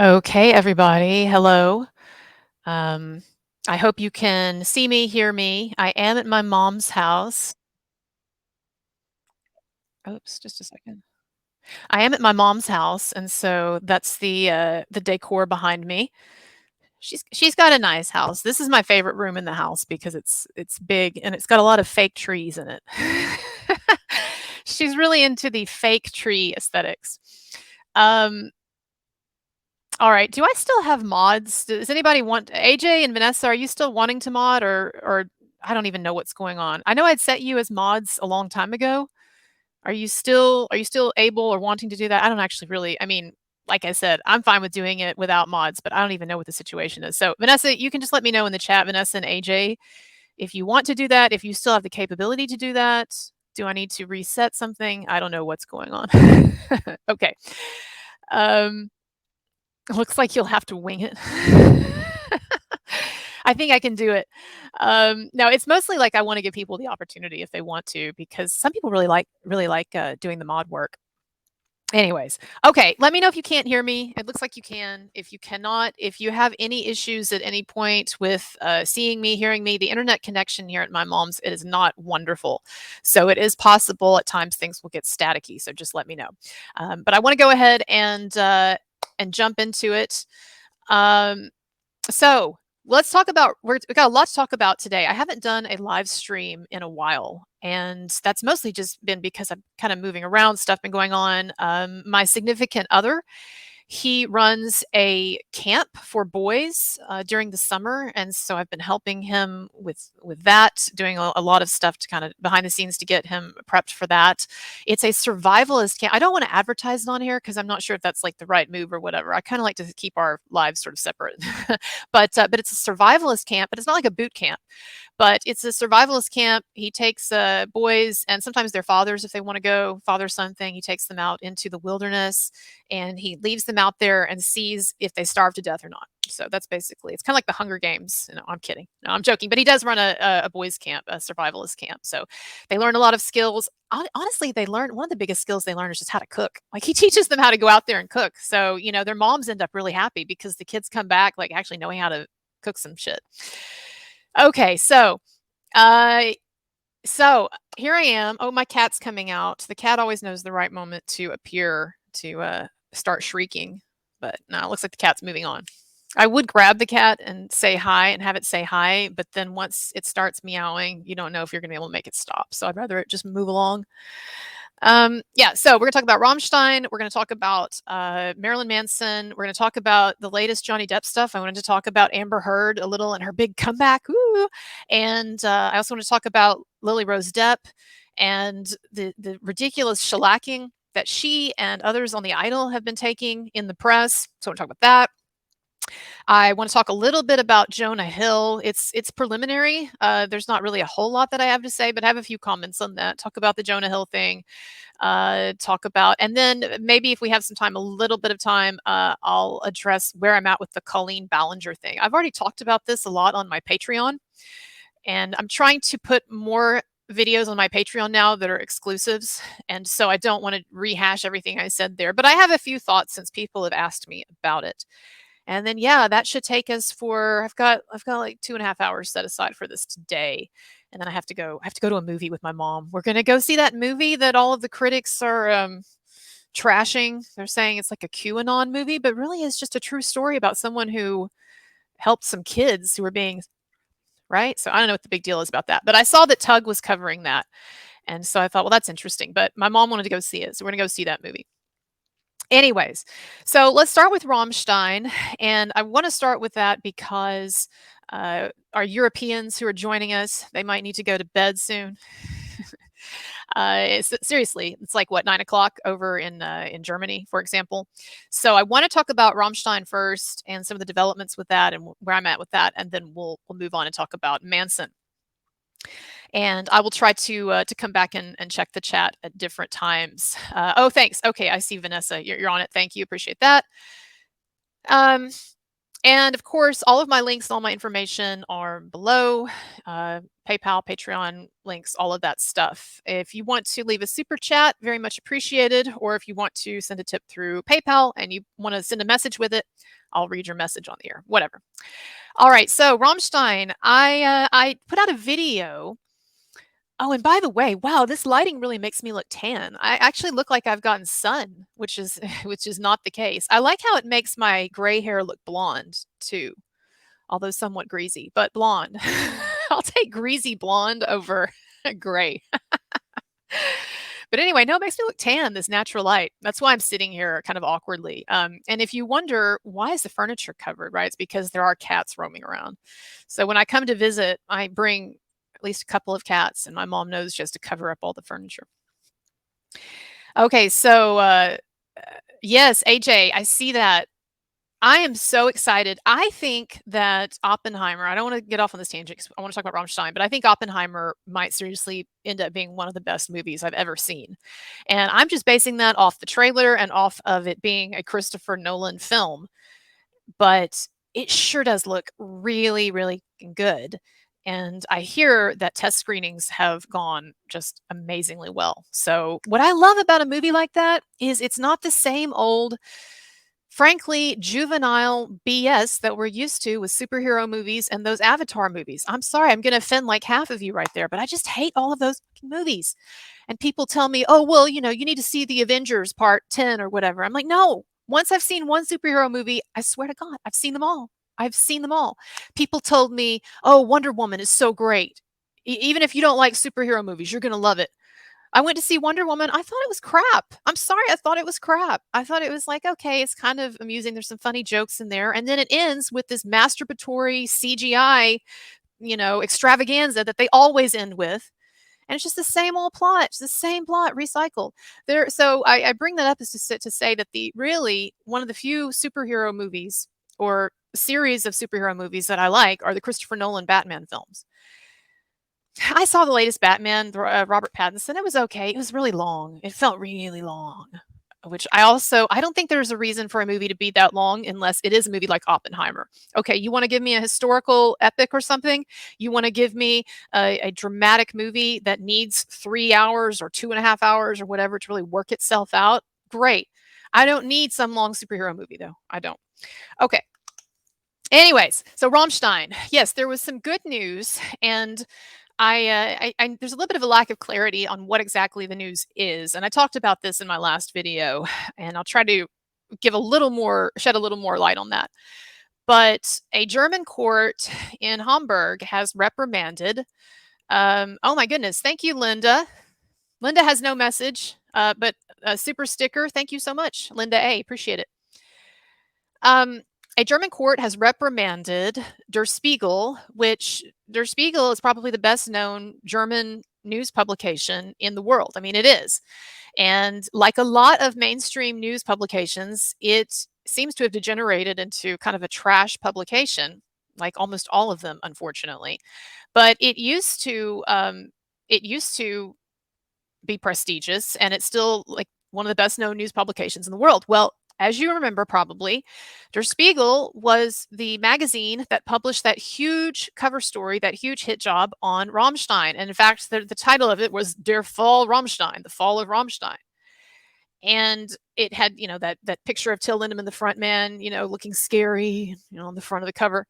Okay, everybody. Hello. Um, I hope you can see me, hear me. I am at my mom's house. Oops, just a second. I am at my mom's house, and so that's the decor behind me. She's got a nice house. This is my favorite room in the house because it's big and it's got a lot of fake trees in it. She's really into the fake tree aesthetics. Um, All right. Do I still have mods? Does anybody want AJ and Vanessa, are you still wanting to mod or I don't even know what's going on. I know I'd set you as mods a long time ago. Are you still able or wanting to do that? I don't actually really I mean, like I said, I'm fine with doing it without mods, but I don't even know what the situation is. So, Vanessa, you can just let me know in the chat, Vanessa and AJ, if you want to do that, if you still have the capability to do that. Do I need to reset something? I don't know what's going on. Okay. Um Looks like you'll have to wing it. I think I can do it. No, it's mostly like I wanna give people the opportunity if they want to, because some people really like doing the mod work. Anyways, okay, let me know if you can't hear me. It looks like you can. If you cannot, if you have any issues at any point with, seeing me, hearing me, the internet connection here at my mom's, it is not wonderful. So it is possible at times things will get staticky, so just let me know. But I wanna go ahead and jump into it. Um, so let's talk about we got a lot to talk about today. I haven't done a live stream in a while, and that's mostly just been because I'm kind of moving around, stuff been going on. My significant other, he runs a camp for boys during the summer, and so I've been helping him with that, doing a lot of stuff to kind of behind the scenes to get him prepped for that. It's a survivalist camp. I don't want to advertise it on here because I'm not sure if that's like the right move or whatever. I kind of like to keep our lives sort of separate, but it's a survivalist camp, but it's not like a boot camp, but it's a survivalist camp. He takes boys and sometimes their fathers if they want to go, father son thing. He takes them out into the wilderness and he leaves them out there and sees if they starve to death or not. So that's basically it's kind of like the Hunger Games. No, I'm kidding. No, I'm joking. But he does run a boys camp, a survivalist camp. So they learn a lot of skills. Honestly, they learn one of the biggest skills they learn is just how to cook. Like he teaches them how to go out there and cook. So their moms end up really happy because the kids come back like actually knowing how to cook some shit. Okay, uh, so here I am. Oh, my cat's coming out. The cat always knows the right moment to appear to start shrieking, but no, it looks like the cat's moving on. I would grab the cat and say hi and have it say hi, but then once it starts meowing, you don't know if you're going to be able to make it stop. So I'd rather it just move along. Yeah, so we're gonna talk about Rammstein. We're gonna talk about Marilyn Manson. We're gonna talk about the latest Johnny Depp stuff. I wanted to talk about Amber Heard a little and her big comeback. Ooh. And I also want to talk about Lily Rose Depp and the ridiculous shellacking that she and others on the Idol have been taking in the press. So I want to talk about that. I want to talk a little bit about Jonah Hill. It's preliminary. There's not really a whole lot that I have to say, but I have a few comments on that. Talk about the Jonah Hill thing. Talk about, and then maybe if we have some time, a little bit of time, I'll address where I'm at with the Colleen Ballinger thing. I've already talked about this a lot on my Patreon, and I'm trying to put more videos on my Patreon now that are exclusives. And so I don't want to rehash everything I said there, but I have a few thoughts since people have asked me about it. And then yeah, that should take us for I've got like 2.5 hours set aside for this today. And then I have to go to a movie with my mom. We're gonna go see that movie that all of the critics are trashing. They're saying it's like a QAnon movie, but really is just a true story about someone who helped some kids who were being right. So I don't know what the big deal is about that. But I saw that Tug was covering that. And so I thought, well, that's interesting. But my mom wanted to go see it. So we're gonna go see that movie. Anyways, so let's start with Rammstein, and I want to start with that because our Europeans who are joining us, they might need to go to bed soon. Seriously, it's like what 9 o'clock over in Germany, for example. So I want to talk about Rammstein first and some of the developments with that and where I'm at with that, and then we'll move on and talk about Manson. And I will try to come back and check the chat at different times. Oh, thanks. Okay, I see Vanessa. You're on it. Thank you. Appreciate that. Um, And of course, all of my links, all my information are below. PayPal, Patreon links, all of that stuff. If you want to leave a super chat, very much appreciated. Or if you want to send a tip through PayPal and you want to send a message with it, I'll read your message on the air, whatever. All right, so Rammstein, I put out a video. Oh, and by the way, wow, this lighting really makes me look tan. I actually look like I've gotten sun, which is which is not the case. I like how it makes my gray hair look blonde too, although somewhat greasy, but blonde. I'll take greasy blonde over gray. But anyway, no, it makes me look tan, this natural light. That's why I'm sitting here kind of awkwardly. And if you wonder, why is the furniture covered, right? It's because there are cats roaming around. So when I come to visit, I bring at least a couple of cats, and my mom knows just to cover up all the furniture. Okay, so yes, AJ, I see that. I am so excited. I think that Oppenheimer, I don't want to get off on this tangent 'cause I want to talk about Rammstein, but I think Oppenheimer might seriously end up being one of the best movies I've ever seen. And I'm just basing that off the trailer and off of it being a Christopher Nolan film. But it sure does look really, really good. And I hear that test screenings have gone just amazingly well. So, what I love about a movie like that is it's not the same old, frankly, juvenile BS that we're used to with superhero movies and those Avatar movies. I'm sorry, I'm going to offend like half of you right there, but I just hate all of those movies. And people tell me, oh, well, you need to see the Avengers part 10 or whatever. I'm like, no, once I've seen one superhero movie, I swear to God, I've seen them all. I've seen them all. People told me, oh, Wonder Woman is so great. Even if you don't like superhero movies, you're going to love it. I went to see Wonder Woman. I thought it was crap. I'm sorry. I thought it was crap. I thought it was like, okay, it's kind of amusing. There's some funny jokes in there. And then it ends with this masturbatory CGI, extravaganza that they always end with. And it's just the same old plot. It's the same plot recycled. So I bring that up is to say that really one of the few superhero movies or series of superhero movies that I like are the Christopher Nolan Batman films. I saw the latest Batman, Robert Pattinson. It was okay. It was really long. It felt really long, which I don't think there's a reason for a movie to be that long unless it is a movie like Oppenheimer. Okay, you want to give me a historical epic or something? You want to give me a dramatic movie that needs 3 hours or 2.5 hours or whatever to really work itself out? Great. I don't need some long superhero movie, though. I don't. Okay. Anyways, so Rammstein. Yes, there was some good news, and there's a little bit of a lack of clarity on what exactly the news is, and I talked about this in my last video, and I'll try to shed a little more light on that. But a German court in Hamburg has reprimanded. Oh my goodness! Thank you, Linda. Linda has no message, but a super sticker. Thank you so much, Linda A. Appreciate it. A German court has reprimanded Der Spiegel, which Der Spiegel is probably the best known German news publication in the world. I mean, it is. And like a lot of mainstream news publications, it seems to have degenerated into kind of a trash publication, like almost all of them, unfortunately. But it used to be prestigious, and it's still like one of the best known news publications in the world. Well, as you remember, probably, Der Spiegel was the magazine that published that huge cover story, that huge hit job on Rammstein. And in fact, the title of it was Der Fall Rammstein, the fall of Rammstein. And it had, that picture of Till Lindemann, the front man, looking scary, on the front of the cover.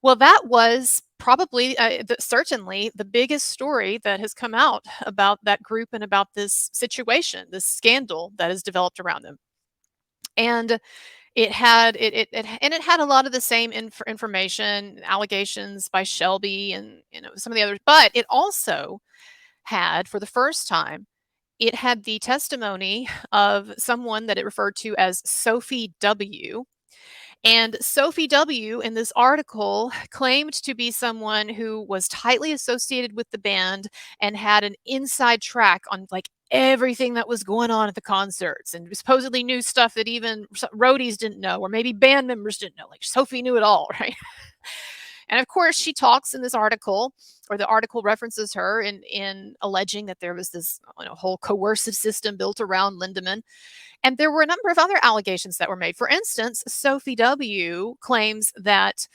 Well, that was probably, certainly the biggest story that has come out about that group and about this situation, this scandal that has developed around them. And it had a lot of the same information, allegations by Shelby and some of the others, but it also had, for the first time, it had the testimony of someone that it referred to as Sophie W. And Sophie W. in this article claimed to be someone who was tightly associated with the band and had an inside track on like everything that was going on at the concerts and supposedly knew stuff that even roadies didn't know, or maybe band members didn't know. Like Sophie knew it all, right? And of course, she talks in this article, or the article references her in alleging that there was this whole coercive system built around Lindemann. And there were a number of other allegations that were made. For instance, Sophie W. claims that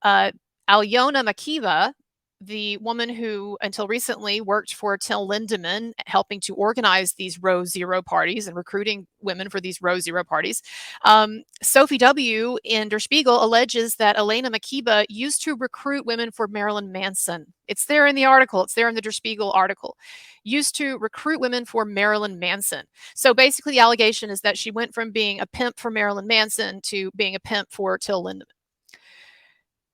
Alyona Makiva, the woman who until recently worked for Till Lindemann, helping to organize these Row Zero parties and recruiting women for these Row Zero parties. Sophie W. in Der Spiegel alleges that Elena Makiba used to recruit women for Marilyn Manson. It's there in the article. It's there in the Der Spiegel article. Used to recruit women for Marilyn Manson. So basically the allegation is that she went from being a pimp for Marilyn Manson to being a pimp for Till Lindemann.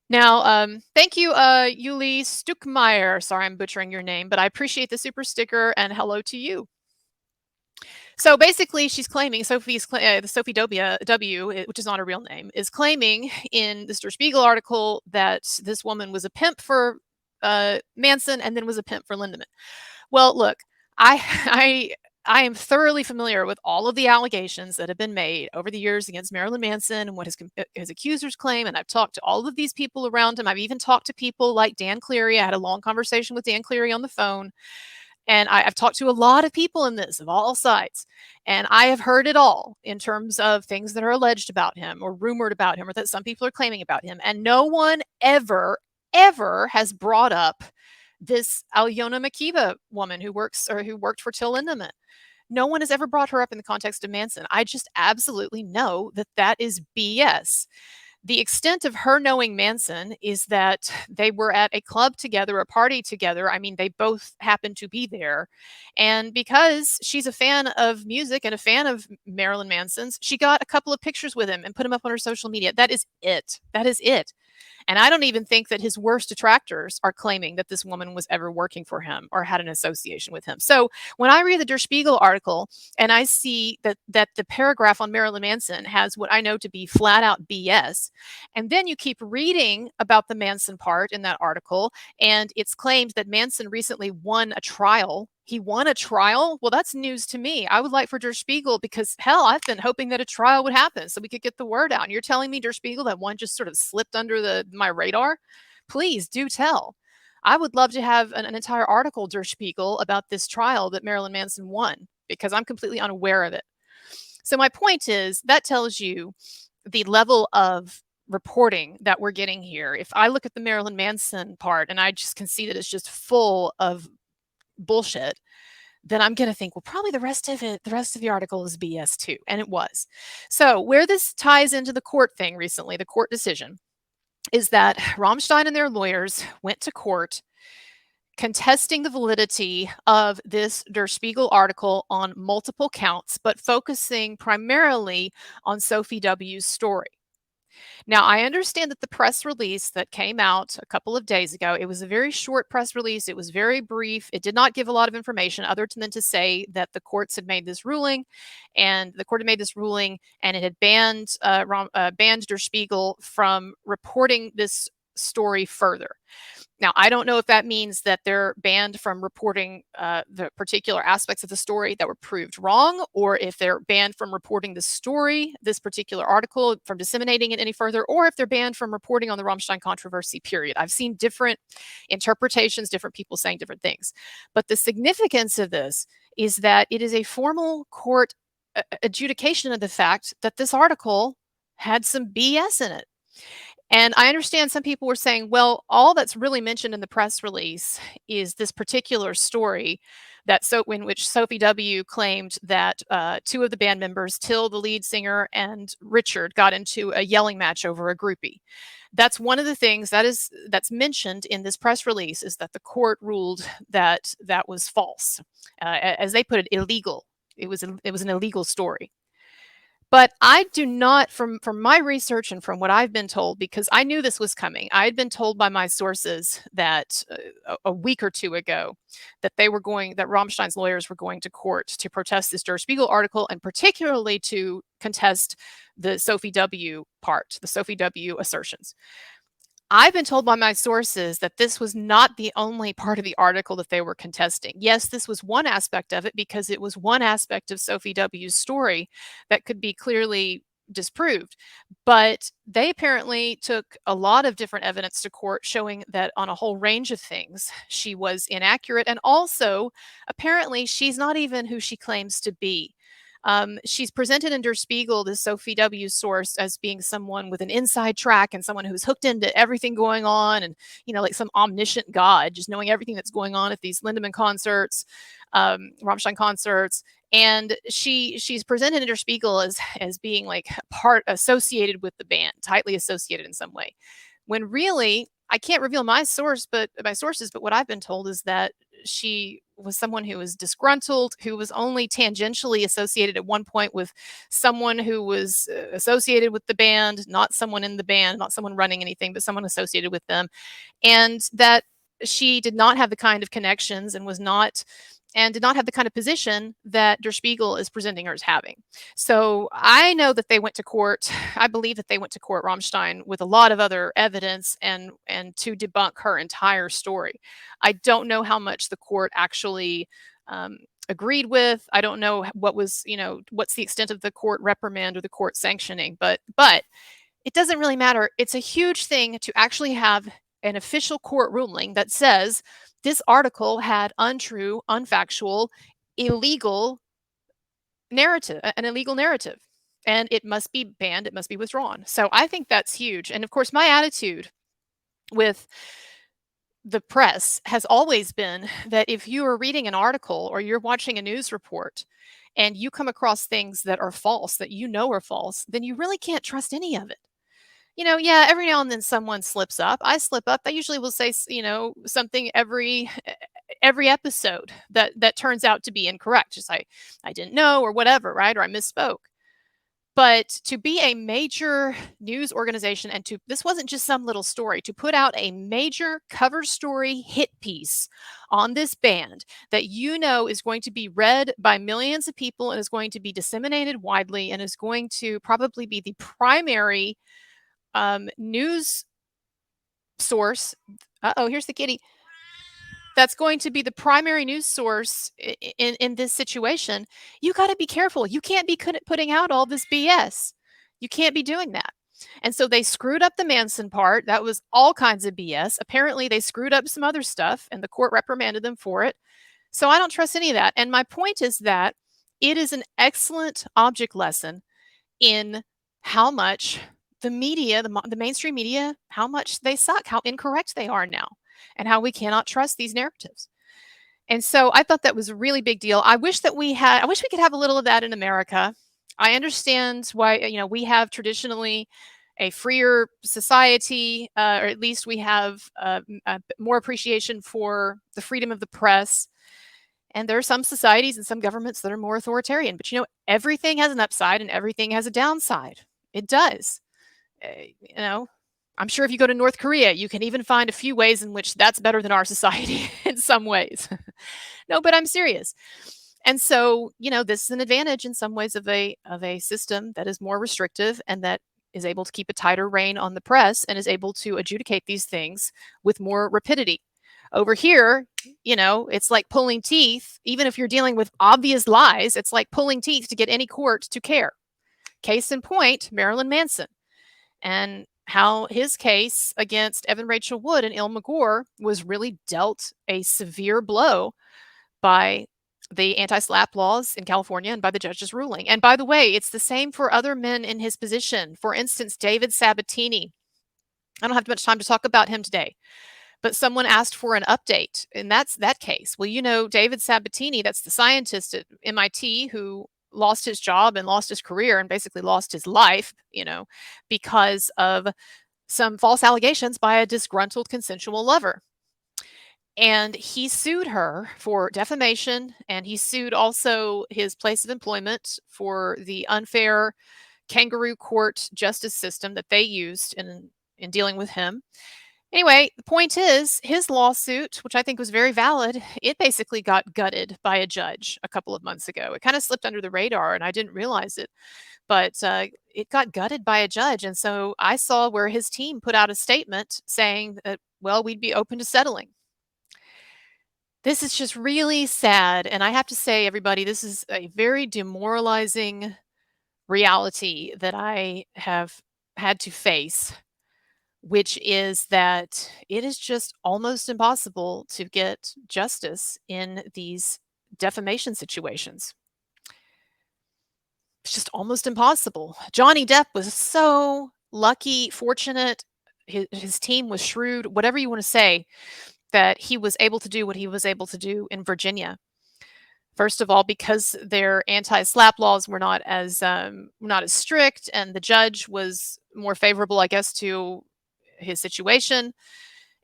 Now, thank you, Yuli Stuckmeyer. Sorry, I'm butchering your name, but I appreciate the super sticker, and hello to you. So basically, she's claiming, the Sophie W, which is not a real name, is claiming in this Der Spiegel article that this woman was a pimp for Manson and then was a pimp for Lindemann. Well, look, I am thoroughly familiar with all of the allegations that have been made over the years against Marilyn Manson and what his accusers claim. And I've talked to all of these people around him. I've even talked to people like Dan Cleary. I had a long conversation with Dan Cleary on the phone. And I've talked to a lot of people in this of all sides. And I have heard it all in terms of things that are alleged about him or rumored about him or that some people are claiming about him. And no one ever has brought up this Alyona Makiba woman who worked for Till Lindemann. No one has ever brought her up in the context of Manson. I just absolutely know that that is BS. The extent of her knowing Manson is that they were at a club together, a party together. I mean, they both happened to be there. And because she's a fan of music and a fan of Marilyn Manson's, she got a couple of pictures with him and put them up on her social media. That is it. That is it. And I don't even think that his worst detractors are claiming that this woman was ever working for him or had an association with him. So when I read the Der Spiegel article and I see that the paragraph on Marilyn Manson has what I know to be flat out BS, and then you keep reading about the Manson part in that article, and it's claimed that Manson recently won a trial. He won a trial? Well, that's news to me. I would like for Der Spiegel, because hell, I've been hoping that a trial would happen so we could get the word out. And you're telling me, Der Spiegel, that one just sort of slipped under my radar? Please do tell. I would love to have an entire article, Der Spiegel, about this trial that Marilyn Manson won, because I'm completely unaware of it. So my point is, that tells you the level of reporting that we're getting here. If I look at the Marilyn Manson part and I just can see that it's just full of bullshit, then I'm going to think, well, probably the rest of the article is BS too. And it was. So where this ties into the court thing recently, the court decision, is that Rammstein and their lawyers went to court contesting the validity of this Der Spiegel article on multiple counts, but focusing primarily on Sophie W.'s story. Now, I understand that the press release that came out a couple of days ago, it was a very short press release. It was very brief. It did not give a lot of information other than to say that the courts had made this ruling, and the court had made this ruling, and it had banned Der Spiegel from reporting this story further. Now, I don't know if that means that they're banned from reporting the particular aspects of the story that were proved wrong, or if they're banned from reporting the story, this particular article, from disseminating it any further, or if they're banned from reporting on the Rammstein controversy, period. I've seen different interpretations, different people saying different things. But the significance of this is that it is a formal court adjudication of the fact that this article had some BS in it. And I understand some people were saying, well, all that's really mentioned in the press release is this particular story in which Sophie W. claimed that two of the band members, Till, the lead singer, and Richard, got into a yelling match over a groupie. That's one of the things that's mentioned in this press release, is that the court ruled that that was false, as they put it, illegal. It was an illegal story. But I do not, from my research and from what I've been told, because I knew this was coming, I had been told by my sources that a week or two ago that Rammstein's lawyers were going to court to protest this Der Spiegel article, and particularly to contest the Sophie W. part, the Sophie W. assertions. I've been told by my sources that this was not the only part of the article that they were contesting. Yes, this was one aspect of it, because it was one aspect of Sophie W.'s story that could be clearly disproved. But they apparently took a lot of different evidence to court showing that on a whole range of things, she was inaccurate. And also, apparently, she's not even who she claims to be. She's presented in Der Spiegel, the Sophie W. source, as being someone with an inside track and someone who's hooked into everything going on, and like some omniscient god, just knowing everything that's going on at these Lindemann concerts, Rammstein concerts. And she's presented in Der Spiegel as being like part associated with the band, tightly associated in some way, when really I can't reveal my sources, but what I've been told is that she was someone who was disgruntled, who was only tangentially associated at one point with someone who was associated with the band, not someone in the band, not someone running anything, but someone associated with them, and that she did not have the kind of connections and did not have the kind of position that Der Spiegel is presenting her as having. So I know that they went to court. I believe that they went to court, Rammstein, with a lot of other evidence and to debunk her entire story. I don't know how much the court actually agreed with. I don't know what's the extent of the court reprimand or the court sanctioning, but it doesn't really matter. It's a huge thing to actually have an official court ruling that says this article had untrue, unfactual, illegal narrative, an illegal narrative, and it must be banned, it must be withdrawn. So I think that's huge. And of course, my attitude with the press has always been that if you are reading an article or you're watching a news report and you come across things that are false, that are false, then you really can't trust any of it. Yeah, every now and then someone slips up. I slip up. I usually will say, something every episode that turns out to be incorrect. Just I didn't know or whatever, right? Or I misspoke. But to be a major news organization and this wasn't just some little story, to put out a major cover story hit piece on this band that is going to be read by millions of people and is going to be disseminated widely and is going to probably be the primary news source. Here's the kitty. That's going to be the primary news source in this situation. You got to be careful. You can't be putting out all this BS. You can't be doing that. And so they screwed up the Manson part. That was all kinds of BS. Apparently, they screwed up some other stuff, and the court reprimanded them for it. So I don't trust any of that. And my point is that it is an excellent object lesson in how much the media, the mainstream media, how much they suck, how incorrect they are now, and how we cannot trust these narratives. And so I thought that was a really big deal. I wish we could have a little of that in America. I understand why, we have traditionally a freer society, or at least we have more appreciation for the freedom of the press. And there are some societies and some governments that are more authoritarian. But, everything has an upside and everything has a downside. It does. I'm sure if you go to North Korea, you can even find a few ways in which that's better than our society in some ways. No, but I'm serious. And so, this is an advantage in some ways of a system that is more restrictive and that is able to keep a tighter rein on the press and is able to adjudicate these things with more rapidity. Over here, it's like pulling teeth. Even if you're dealing with obvious lies, it's like pulling teeth to get any court to care. Case in point, Marilyn Manson, and how his case against Evan Rachel Wood and Ilma Gore was really dealt a severe blow by the anti-SLAPP laws in California and by the judge's ruling. And by the way, it's the same for other men in his position. For instance, David Sabatini. I don't have much time to talk about him today, but someone asked for an update, and that's that case. Well, David Sabatini, that's the scientist at MIT who lost his job and lost his career and basically lost his life, because of some false allegations by a disgruntled consensual lover. And he sued her for defamation, and he sued also his place of employment for the unfair kangaroo court justice system that they used in dealing with him. Anyway, the point is, his lawsuit, which I think was very valid, it basically got gutted by a judge a couple of months ago. It kind of slipped under the radar, and I didn't realize it. But it got gutted by a judge. And so I saw where his team put out a statement saying that, well, we'd be open to settling. This is just really sad. And I have to say, everybody, this is a very demoralizing reality that I have had to face, which is that it is just almost impossible to get justice in these defamation situations. It's just almost impossible. Johnny Depp was so lucky, fortunate. His team was shrewd, whatever you want to say, that he was able to do what he was able to do in Virginia. First of all, because their anti-SLAPP laws were not as strict, and the judge was more favorable, I guess, to his situation,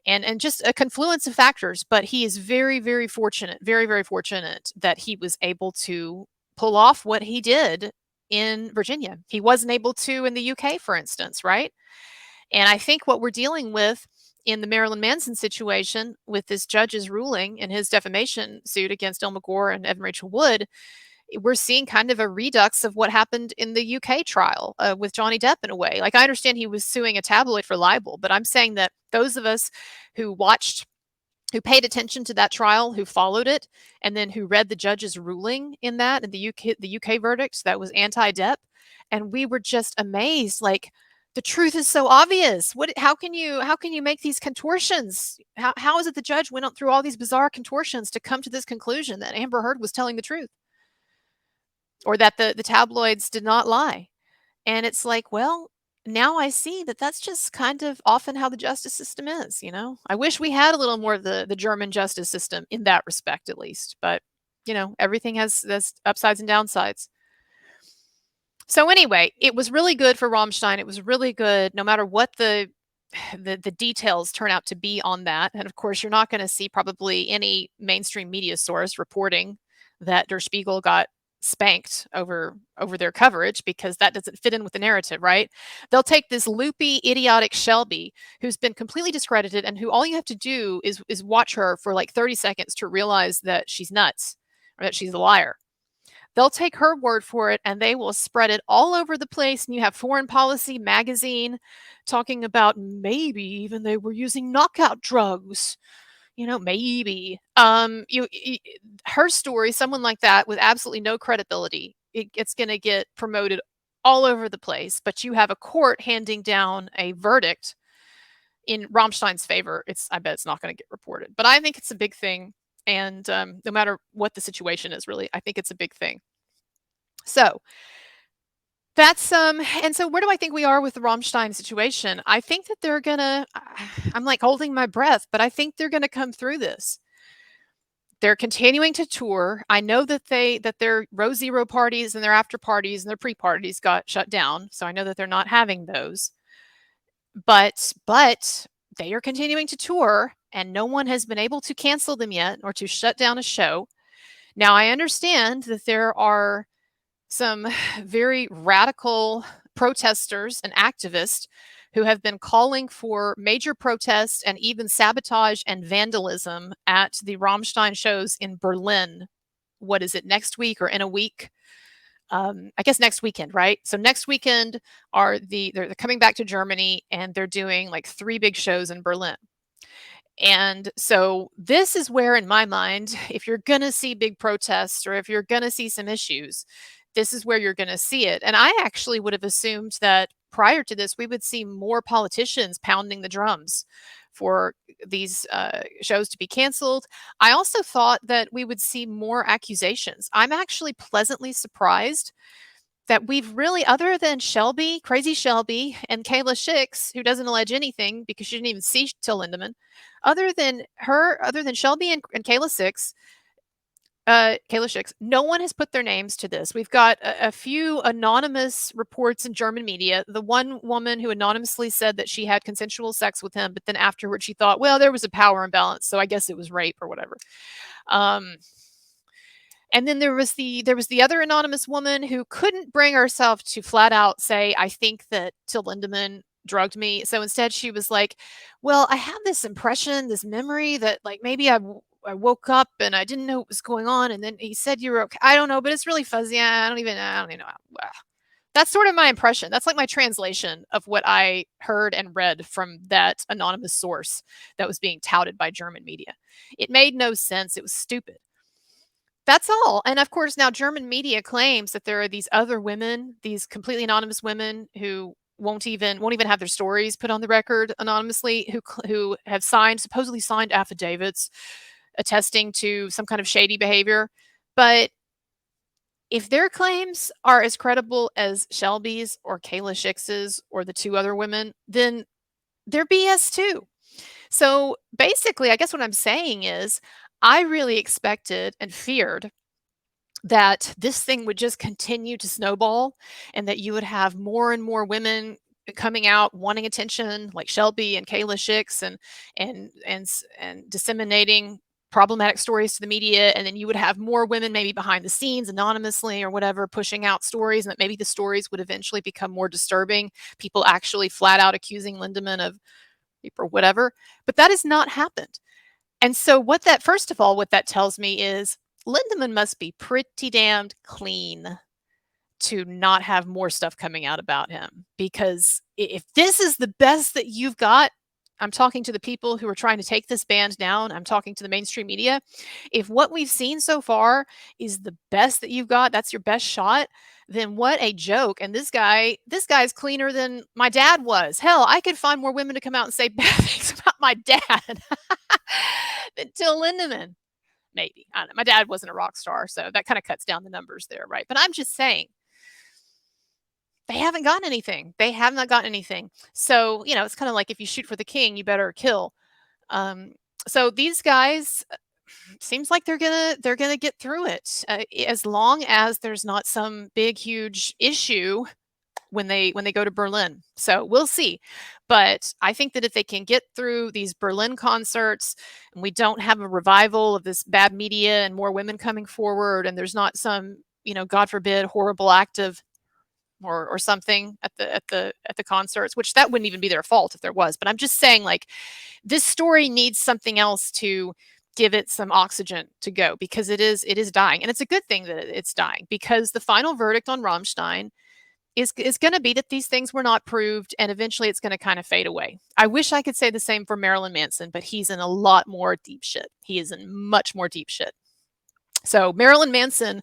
and just a confluence of factors. But he is very, very fortunate, very, very fortunate that he was able to pull off what he did in Virginia. He wasn't able to in the UK, for instance, right? And I think what we're dealing with in the Marilyn Manson situation with this judge's ruling in his defamation suit against Ilma Gore and Evan Rachel Wood, we're seeing kind of a redux of what happened in the UK trial with Johnny Depp in a way. Like, I understand he was suing a tabloid for libel, but I'm saying that those of us who watched, who paid attention to that trial, who followed it, and then who read the judge's ruling in that, and the UK verdict that was anti-Depp, and we were just amazed. Like, the truth is so obvious. How can you make these contortions? How is it the judge went through all these bizarre contortions to come to this conclusion that Amber Heard was telling the truth, or that the tabloids did not lie? And it's like, well, now I see that that's just kind of often how the justice system is, you know? I wish we had a little more of the German justice system in that respect, at least. But, you know, everything has upsides and downsides. So anyway, it was really good for Rammstein. It was really good, no matter what the details turn out to be on that. And of course, you're not going to see probably any mainstream media source reporting that Der Spiegel got spanked over their coverage, because that doesn't fit in with the narrative, right? They'll take this loopy, idiotic Shelby who's been completely discredited, and who all you have to do is watch her for like 30 seconds to realize that she's nuts or that she's a liar. They'll take her word for it, and they will spread it all over the place. And you have Foreign Policy magazine talking about maybe even they were using knockout drugs. You know, maybe. Her story, someone like that with absolutely no credibility, it's going to get promoted all over the place. But you have a court handing down a verdict in Rammstein's favor. I bet it's not going to get reported. But I think it's a big thing. And no matter what the situation is, really, I think it's a big thing. So that's and so where do I think we are with the Rammstein situation? I think that they're gonna, I'm like holding my breath, but I think they're gonna come through this. They're continuing to tour. I know that their Row Zero parties and their after parties and their pre-parties got shut down, so I know that they're not having those. But they are continuing to tour, and no one has been able to cancel them yet or to shut down a show. Now, I understand that there are some very radical protesters and activists who have been calling for major protests and even sabotage and vandalism at the Rammstein shows in Berlin. What is it, next week or in a week? I guess next weekend, right? So next weekend they're coming back to Germany, and they're doing like 3 big shows in Berlin. And so this is where, in my mind, if you're going to see big protests or if you're going to see some issues, this is where you're going to see it. And I actually would have assumed that prior to this, we would see more politicians pounding the drums for these shows to be canceled. I also thought that we would see more accusations. I'm actually pleasantly surprised that we've really, other than Shelby, crazy Shelby, and Kayla Schicks, who doesn't allege anything because she didn't even see Till Lindemann, other than Shelby and Kayla Schicks, no one has put their names to this. We've got a few anonymous reports in German media. The one woman who anonymously said that she had consensual sex with him, but then afterwards she thought, well, there was a power imbalance, so I guess it was rape or whatever. And then there was the other anonymous woman who couldn't bring herself to flat out say, I think that Till Lindemann drugged me. So instead she was like, well, I have this impression, this memory that like maybe I woke up and I didn't know what was going on. And then he said you were okay. I don't know, but it's really fuzzy. I don't even know. That's sort of my impression. That's like my translation of what I heard and read from that anonymous source that was being touted by German media. It made no sense. It was stupid. That's all. And of course, now German media claims that there are these other women, these completely anonymous women who won't even have their stories put on the record anonymously, who have supposedly signed affidavits attesting to some kind of shady behavior. But if their claims are as credible as Shelby's or Kayla Schicks's or the two other women, then they're BS too. So basically, I guess what I'm saying is I really expected and feared that this thing would just continue to snowball and that you would have more and more women coming out wanting attention like Shelby and Kayla Schicks and disseminating problematic stories to the media, and then you would have more women maybe behind the scenes anonymously or whatever pushing out stories, and that maybe the stories would eventually become more disturbing, people actually flat out accusing Lindemann of or whatever. But that has not happened. And so first of all, what that tells me is Lindemann must be pretty damned clean to not have more stuff coming out about him. Because if this is the best that you've got, I'm talking to the people who are trying to take this band down. I'm talking to the mainstream media. If what we've seen so far is the best that you've got, that's your best shot, then what a joke. And this guy's cleaner than my dad was. Hell, I could find more women to come out and say bad things about my dad than Till Lindemann. Maybe. I don't know. My dad wasn't a rock star, so that kind of cuts down the numbers there, right? But I'm just saying, they haven't gotten anything. They have not gotten anything. So, it's kind of like if you shoot for the king, you better kill. Um, so these guys seems like they're gonna get through it as long as there's not some big huge issue when they go to Berlin. So we'll see. But I think that if they can get through these Berlin concerts and we don't have a revival of this bad media and more women coming forward, and there's not some, God forbid, horrible act of or something at the concerts, which that wouldn't even be their fault if there was. But I'm just saying, like, this story needs something else to give it some oxygen to go, because it is dying. And it's a good thing that it's dying, because the final verdict on Rammstein is going to be that these things were not proved, and eventually it's going to kind of fade away. I wish I could say the same for Marilyn Manson, but he's in a lot more deep shit. He is in much more deep shit. So Marilyn Manson,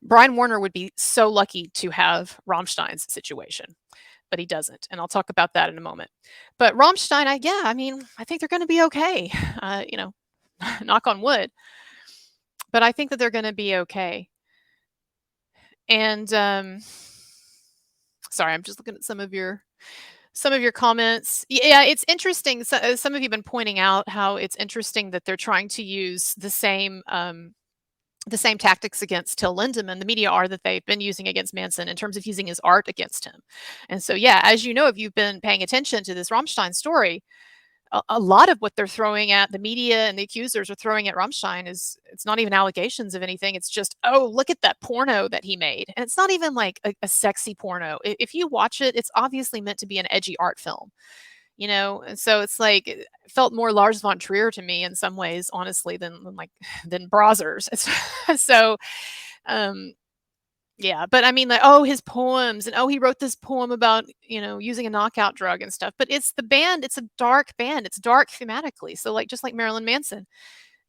Brian Warner would be so lucky to have Rammstein's situation, but he doesn't, and I'll talk about that in a moment. But Rammstein, I think they're going to be okay. Knock on wood. But I think that they're going to be okay. And sorry, I'm just looking at some of your comments. Yeah, it's interesting. So, some of you have been pointing out how it's interesting that they're trying to use the same tactics against Till Lindemann. The media are that they've been using against Manson in terms of using his art against him. And so, yeah, as you know, if you've been paying attention to this Rammstein story, a lot of what they're throwing at the media and the accusers are throwing at Rammstein it's not even allegations of anything. It's just, oh, look at that porno that he made. And it's not even like a sexy porno. If you watch it, it's obviously meant to be an edgy art film. And so it's like it felt more Lars von Trier to me in some ways, honestly, than Brazzers. So, um, yeah, but I mean, like, oh, his poems, and oh, he wrote this poem about using a knockout drug and stuff. But it's the band; it's a dark band. It's dark thematically. So, like, just like Marilyn Manson,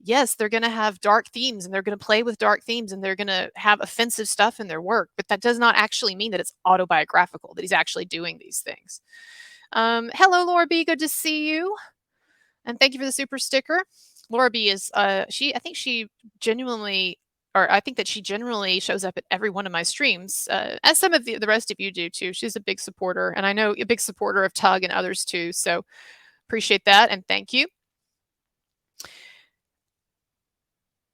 yes, they're going to have dark themes, and they're going to play with dark themes, and they're going to have offensive stuff in their work. But that does not actually mean that it's autobiographical. That he's actually doing these things. Hello, Laura B. Good to see you, and thank you for the super sticker. Laura B. is I think she genuinely, or I think that she generally shows up at every one of my streams, as some of the rest of you do too. She's a big supporter, and I know a big supporter of Tug and others too. So appreciate that, and thank you.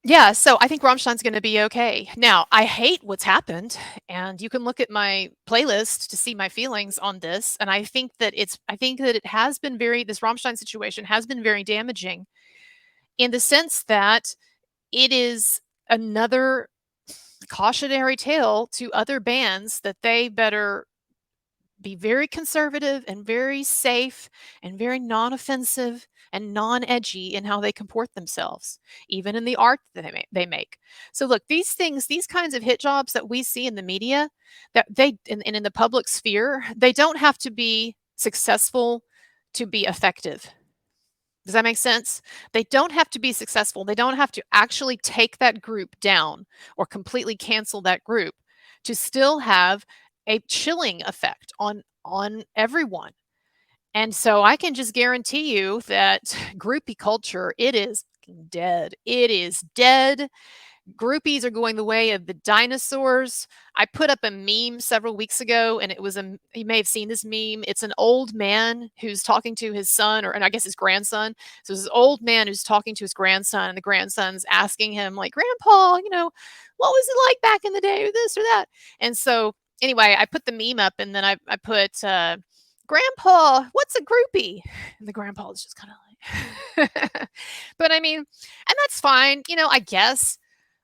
Yeah, so I think Rammstein's going to be okay. Now, I hate what's happened, and you can look at my playlist to see my feelings on this. And I think that it has been this Rammstein situation has been very damaging, in the sense that it is another cautionary tale to other bands that they better be very conservative and very safe and very non-offensive and non-edgy in how they comport themselves, even in the art that they make. So look, these kinds of hit jobs that we see in the media, that and in the public sphere, they don't have to be successful to be effective. Does that make sense? They don't have to be successful. They don't have to actually take that group down or completely cancel that group to still have a chilling effect on everyone. And so I can just guarantee you that groupie culture, it is dead. It is dead. Groupies are going the way of the dinosaurs. I put up a meme several weeks ago, and it was you may have seen this meme. It's an old man who's talking to his son, and I guess his grandson. So this old man who's talking to his grandson, and the grandson's asking him, like, Grandpa, what was it like back in the day, or this or that? And so anyway, I put the meme up, and then I put Grandpa, what's a groupie? And the grandpa is just kind of like, but I mean, and that's fine, I guess.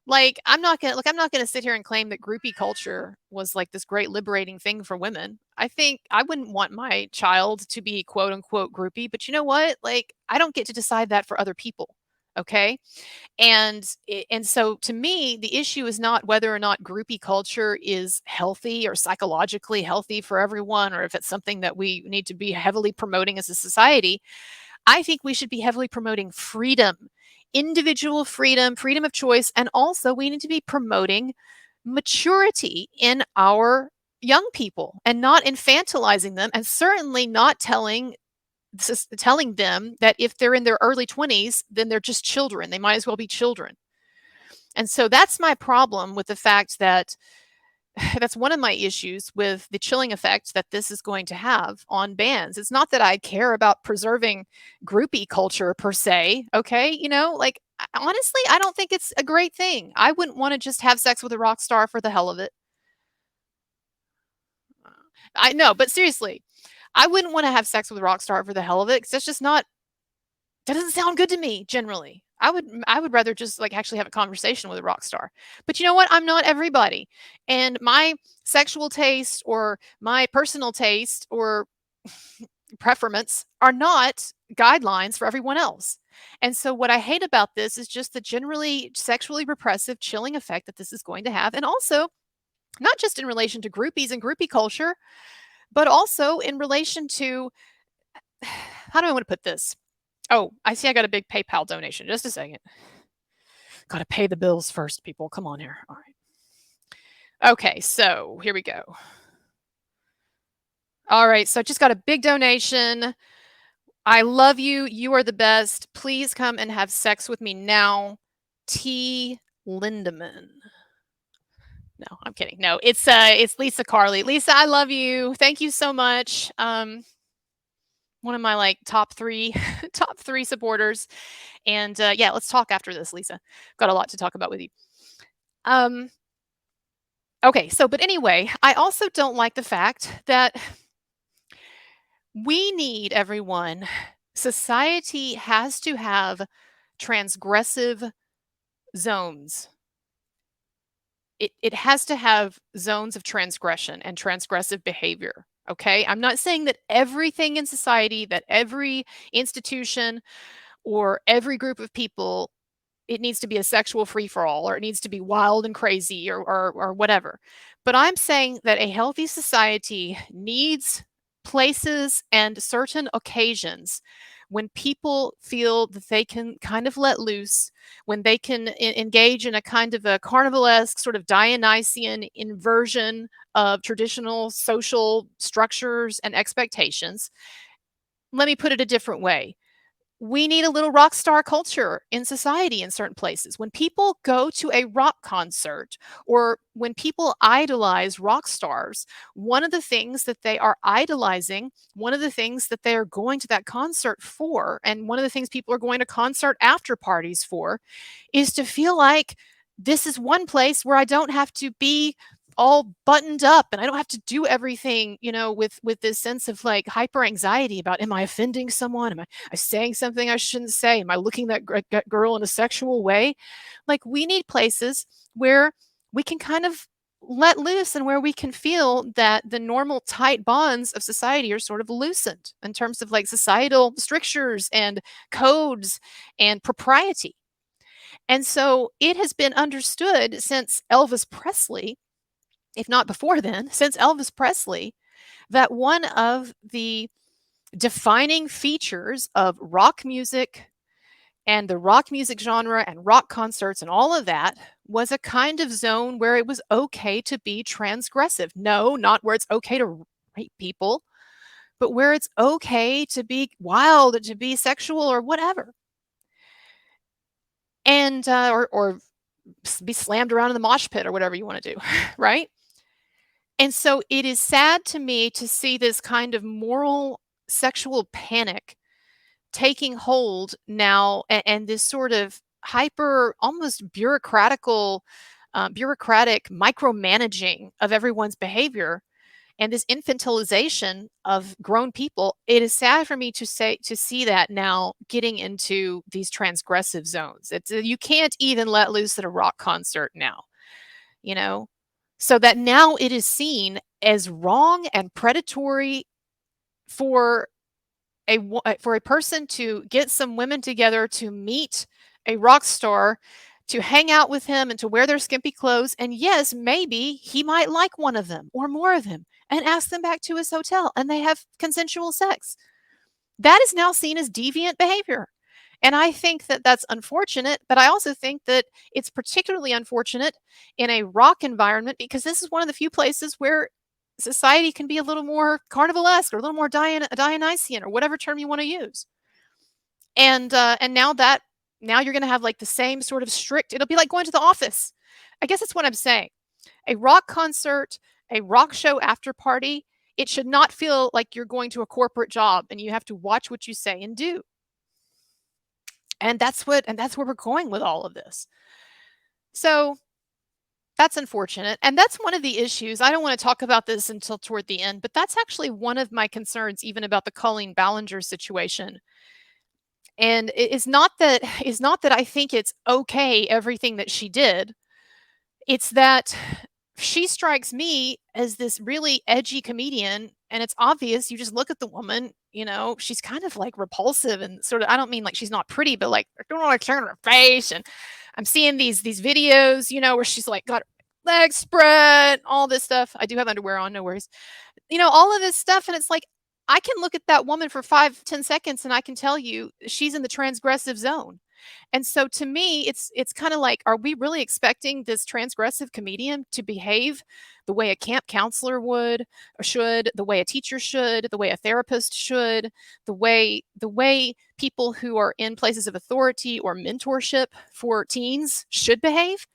Like, I'm not gonna sit here and claim that groupie culture was like this great liberating thing for women. I think I wouldn't want my child to be quote unquote groupie, but you know what? Like, I don't get to decide that for other people. Okay. And so to me, the issue is not whether or not groupie culture is healthy or psychologically healthy for everyone, or if it's something that we need to be heavily promoting as a society. I think we should be heavily promoting freedom, individual freedom, freedom of choice, and also we need to be promoting maturity in our young people and not infantilizing them, and certainly not telling them that if they're in their early 20s, then they're just children. They might as well be children. And so that's my problem with the fact that that's one of my issues with the chilling effect that this is going to have on bands. It's not that I care about preserving groupie culture per se. Okay. Like, honestly, I don't think it's a great thing. I wouldn't want to just have sex with a rock star for the hell of it. I know, but seriously, I wouldn't want to have sex with a rock star for the hell of it, because that's just not, that doesn't sound good to me generally. I would rather just like actually have a conversation with a rock star. But you know what? I'm not everybody. And my sexual taste or my personal taste or preference are not guidelines for everyone else. And so what I hate about this is just the generally sexually repressive chilling effect that this is going to have. And also not just in relation to groupies and groupie culture, but also in relation to, how do I want to put this? Oh, I see I got a big PayPal donation. Just a second. Got to pay the bills first, people. Come on here. All right. Okay, so here we go. All right, so I just got a big donation. I love you. You are the best. Please come and have sex with me now. T. Lindemann. No, I'm kidding. No, it's Lisa Carly. Lisa, I love you. Thank you so much. One of my like top 3 top 3 supporters. And yeah, let's talk after this, Lisa. Got a lot to talk about with you. Okay, so but anyway, I also don't like the fact that we need everyone. Society has to have transgressive zones. It has to have zones of transgression and transgressive behavior. Okay. I'm not saying that everything in society, that every institution or every group of people, it needs to be a sexual free for all, or it needs to be wild and crazy, or whatever. But I'm saying that a healthy society needs places and certain occasions when people feel that they can kind of let loose, when they can engage in a kind of a carnivalesque, sort of Dionysian inversion of traditional social structures and expectations. Let me put it a different way. We need a little rock star culture in society in certain places. When people go to a rock concert, or when people idolize rock stars, one of the things that they are idolizing, one of the things that they are going to that concert for, and one of the things people are going to concert after parties for, is to feel like this is one place where I don't have to be all buttoned up, and I don't have to do everything, with this sense of like hyper anxiety about, am I offending someone? Am I saying something I shouldn't say? Am I looking that girl in a sexual way? Like, we need places where we can kind of let loose, and where we can feel that the normal tight bonds of society are sort of loosened in terms of like societal strictures and codes and propriety. And so it has been understood since Elvis Presley, if not before then, since Elvis Presley, that one of the defining features of rock music and the rock music genre and rock concerts and all of that was a kind of zone where it was okay to be transgressive. No, not where it's okay to rape people, but where it's okay to be wild, to be sexual or whatever. And or be slammed around in the mosh pit or whatever you want to do, right? And so it is sad to me to see this kind of moral sexual panic taking hold now, and this sort of hyper, almost bureaucratic micromanaging of everyone's behavior and this infantilization of grown people. It is sad for me to see that now getting into these transgressive zones. It's you can't even let loose at a rock concert now, you know? So that now it is seen as wrong and predatory for for a person to get some women together to meet a rock star, to hang out with him and to wear their skimpy clothes. And yes, maybe he might like one of them or more of them and ask them back to his hotel and they have consensual sex. That is now seen as deviant behavior. And I think that that's unfortunate, but I also think that it's particularly unfortunate in a rock environment because this is one of the few places where society can be a little more carnivalesque or a little more Dionysian or whatever term you want to use. And now you're going to have like the same sort of strict. It'll be like going to the office. I guess that's what I'm saying. A rock concert, a rock show after party. It should not feel like you're going to a corporate job and you have to watch what you say and do. And that's where we're going with all of this. So that's unfortunate. And that's one of the issues. I don't want to talk about this until toward the end, but that's actually one of my concerns, even about the Colleen Ballinger situation. And it's not that I think it's okay, everything that she did. It's that she strikes me as this really edgy comedian, and it's obvious. You just look at the woman, she's kind of like repulsive and sort of, I don't mean like she's not pretty, but like I don't want to turn her face. And I'm seeing these videos, where she's like got her legs spread, all this stuff. I do have underwear on, no worries. All of this stuff, and it's like I can look at that woman for 5-10 seconds and I can tell you she's in the transgressive zone. And so to me, it's kind of like, are we really expecting this transgressive comedian to behave the way a camp counselor would or should, the way a teacher should, the way a therapist should, the way people who are in places of authority or mentorship for teens should behave?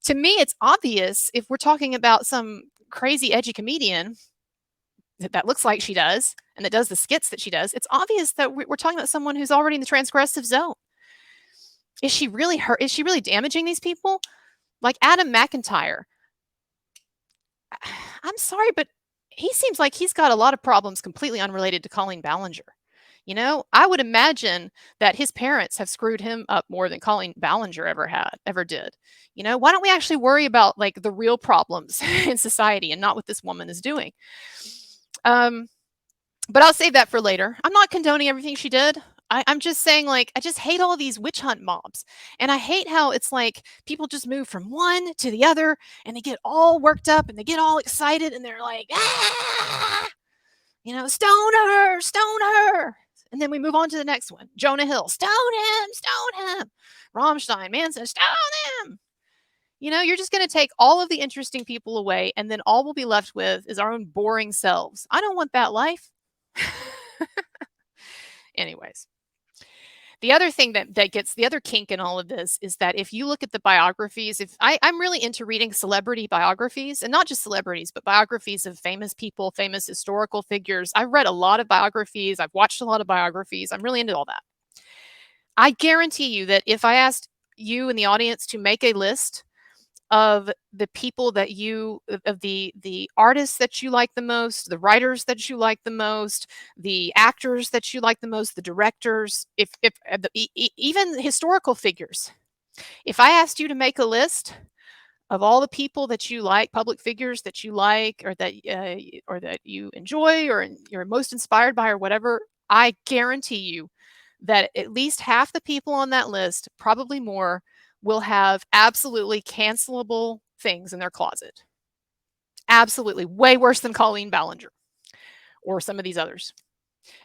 To me, it's obvious if we're talking about some crazy edgy comedian that looks like she does and that does the skits that she does, it's obvious that we're talking about someone who's already in the transgressive zone. Is she really hurt? Is she really damaging these people? Like Adam McIntyre. I'm sorry, but he seems like he's got a lot of problems completely unrelated to Colleen Ballinger. I would imagine that his parents have screwed him up more than Colleen Ballinger ever did. Why don't we actually worry about like the real problems in society and not what this woman is doing? But I'll save that for later. I'm not condoning everything she did. I'm just saying, like, I just hate all these witch hunt mobs. And I hate how it's like people just move from one to the other and they get all worked up and they get all excited and they're like, ah, stone her, stone her. And then we move on to the next one. Jonah Hill, stone him. Rammstein, Manson, stone him. You're just going to take all of the interesting people away, and then all we'll be left with is our own boring selves. I don't want that life. Anyways, the other thing that gets the other kink in all of this is that if you look at the biographies, if I'm really into reading celebrity biographies, and not just celebrities, but biographies of famous people, famous historical figures. I've read a lot of biographies. I've watched a lot of biographies. I'm really into all that. I guarantee you that if I asked you in the audience to make a list of the people of the artists that you like the most, the writers that you like the most, the actors that you like the most, the directors, even historical figures. If I asked you to make a list of all the people that you like, public figures that you like, or that you enjoy, or you're most inspired by, or whatever, I guarantee you that at least half the people on that list, probably more, will have absolutely cancelable things in their closet. Absolutely. Way worse than Colleen Ballinger or some of these others.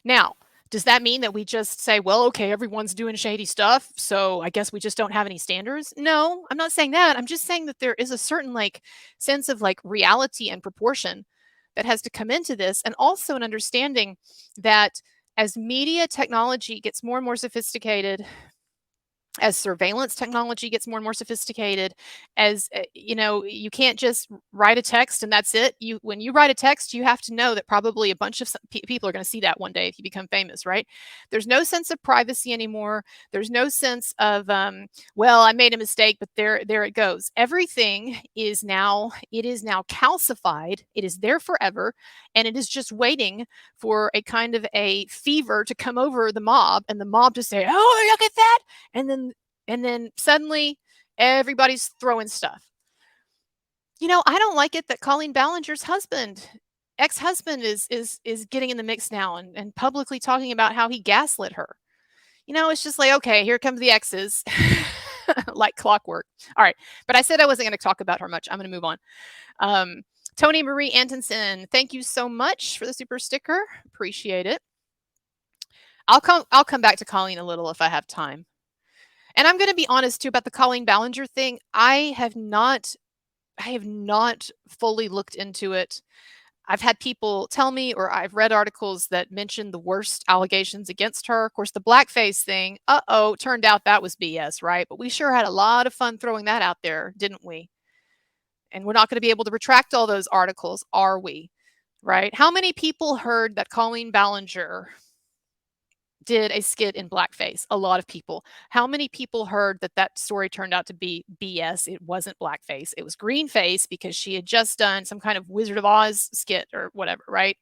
Now, does that mean that we just say, well, okay, everyone's doing shady stuff, so I guess we just don't have any standards? No, I'm not saying that. I'm just saying that there is a certain like sense of like reality and proportion that has to come into this, and also an understanding that as media technology gets more and more sophisticated, as surveillance technology gets more and more sophisticated, as you know, you can't just write a text and that's it. You When you write a text, you have to know that probably a bunch of people are going to see that one day if you become famous, right? There's no sense of privacy anymore. There's no sense of well, I made a mistake, but there it goes. Everything is now, it is now calcified. It is there forever, and it is just waiting for a kind of a fever to come over the mob, and the mob to say, oh, look at that, and then suddenly everybody's throwing stuff. I don't like it that Colleen Ballinger's ex-husband is getting in the mix now, and publicly talking about how he gaslit her. It's just like, okay, here comes the exes. Like clockwork. All right. But I said I wasn't going to talk about her much. I'm going to move on. Tony Marie Antonson, thank you so much for the super sticker. Appreciate it. I'll come back to Colleen a little if I have time. And I'm going to be honest too about the Colleen Ballinger thing. I have not fully looked into it. I've had people tell me, or I've read articles that mention the worst allegations against her. Of course, the blackface thing, turned out that was BS, right? But we sure had a lot of fun throwing that out there, didn't we? And we're not going to be able to retract all those articles, are we? Right? How many people heard that Colleen Ballinger did a skit in blackface? A lot of people. How many people heard that that story turned out to be BS? It wasn't blackface. It was green face because she had just done some kind of Wizard of Oz skit or whatever, right?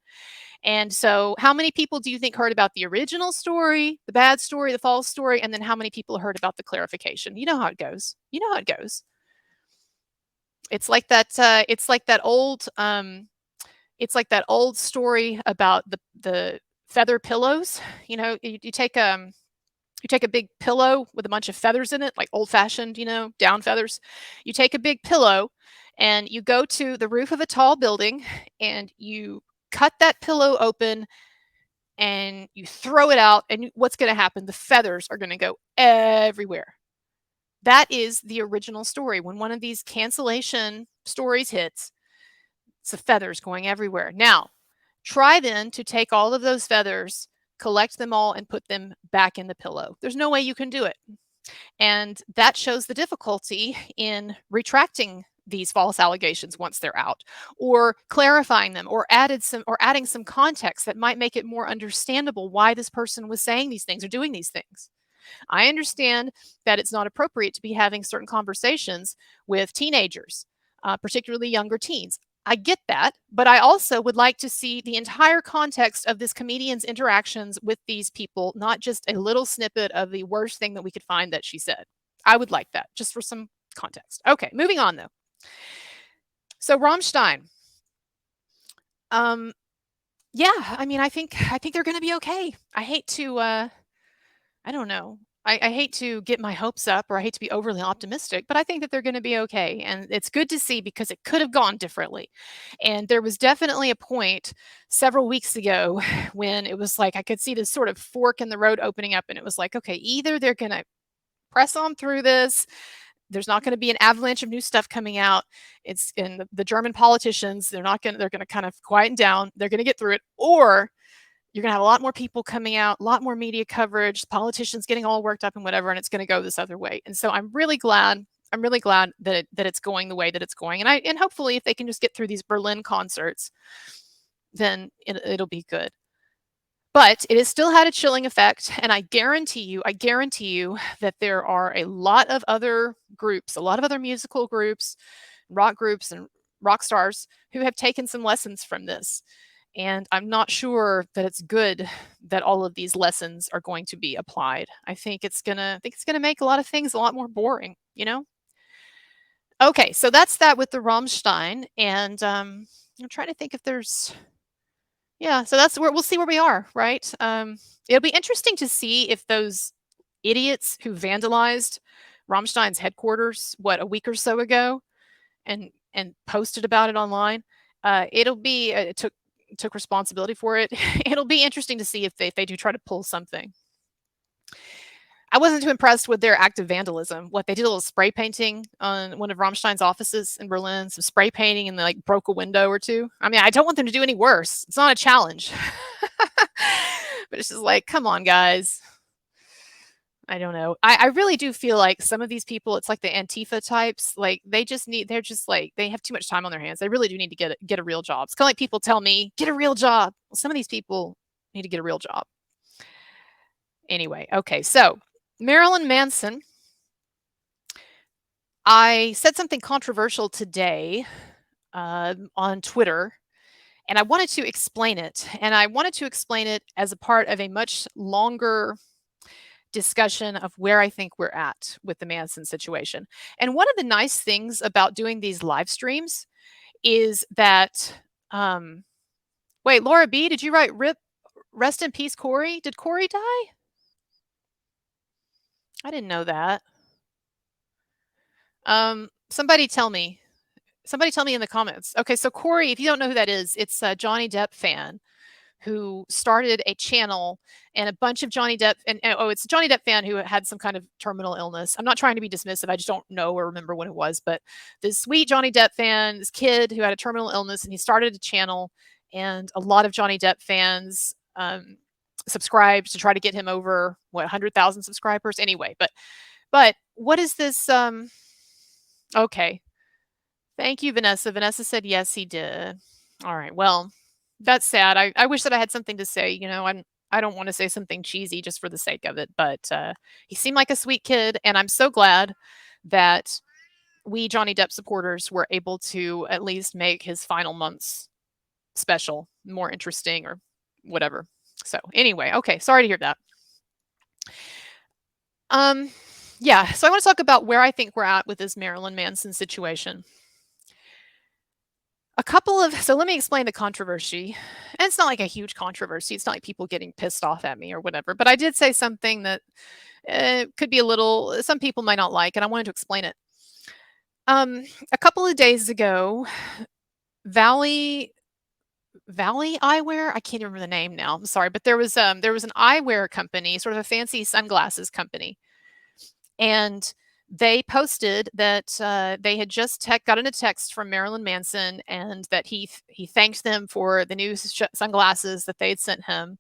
And so how many people do you think heard about the original story, the bad story, the false story, and then how many people heard about the clarification? You know how it goes. You know how it goes. It's like that old story about the feather pillows. You take a big pillow with a bunch of feathers in it, like old fashioned, down feathers. You take a big pillow and you go to the roof of a tall building and you cut that pillow open and you throw it out, and what's going to happen? The feathers are going to go everywhere. That is the original story. When one of these cancellation stories hits, it's the feathers going everywhere. Now, try then to take all of those feathers, collect them all, and put them back in the pillow. There's no way you can do it. And that shows the difficulty in retracting these false allegations once they're out, or clarifying them, or adding some context that might make it more understandable why this person was saying these things or doing these things. I understand that it's not appropriate to be having certain conversations with teenagers, particularly younger teens. I get that, but I also would like to see the entire context of this comedian's interactions with these people, not just a little snippet of the worst thing that we could find that she said. I would like that, just for some context. Okay, moving on though. So Rammstein. Yeah, I mean, I think they're going to be okay. I hate to I don't know. I hate to get my hopes up, or I hate to be overly optimistic, but I think that they're going to be okay. And it's good to see because it could have gone differently. And there was definitely a point several weeks ago when it was like I could see this sort of fork in the road opening up, and it was like, okay, either they're going to press on through this. There's not going to be an avalanche of new stuff coming out. It's in the German politicians. They're going to kind of quieten down. They're going to get through it, or you're going to have a lot more people coming out, a lot more media coverage, politicians getting all worked up and whatever, and it's going to go this other way. And so I'm really glad that it's going the way that it's going. And hopefully if they can just get through these Berlin concerts, then it'll be good. But it has still had a chilling effect, and I guarantee you that there are a lot of other groups, a lot of other musical groups, and rock stars who have taken some lessons from this. And I'm not sure that it's good that all of these lessons are going to be applied. I think it's gonna make a lot of things a lot more boring, Okay, so that's that with the Rammstein, and I'm trying to think if there's so that's where we'll see where we are, right? It'll be interesting to see if those idiots who vandalized Rammstein's headquarters, a week or so ago, and posted about it online, it took took responsibility for it. It'll be interesting to see if they do try to pull something. I wasn't too impressed with their act of vandalism. What they did a little spray painting on one of Rammstein's offices in Berlin, some spray painting, and they like broke a window or two. I mean, I don't want them to do any worse. It's not a challenge. But it's just like, come on, guys. I don't know. I really do feel like some of these people, it's like the Antifa types, like they're just like, they have too much time on their hands. They really do need to get a real job. It's kind of like people tell me, get a real job. Well, some of these people need to get a real job. Anyway, okay, so Marilyn Manson. I said something controversial today on Twitter, and I wanted to explain it. And I wanted to explain it as a part of a much longer discussion of where I think we're at with the Manson situation. And one of the nice things about doing these live streams is that, wait, Laura B, did you write rest in peace, Corey? Did Corey die? I didn't know that. Somebody tell me in the comments. Okay, so Corey, if you don't know who that is, it's a Johnny Depp fan who started a channel, and a bunch of Johnny Depp it's a Johnny Depp fan who had some kind of terminal illness. I'm not trying to be dismissive. I just don't know or remember when it was, but this sweet Johnny Depp fan, this kid who had a terminal illness, and he started a channel, and a lot of Johnny Depp fans subscribed to try to get him over 100,000 subscribers anyway. But what is this? Okay. Thank you, Vanessa. Vanessa said yes, he did. All right. Well, that's sad. I wish that I had something to say. You know, I don't want to say something cheesy just for the sake of it, but he seemed like a sweet kid, and I'm so glad that we Johnny Depp supporters were able to at least make his final months special, more interesting, or whatever. So anyway, okay. Sorry to hear that. Yeah. So I want to talk about where I think we're at with this Marilyn Manson situation. So let me explain the controversy. And it's not like a huge controversy. It's not like people getting pissed off at me or whatever. But I did say something that could be some people might not like, and I wanted to explain it. A couple of days ago, Valley Eyewear, I can't remember the name now. I'm sorry, but there was an eyewear company, sort of a fancy sunglasses company, and they posted that they had just gotten a text from Marilyn Manson, and that he thanked them for the new sunglasses that they had sent him.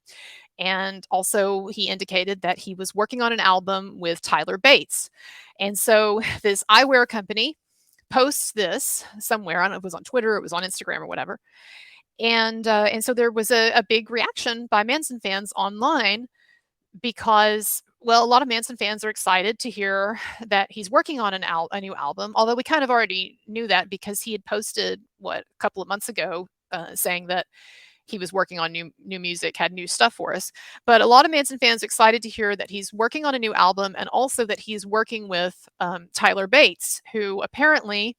And also he indicated that he was working on an album with Tyler Bates. And so this eyewear company posts this somewhere. I don't know if it was on Twitter, or it was on Instagram, or whatever. And so there was a big reaction by Manson fans online, because, well, a lot of Manson fans are excited to hear that he's working on a new album, although we kind of already knew that because he had posted, a couple of months ago, saying that he was working on new music, had new stuff for us. But a lot of Manson fans are excited to hear that he's working on a new album, and also that he's working with Tyler Bates, who apparently,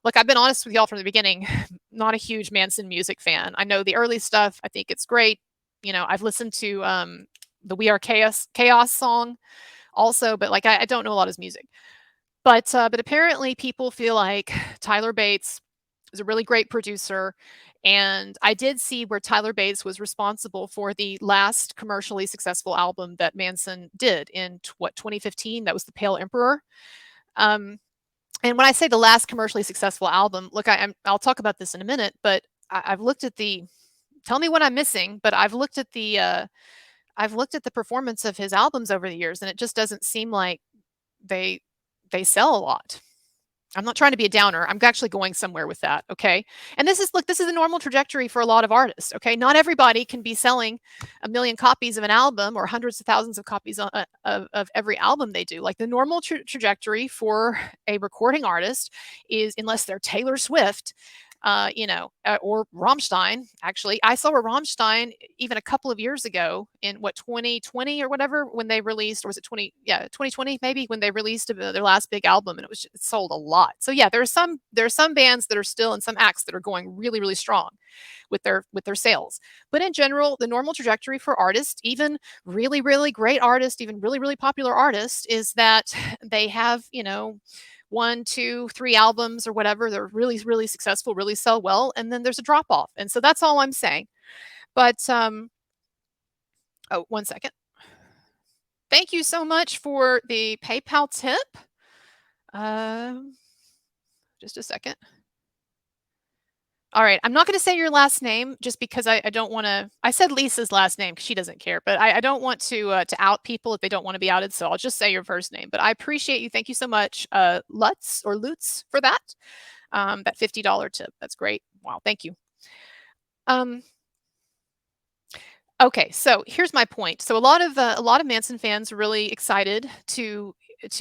look, I've been honest with y'all from the beginning, not a huge Manson music fan. I know the early stuff. I think it's great. You know, I've listened to the We Are Chaos song also, but like I don't know a lot of his music. But apparently people feel like Tyler Bates is a really great producer. And I did see where Tyler Bates was responsible for the last commercially successful album that Manson did in 2015. That was The Pale Emperor. And when I say the last commercially successful album, look, I'll talk about this in a minute, but I've looked at tell me what I'm missing, but I've looked at the performance of his albums over the years, and it just doesn't seem like they sell a lot. I'm not trying to be a downer. I'm actually going somewhere with that. Okay. And this is the normal trajectory for a lot of artists. Okay. Not everybody can be selling 1 million copies of an album, or hundreds of thousands of copies of every album they do. Like the normal trajectory for a recording artist is, unless they're Taylor Swift, or Rammstein. Actually, I saw a Rammstein even a couple of years ago in 2020 or whatever, when they released, or was it 2020 maybe, when they released their last big album, and it sold a lot. So yeah, there are some bands that are still, and some acts that are going really, really strong with their sales. But in general, the normal trajectory for artists, even really, really great artists, even really, really popular artists, is that they have, 1, 2, 3 albums or whatever. They're really, really successful, really sell well, and then there's a drop off. And so that's all I'm saying. But oh, 1 second. Thank you so much for the PayPal tip. Um, just a second. All right, I'm not going to say your last name just because I don't want to. I said Lisa's last name because she doesn't care, but I don't want to out people if they don't want to be outed. So I'll just say your first name. But I appreciate you. Thank you so much, Lutz or Lutz, for that $50 tip. That's great. Wow, thank you. Um, okay, so here's my point. So a lot of Manson fans are really excited to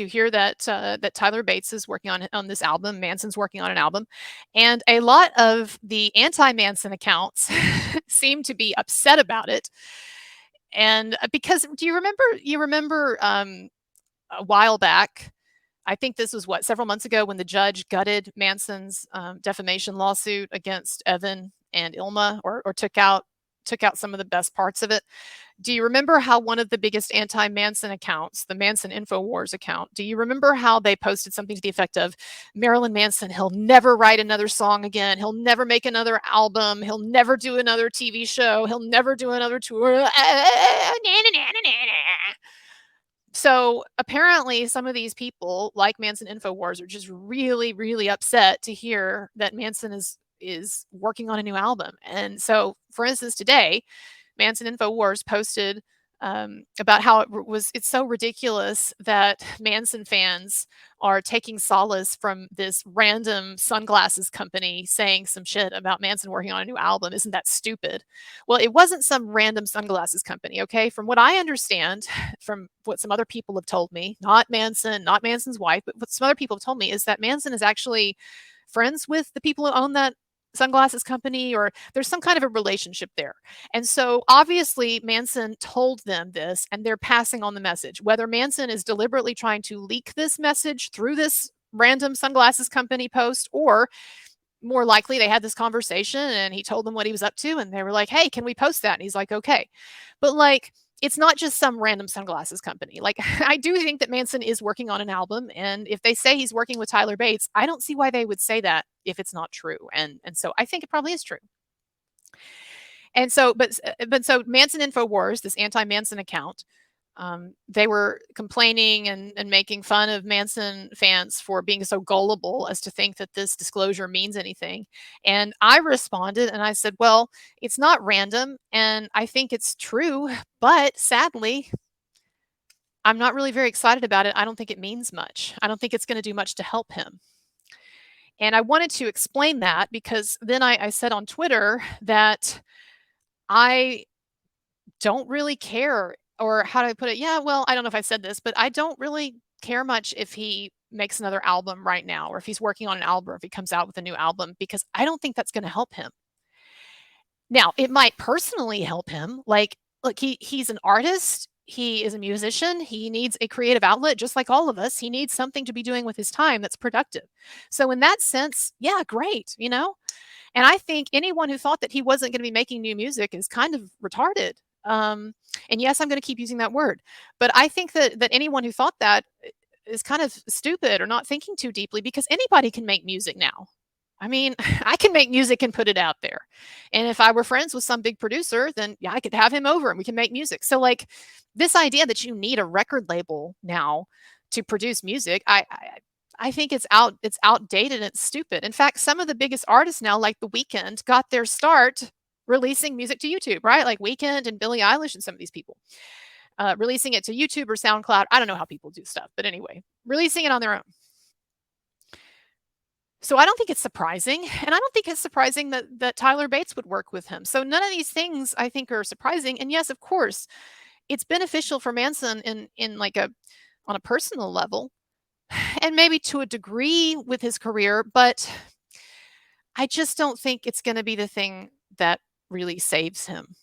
hear that that Tyler Bates is working on this album. Manson's working on an album, and a lot of the anti-Manson accounts seem to be upset about it. And because do you remember? You remember a while back? I think this was what, several months ago, when the judge gutted Manson's defamation lawsuit against Evan and Ilma, or took out some of the best parts of it. Do you remember how one of the biggest anti-Manson accounts, the Manson InfoWars account, do you remember how they posted something to the effect of, Marilyn Manson, he'll never write another song again. He'll never make another album. He'll never do another TV show. He'll never do another tour. So apparently some of these people, like Manson InfoWars, are just really, really upset to hear that Manson is working on a new album. And so, for instance, today, Manson InfoWars posted about how it's so ridiculous that Manson fans are taking solace from this random sunglasses company saying some shit about Manson working on a new album. Isn't that stupid? Well, it wasn't some random sunglasses company, okay? From what I understand, from what some other people have told me, not Manson, not Manson's wife, but what some other people have told me, is that Manson is actually friends with the people who own that sunglasses company, or there's some kind of a relationship there. And so obviously Manson told them this, and they're passing on the message. Whether Manson is deliberately trying to leak this message through this random sunglasses company post, or more likely they had this conversation and he told them what he was up to and they were like, hey, can we post that? And he's like, okay. But like, it's not just some random sunglasses company. Like, I do think that Manson is working on an album, and if they say he's working with Tyler Bates, I don't see why they would say that if it's not true. And so I think it probably is true. And so, but so Manson InfoWars, this anti-Manson account, they were complaining and making fun of Manson fans for being so gullible as to think that this disclosure means anything. And I responded and I said, well, it's not random and I think it's true, but sadly, I'm not really very excited about it. I don't think it means much. I don't think it's going to do much to help him. And I wanted to explain that because then I said on Twitter that I don't really care, or how do I put it? Yeah, well, I don't know if I said this, but I don't really care much if he makes another album right now, or if he's working on an album, or if he comes out with a new album, because I don't think that's going to help him. Now, it might personally help him. Like, look, he's an artist. He is a musician. He needs a creative outlet, just like all of us. He needs something to be doing with his time that's productive. So in that sense, yeah, great, you know? And I think anyone who thought that he wasn't going to be making new music is kind of retarded. And yes, I'm going to keep using that word, but I think that anyone who thought that is kind of stupid or not thinking too deeply, because anybody can make music now. I mean, I can make music and put it out there. And if I were friends with some big producer, then yeah, I could have him over and we can make music. So like this idea that you need a record label now to produce music, I think it's outdated and it's stupid. In fact, some of the biggest artists now, like The Weeknd, got their start releasing music to YouTube, right? Like Weeknd and Billie Eilish and some of these people. Releasing it to YouTube or SoundCloud. I don't know how people do stuff, but anyway, releasing it on their own. So I don't think it's surprising, and I don't think it's surprising that Tyler Bates would work with him. So none of these things I think are surprising. And yes, of course, it's beneficial for Manson in like on a personal level, and maybe to a degree with his career, but I just don't think it's going to be the thing that really saves him.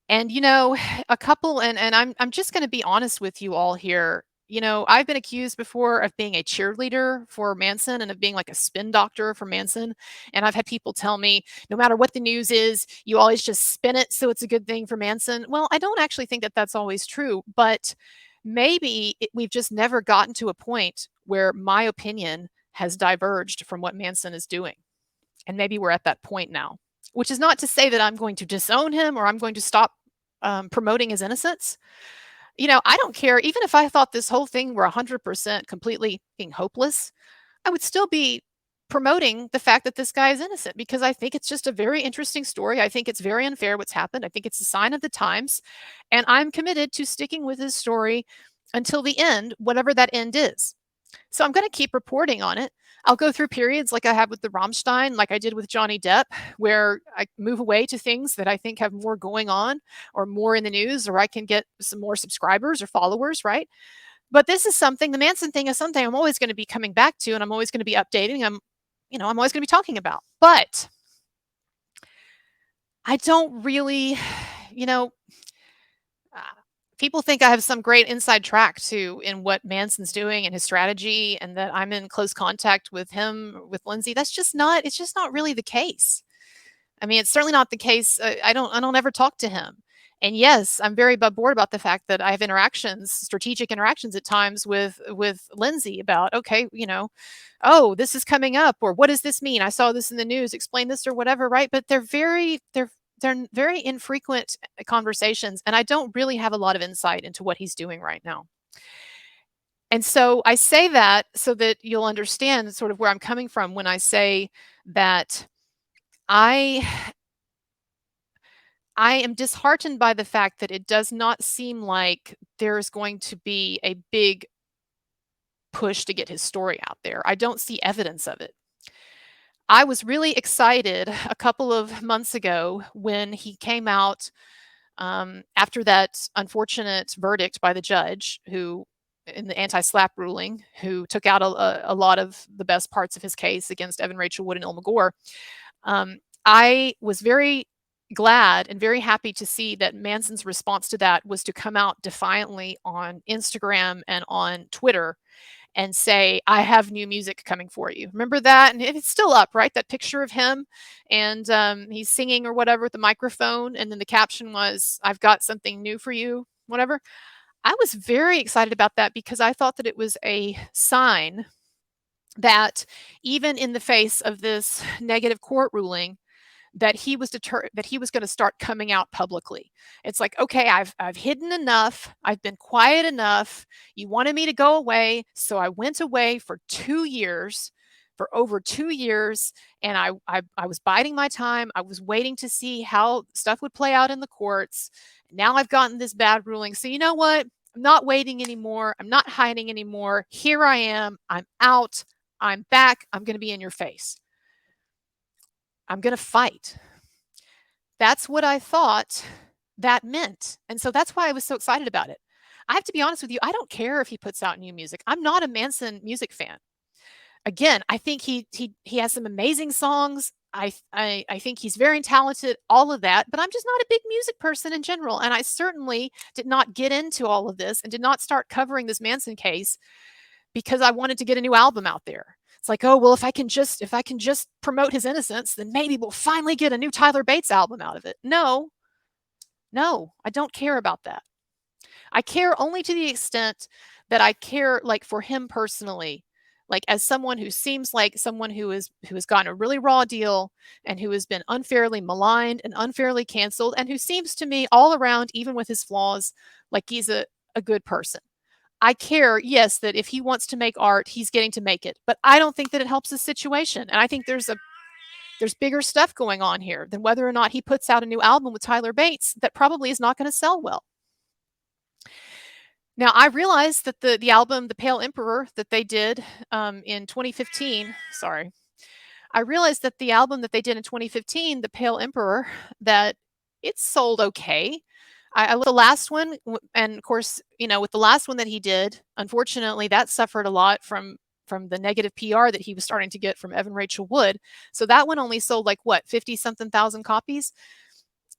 And you know, a couple, and I'm just going to be honest with you all here. You know, I've been accused before of being a cheerleader for Manson and of being like a spin doctor for Manson. And I've had people tell me, no matter what the news is, you always just spin it so it's a good thing for Manson. Well, I don't actually think that that's always true, but maybe we've just never gotten to a point where my opinion has diverged from what Manson is doing. And maybe we're at that point now. which is not to say that I'm going to disown him or I'm going to stop promoting his innocence. I don't care. Even if I thought this whole thing were 100% completely being hopeless, I would still be promoting the fact that this guy is innocent because I think it's just a very interesting story. I think it's very unfair what's happened. I think it's a sign of the times. And I'm committed to sticking with his story until the end, whatever that end is. So I'm going to keep reporting on it. I'll go through periods like I have with the Rammstein, like I did with Johnny Depp, where I move away to things that I think have more going on or more in the news, or I can get some more subscribers or followers, right? But this is something, the Manson thing is something I'm always going to be coming back to, and I'm always going to be updating. I'm always going to be talking about. But I don't really, you know, uh, people think I have some great inside track to in what Manson's doing and his strategy, and that I'm in close contact with him, with Lindsay. It's just not really the case. I mean, it's certainly not the case. I don't ever talk to him. And yes, I'm very bored about the fact that I have interactions, strategic interactions at times with Lindsay about, okay, oh, this is coming up, or what does this mean? I saw this in the news, explain this or whatever, right? But they're very infrequent conversations, and I don't really have a lot of insight into what he's doing right now. And so I say that so that you'll understand sort of where I'm coming from when I say that I I am disheartened by the fact that it does not seem like there's going to be a big push to get his story out there. I don't see evidence of it. I was really excited a couple of months ago when he came out after that unfortunate verdict by the judge who, in the anti-slap ruling, who took out a lot of the best parts of his case against Evan Rachel Wood and Ilma Gore. I was very glad and very happy to see that Manson's response to that was to come out defiantly on Instagram and on Twitter and say, I have new music coming for you. Remember that? And it's still up, right? That picture of him and he's singing or whatever with the microphone. And then the caption was, I've got something new for you, whatever. I was very excited about that because I thought that it was a sign that even in the face of this negative court ruling, that he was going to start coming out publicly. It's like, okay, I've hidden enough. I've been quiet enough. You wanted me to go away, so I went away for 2 years, for over 2 years, and I was biding my time. I was waiting to see how stuff would play out in the courts. Now I've gotten this bad ruling. So you know what? I'm not waiting anymore. I'm not hiding anymore. Here I am. I'm out. I'm back. I'm going to be in your face. I'm going to fight. That's what I thought that meant. And so that's why I was so excited about it. I have to be honest with you. I don't care if he puts out new music. I'm not a Manson music fan. Again, I think he has some amazing songs. I think he's very talented, all of that, but I'm just not a big music person in general. And I certainly did not get into all of this and did not start covering this Manson case because I wanted to get a new album out there. It's like, oh, well, if I can just promote his innocence, then maybe we'll finally get a new Tyler Bates album out of it. No, I don't care about that. I care only to the extent that I care, like, for him personally, like as someone who seems like someone who has gotten a really raw deal and who has been unfairly maligned and unfairly canceled, and who seems to me all around, even with his flaws, like he's a good person. I care, yes, that if he wants to make art, he's getting to make it. But I don't think that it helps his situation. And I think there's bigger stuff going on here than whether or not he puts out a new album with Tyler Bates that probably is not going to sell well. Now, I realized that the album, The Pale Emperor, that they did in 2015, sorry. I realized that the album that they did in 2015, The Pale Emperor, that it sold okay. I looked at the last one, and of course, with the last one that he did, unfortunately, that suffered a lot from the negative PR that he was starting to get from Evan Rachel Wood. So that one only sold like what, 50-something thousand copies.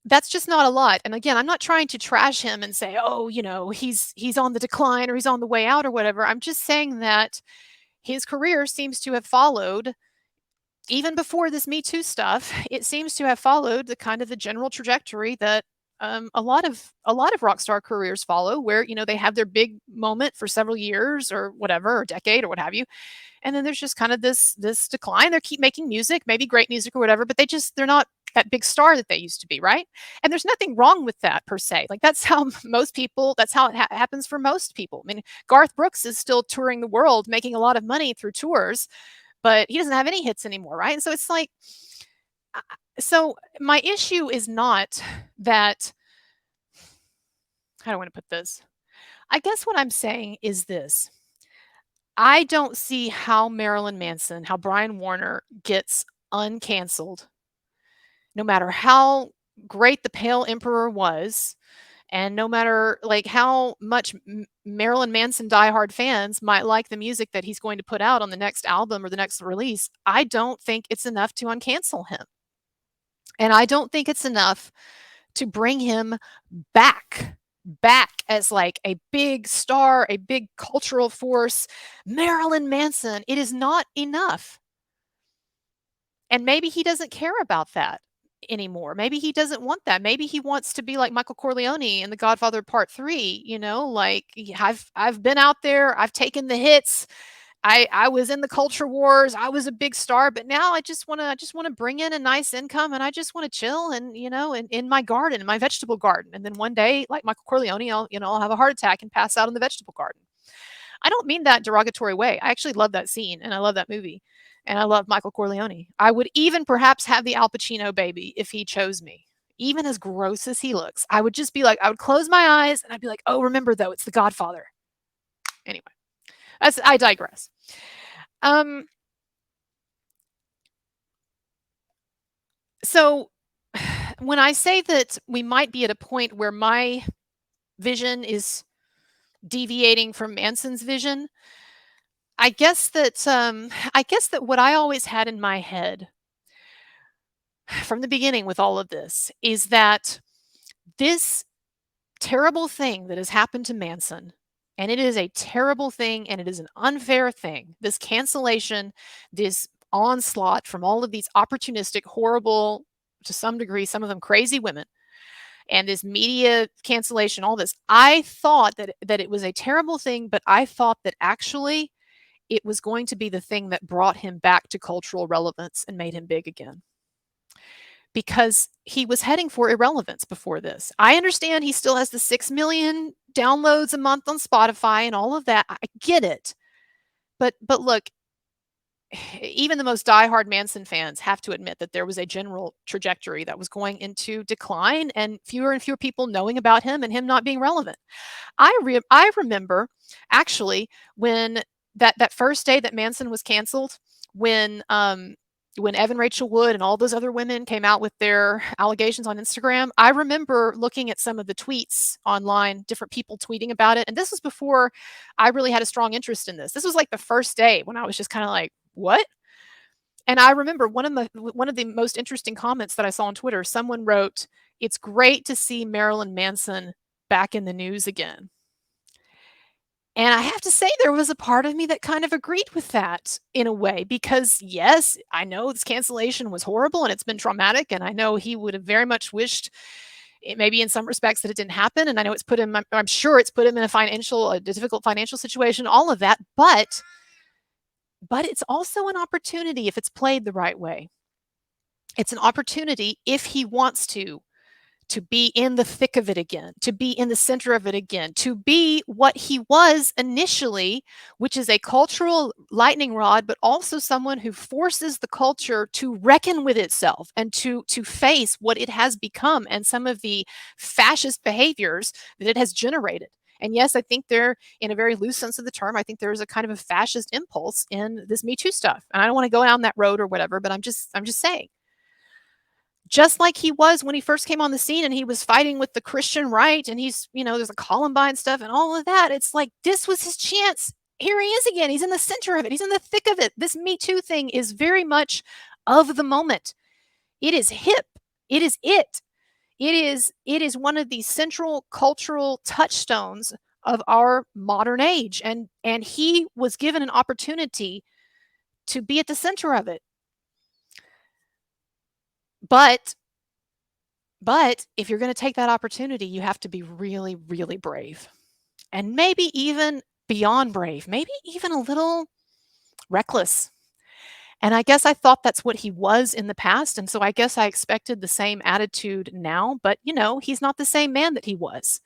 That's just not a lot. And again, I'm not trying to trash him and say, oh, he's on the decline or he's on the way out or whatever. I'm just saying that his career seems to have followed, even before this Me Too stuff, it seems to have followed the kind of the general trajectory that a lot of rock star careers follow, where they have their big moment for several years or whatever, or decade or what have you, and then there's just kind of this decline. They keep making music, maybe great music or whatever, but they're not that big star that they used to be, right? And there's nothing wrong with that per se. Like that's how most people, that's how it happens for most people. I mean, Garth Brooks is still touring the world, making a lot of money through tours, but he doesn't have any hits anymore, right? And so it's like, so my issue is not that, how do I want to put this? I guess what I'm saying is this. I don't see how Marilyn Manson, how Brian Warner gets uncanceled, no matter how great the Pale Emperor was, and no matter like how much Marilyn Manson diehard fans might like the music that he's going to put out on the next album or the next release. I don't think it's enough to uncancel him. And I don't think it's enough to bring him back as like a big star, a big cultural force. Marilyn Manson, it is not enough. And maybe he doesn't care about that anymore. Maybe he doesn't want that. Maybe he wants to be like Michael Corleone in The Godfather Part 3, you know, like I've been out there, I've taken the hits. I was in the culture wars. I was a big star, but now I just want to bring in a nice income, and I just want to chill and, you know, in my garden, in my vegetable garden. And then one day, like Michael Corleone, I'll have a heart attack and pass out in the vegetable garden. I don't mean that derogatory way. I actually love that scene and I love that movie. And I love Michael Corleone. I would even perhaps have the Al Pacino baby if he chose me. Even as gross as he looks, I would just be like, I would close my eyes and I'd be like, oh, remember though, it's The Godfather. Anyway, I digress. So when I say that we might be at a point where my vision is deviating from Manson's vision, I guess that what I always had in my head from the beginning with all of this is that this terrible thing that has happened to Manson, and it is a terrible thing and it is an unfair thing, this cancellation, this onslaught from all of these opportunistic, horrible, to some degree, some of them crazy women, and this media cancellation, all this. I thought that it was a terrible thing, but I thought that actually it was going to be the thing that brought him back to cultural relevance and made him big again. Because he was heading for irrelevance before this. I understand he still has the 6 million downloads a month on Spotify and all of that. I get it. But look, even the most diehard Manson fans have to admit that there was a general trajectory that was going into decline and fewer people knowing about him and him not being relevant. I remember actually when that first day that Manson was canceled, when Evan Rachel Wood and all those other women came out with their allegations on Instagram, I remember looking at some of the tweets online, different people tweeting about it. And this was before I really had a strong interest in this. This was like the first day when I was just kind of like, what? And I remember one of the most interesting comments that I saw on Twitter. Someone wrote, "It's great to see Marilyn Manson back in the news again." And I have to say, there was a part of me that kind of agreed with that in a way, because yes, I know this cancellation was horrible and it's been traumatic. And I know he would have very much wished it, maybe in some respects, that it didn't happen. And I know it's put him, I'm sure it's put him in a difficult financial situation, all of that. But it's also an opportunity if it's played the right way. It's an opportunity if he wants to be in the thick of it again, to be in the center of it again, to be what he was initially, which is a cultural lightning rod, but also someone who forces the culture to reckon with itself and to face what it has become and some of the fascist behaviors that it has generated. And yes, I think there, in a very loose sense of the term, I think there is a kind of a fascist impulse in this Me Too stuff. And I don't want to go down that road or whatever, but I'm just saying. Just like he was when he first came on the scene and he was fighting with the Christian right, and he's, there's a Columbine stuff and all of that. It's like, this was his chance. Here he is again. He's in the center of it. He's in the thick of it. This Me Too thing is very much of the moment. It is hip. It is it. It is one of the central cultural touchstones of our modern age. And he was given an opportunity to be at the center of it. But if you're going to take that opportunity, you have to be really, really brave. And maybe even beyond brave, maybe even a little reckless. And I guess I thought that's what he was in the past, and so I guess I expected the same attitude now, but, he's not the same man that he was.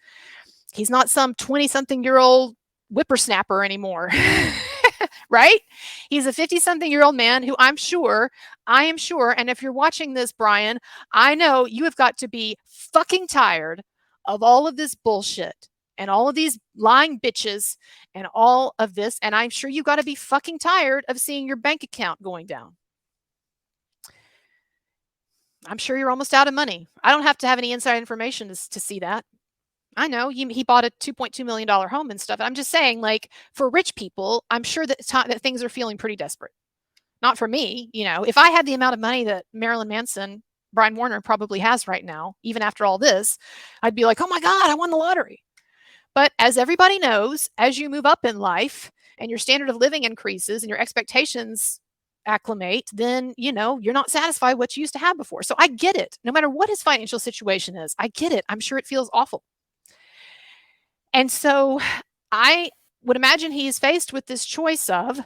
He's not some 20-something-year-old whippersnapper anymore, right? He's a 50-something-year-old man who I am sure, and if you're watching this, Brian, I know you have got to be fucking tired of all of this bullshit and all of these lying bitches and all of this, and I'm sure you got to be fucking tired of seeing your bank account going down. I'm sure you're almost out of money. I don't have to have any inside information to see that. I know he bought a $2.2 million home and stuff. I'm just saying, like, for rich people, I'm sure that that things are feeling pretty desperate. Not for me, if I had the amount of money that Marilyn Manson, Brian Warner probably has right now, even after all this, I'd be like, oh my God, I won the lottery. But as everybody knows, as you move up in life and your standard of living increases and your expectations acclimate, then, you're not satisfied with what you used to have before. So I get it. No matter what his financial situation is, I get it. I'm sure it feels awful. And so I would imagine he is faced with this choice of,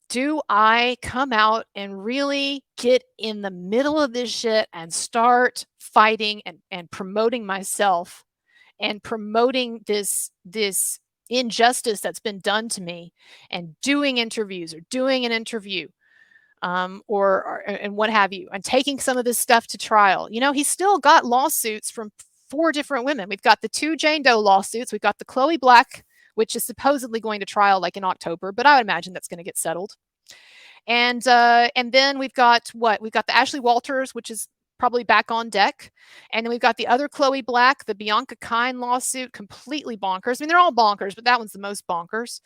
do I come out and really get in the middle of this shit and start fighting and promoting myself and promoting this injustice that's been done to me, and doing interviews or doing an interview, or and what have you, and taking some of this stuff to trial? He's still got lawsuits from 4 different women. We've got the 2 Jane Doe lawsuits. We've got the Chloe Black, which is supposedly going to trial like in October, but I would imagine that's going to get settled. And then we've got what? We've got the Ashley Walters, which is probably back on deck. And then we've got the other Chloe Black, the Bianca Kine lawsuit, completely bonkers. I mean, they're all bonkers, but that one's the most bonkers.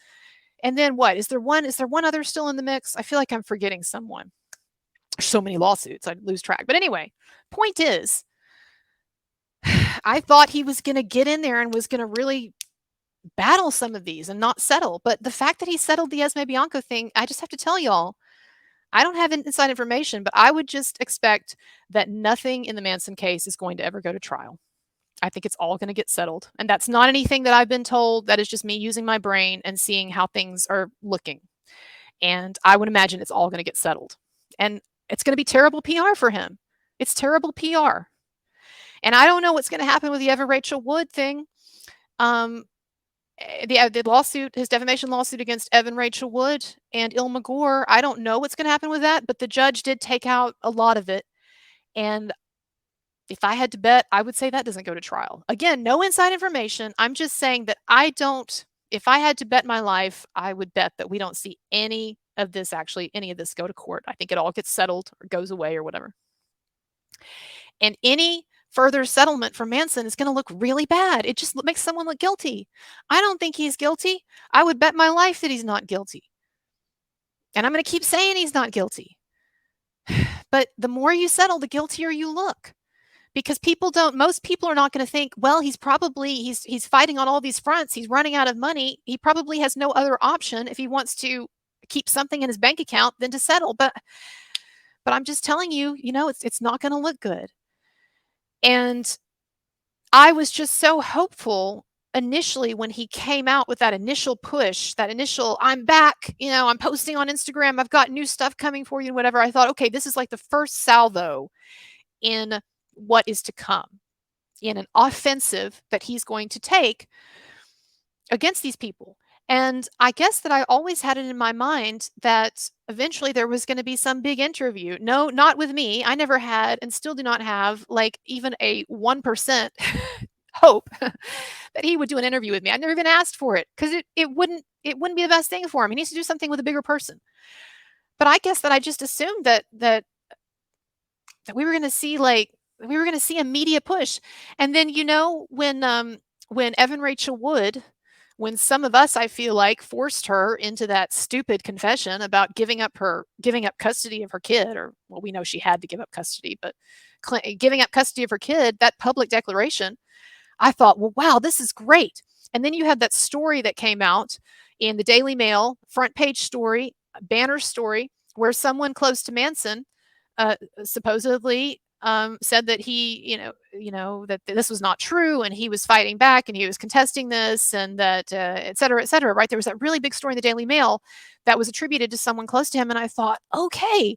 And then what? Is there one other still in the mix? I feel like I'm forgetting someone. There's so many lawsuits, I'd lose track. But anyway, point is, I thought he was going to get in there and was going to really battle some of these and not settle. But the fact that he settled the Esme Bianco thing, I just have to tell y'all, I don't have inside information, but I would just expect that nothing in the Manson case is going to ever go to trial. I think it's all going to get settled. And that's not anything that I've been told. That is just me using my brain and seeing how things are looking. And I would imagine it's all going to get settled. And it's going to be terrible PR for him. It's terrible PR. And I don't know what's going to happen with the Evan Rachel Wood thing. The lawsuit, his defamation lawsuit against Evan Rachel Wood and Ilma Gore, I don't know what's going to happen with that, but the judge did take out a lot of it. And if I had to bet, I would say that doesn't go to trial. Again, no inside information. I'm just saying that if I had to bet my life, I would bet that we don't see any of this go to court. I think it all gets settled or goes away or whatever. And any further settlement for Manson is going to look really bad. It just makes someone look guilty. I don't think he's guilty. I would bet my life that he's not guilty. And I'm going to keep saying he's not guilty. But the more you settle, the guiltier you look. Because most people are not going to think, well, he's fighting on all these fronts. He's running out of money. He probably has no other option if he wants to keep something in his bank account than to settle. But I'm just telling you, it's not going to look good. And I was just so hopeful initially when he came out with that initial push, I'm back, I'm posting on Instagram, I've got new stuff coming for you and whatever. I thought, okay, this is like the first salvo in what is to come, in an offensive that he's going to take against these people. And I guess that I always had it in my mind that eventually there was going to be some big interview. No, not with me. I never had and still do not have like even a 1% hope that he would do an interview with me. I never even asked for it because it wouldn't be the best thing for him. He needs to do something with a bigger person. But I guess that I just assumed that we were going to see a media push. And then, when Evan Rachel Wood, when some of us, I feel like, forced her into that stupid confession about giving up custody of her kid, or, well, we know she had to give up custody, but giving up custody of her kid, that public declaration, I thought, well, wow, this is great. And then you had that story that came out in the Daily Mail, front page story, banner story, where someone close to Manson supposedly said that that this was not true, and he was fighting back, and he was contesting this, and that et cetera, et cetera. Right? There was that really big story in the Daily Mail that was attributed to someone close to him, and I thought, okay,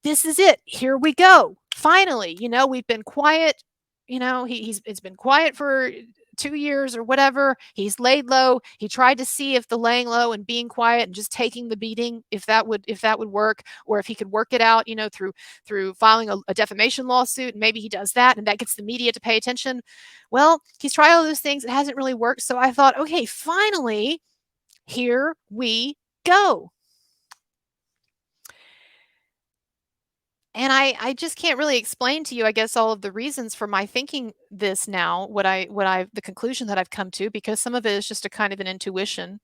this is it. Here we go. Finally, we've been quiet. It's been quiet for 2 years or whatever. He's laid low. He tried to see if the laying low and being quiet and just taking the beating, if that would work, or if he could work it out, through filing a defamation lawsuit. And maybe he does that, and that gets the media to pay attention. Well, he's tried all those things. It hasn't really worked. So I thought, okay, finally, here we go. And I just can't really explain to you, I guess, all of the reasons for my thinking this now, the conclusion that I've come to, because some of it is just a kind of an intuition.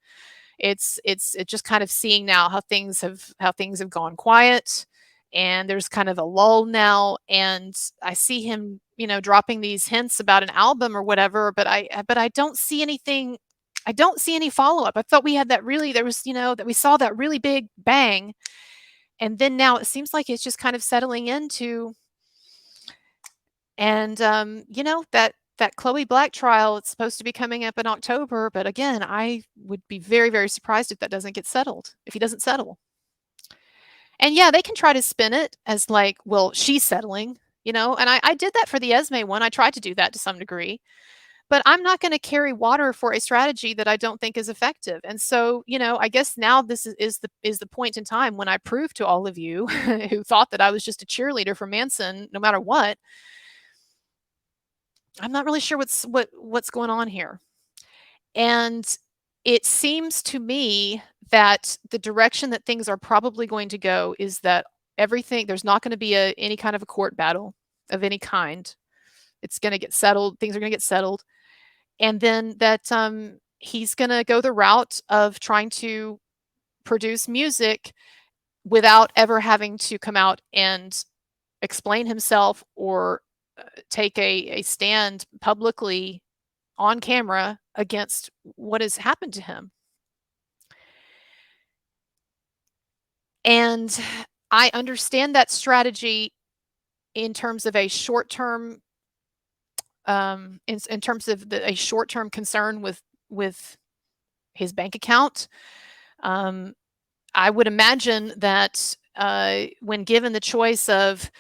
It's just kind of seeing now how things have gone quiet, and there's kind of a lull now, and I see him, dropping these hints about an album or whatever, but I don't see anything. I don't see any follow up. I thought we had that we saw that really big bang, and then now it seems like it's just kind of settling into. And that Chloe Black trial, it's supposed to be coming up in October, but again, I would be very, very surprised if that doesn't get settled, if he doesn't settle. And yeah, they can try to spin it as like, well, she's settling, and I did that for the Esme one. I tried to do that to some degree, but I'm not going to carry water for a strategy that I don't think is effective. And so, I guess now this is the point in time when I prove to all of you who thought that I was just a cheerleader for Manson, no matter what, I'm not really sure what's going on here. And it seems to me that the direction that things are probably going to go is that there's not going to be any kind of a court battle of any kind. It's going to get settled. Things are going to get settled. And then that he's going to go the route of trying to produce music without ever having to come out and explain himself or take a stand publicly on camera against what has happened to him. And I understand that strategy in terms of a short-term, in terms of a short-term concern with his bank account. I would imagine that when given the choice of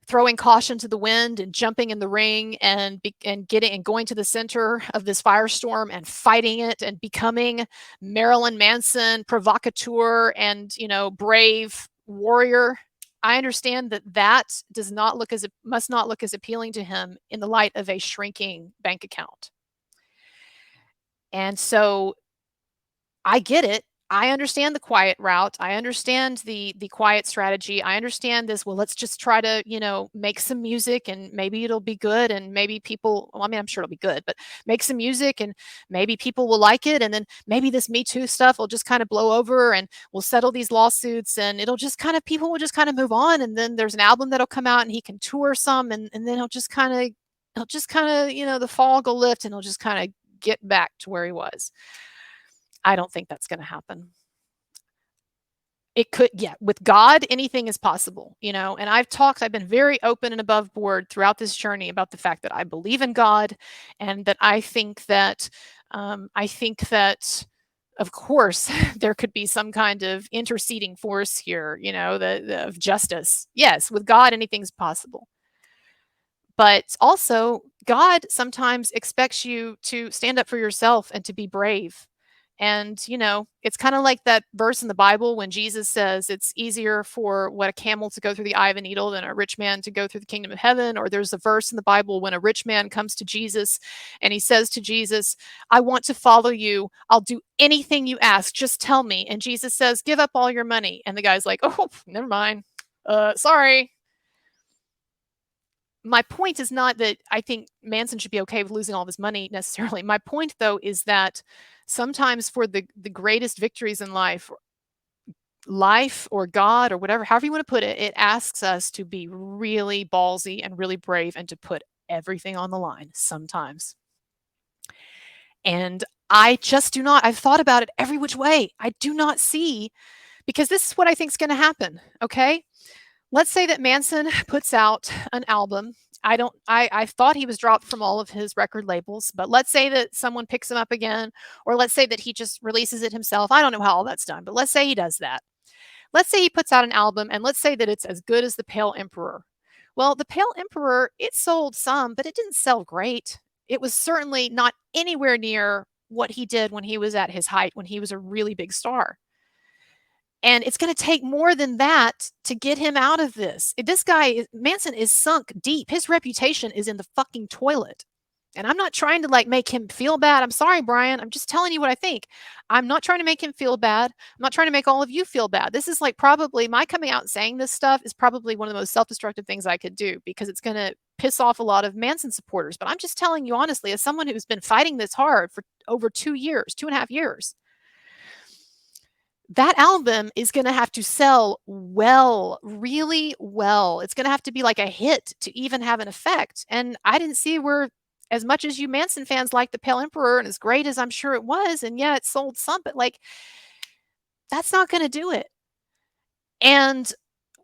throwing caution to the wind and jumping in the ring and going to the center of this firestorm and fighting it and becoming Marilyn Manson, provocateur, and brave warrior, I understand that must not look as appealing to him in the light of a shrinking bank account. And so I get it. I understand the quiet route. I understand the quiet strategy. I understand this. Well, let's just try to, make some music, and maybe it'll be good, and maybe people, well, I mean, I'm sure it'll be good, but make some music and maybe people will like it. And then maybe this Me Too stuff will just kind of blow over, and we'll settle these lawsuits, and people will just kind of move on. And then there's an album that'll come out, and he can tour some, and then he'll just kind of, the fog will lift, and he'll just kind of get back to where he was. I don't think that's going to happen. It could, yeah, with God, anything is possible, and I've been very open and above board throughout this journey about the fact that I believe in God, and that I think that, of course, there could be some kind of interceding force here, of justice. Yes, with God, anything's possible. But also, God sometimes expects you to stand up for yourself and to be brave. And, it's kind of like that verse in the Bible when Jesus says it's easier for a camel to go through the eye of a needle than a rich man to go through the kingdom of heaven. Or there's a verse in the Bible when a rich man comes to Jesus and he says to Jesus, I want to follow you. I'll do anything you ask. Just tell me. And Jesus says, give up all your money. And the guy's like, oh, never mind. Sorry. My point is not that I think Manson should be okay with losing all of his money necessarily. My point, though, is that sometimes for the greatest victories in life or God or whatever, however you want to put it, it asks us to be really ballsy and really brave and to put everything on the line sometimes. And I just do not, I've thought about it every which way. I do not see, because this is what I think is going to happen, okay? Let's say that Manson puts out an album. I thought he was dropped from all of his record labels, but let's say that someone picks him up again, or let's say that he just releases it himself. I don't know how all that's done, but let's say he does that. Let's say he puts out an album, and let's say that it's as good as The Pale Emperor. Well, The Pale Emperor, it sold some, but it didn't sell great. It was certainly not anywhere near what he did when he was at his height, when he was a really big star. And it's going to take more than that to get him out of this. This guy, Manson, is sunk deep. His reputation is in the fucking toilet. And I'm not trying to like make him feel bad. I'm sorry, Brian. I'm just telling you what I think. I'm not trying to make him feel bad. I'm not trying to make all of you feel bad. This is like probably my coming out and saying this stuff is probably one of the most self-destructive things I could do because it's going to piss off a lot of Manson supporters. But I'm just telling you honestly, as someone who's been fighting this hard for over 2 years, 2.5 years, that album is going to have to sell well, really well. It's going to have to be like a hit to even have an effect. And I didn't see where, as much as you Manson fans like The Pale Emperor, and as great as I'm sure it was, and yeah, it sold some, but like, that's not going to do it. And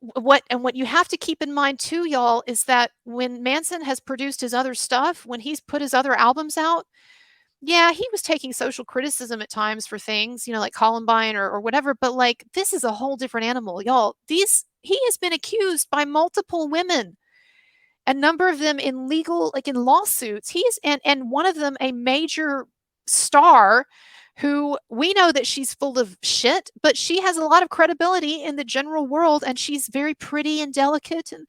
what you have to keep in mind too, y'all, is that when Manson has produced his other stuff, when he's put his other albums out, yeah, he was taking social criticism at times for things, like Columbine or whatever, but like this is a whole different animal, y'all. He has been accused by multiple women, a number of them in legal, like in lawsuits. And one of them a major star who we know that she's full of shit, but she has a lot of credibility in the general world and she's very pretty and delicate and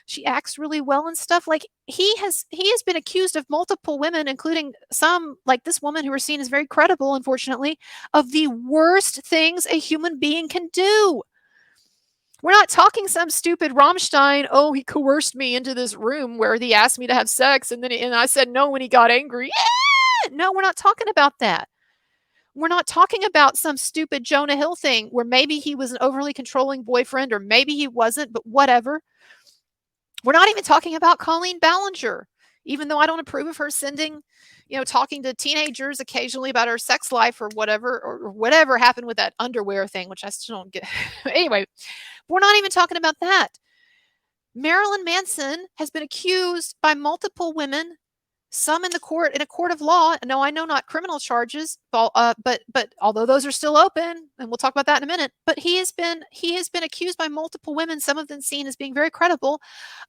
she acts really well and stuff. Like he has been accused of multiple women, including some like this woman who are seen as very credible, unfortunately, of the worst things a human being can do. We're not talking some stupid Rammstein, oh, he coerced me into this room where he asked me to have sex and I said no when he got angry. Yeah! No, we're not talking about that. We're not talking about some stupid Jonah Hill thing where maybe he was an overly controlling boyfriend or maybe he wasn't, but whatever. We're not even talking about Colleen Ballinger, even though I don't approve of her sending, talking to teenagers occasionally about her sex life or whatever happened with that underwear thing, which I still don't get. Anyway, we're not even talking about that. Marilyn Manson has been accused by multiple women, some in a court of law. No, I know not criminal charges, but although those are still open, and we'll talk about that in a minute. But he has been accused by multiple women, some of them seen as being very credible,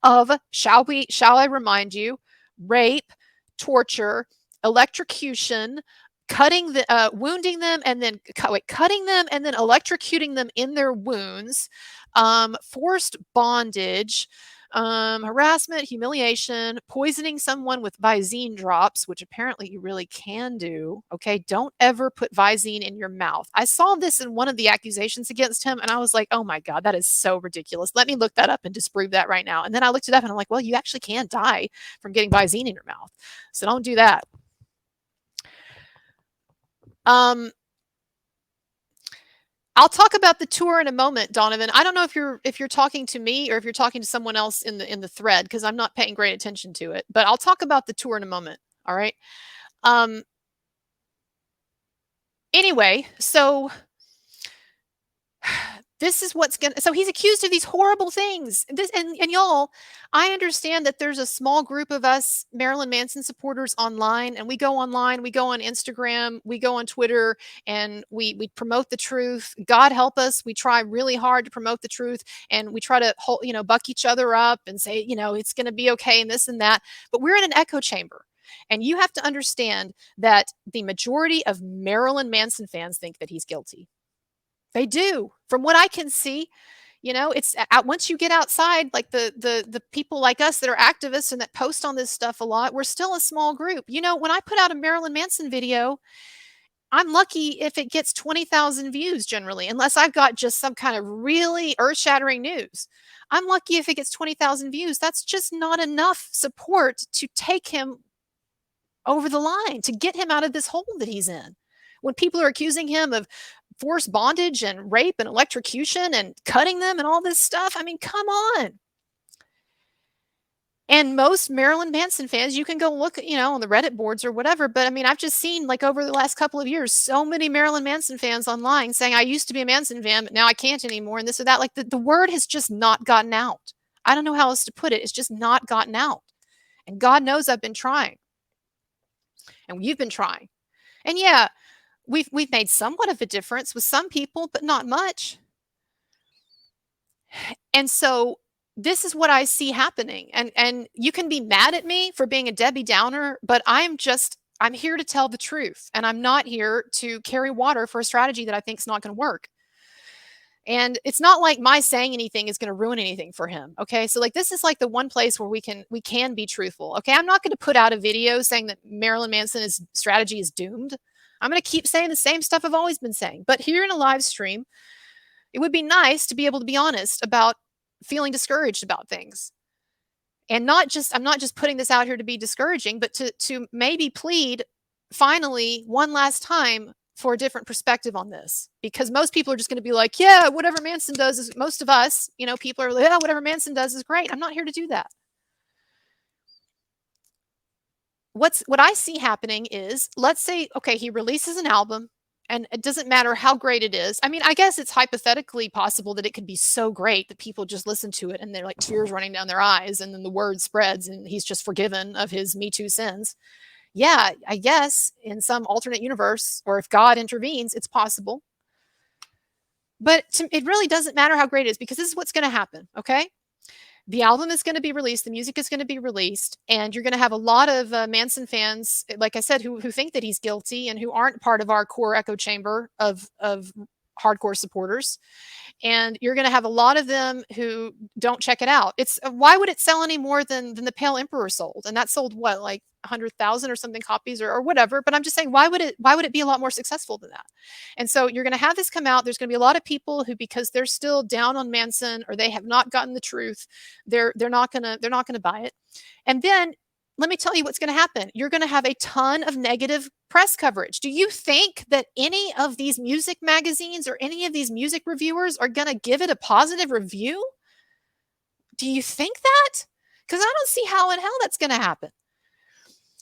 of shall I remind you, rape, torture, electrocution, wounding them and then cutting them and then electrocuting them in their wounds, forced bondage, harassment, humiliation, poisoning someone with Visine drops, which apparently you really can do. Okay, don't ever put Visine in your mouth. I saw this in one of the accusations against him, and I was like, oh my God, that is so ridiculous. Let me look that up and disprove that right now. And then I looked it up and I'm like, well, you actually can die from getting Visine in your mouth. So don't do that. I'll talk about the tour in a moment, Donovan. I don't know if you're talking to me or if you're talking to someone else in the thread because I'm not paying great attention to it. But I'll talk about the tour in a moment. All right. Anyway, so this is so he's accused of these horrible things. And y'all, I understand that there's a small group of us Marilyn Manson supporters online, and we go online, we go on Instagram, we go on Twitter, and we promote the truth. God help us. We try really hard to promote the truth, and we try to buck each other up and say, it's going to be okay and this and that. But we're in an echo chamber. And you have to understand that the majority of Marilyn Manson fans think that he's guilty. They do. From what I can see, it's once you get outside, like the people like us that are activists and that post on this stuff a lot, we're still a small group. When I put out a Marilyn Manson video, I'm lucky if it gets 20,000 views generally, unless I've got just some kind of really earth-shattering news. I'm lucky if it gets 20,000 views. That's just not enough support to take him over the line, to get him out of this hole that he's in. When people are accusing him of forced bondage and rape and electrocution and cutting them and all this stuff. I mean, come on. And most Marilyn Manson fans, you can go look, on the Reddit boards or whatever, but I mean, I've just seen, like, over the last couple of years, so many Marilyn Manson fans online saying, "I used to be a Manson fan, but now I can't anymore," and this or that. Like, the word has just not gotten out. I don't know how else to put it. It's just not gotten out. And God knows I've been trying, and you've been trying. And yeah, we've made somewhat of a difference with some people, but not much. And so this is what I see happening. And you can be mad at me for being a Debbie Downer, but I'm here to tell the truth, and I'm not here to carry water for a strategy that I think is not going to work. And it's not like my saying anything is going to ruin anything for him. Okay. So, like, this is like the one place where we can be truthful. Okay. I'm not going to put out a video saying that Marilyn Manson's strategy is doomed. I'm going to keep saying the same stuff I've always been saying. But here in a live stream, it would be nice to be able to be honest about feeling discouraged about things. And I'm not just putting this out here to be discouraging, but to maybe plead finally one last time for a different perspective on this, because most people are just going to be like, yeah, whatever Manson does is, most of us, people are like, yeah, whatever Manson does is great. I'm not here to do that. What I see happening is, let's say, okay, he releases an album, and it doesn't matter how great it is. I mean, I guess it's hypothetically possible that it could be so great that people just listen to it and they're like tears running down their eyes, and then the word spreads and he's just forgiven of his Me Too sins. Yeah, I guess in some alternate universe, or if God intervenes, it's possible. But it really doesn't matter how great it is, because this is what's going to happen, okay? The album is going to be released, the music is going to be released, and you're going to have a lot of Manson fans, like I said, who think that he's guilty and who aren't part of our core echo chamber of hardcore supporters. And you're going to have a lot of them who don't check it out. It's why would it sell any more than the Pale Emperor sold? And that sold what, like 100,000 or something copies, or whatever. But I'm just saying, why would it be a lot more successful than that? And so you're going to have this come out. There's going to be a lot of people who, because they're still down on Manson, or they have not gotten the truth, they're not going to buy it. And then let me tell you what's going to happen. You're going to have a ton of negative press coverage. Do you think that any of these music magazines or any of these music reviewers are going to give it a positive review? Do you think that? Because I don't see how in hell that's going to happen.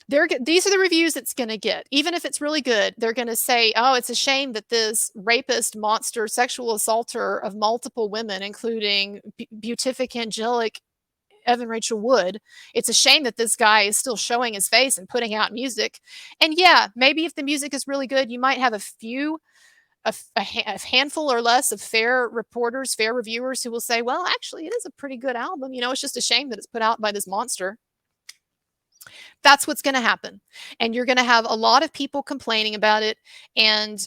These are the reviews it's going to get. Even if it's really good, they're going to say, oh, it's a shame that this rapist, monster, sexual assaulter of multiple women, including beatific angelic Evan Rachel Wood, it's a shame that this guy is still showing his face and putting out music. And yeah, maybe if the music is really good, you might have a handful or less of fair reporters, fair reviewers who will say, well, actually, it is a pretty good album. It's just a shame that it's put out by this monster. That's what's going to happen. And you're going to have a lot of people complaining about it. And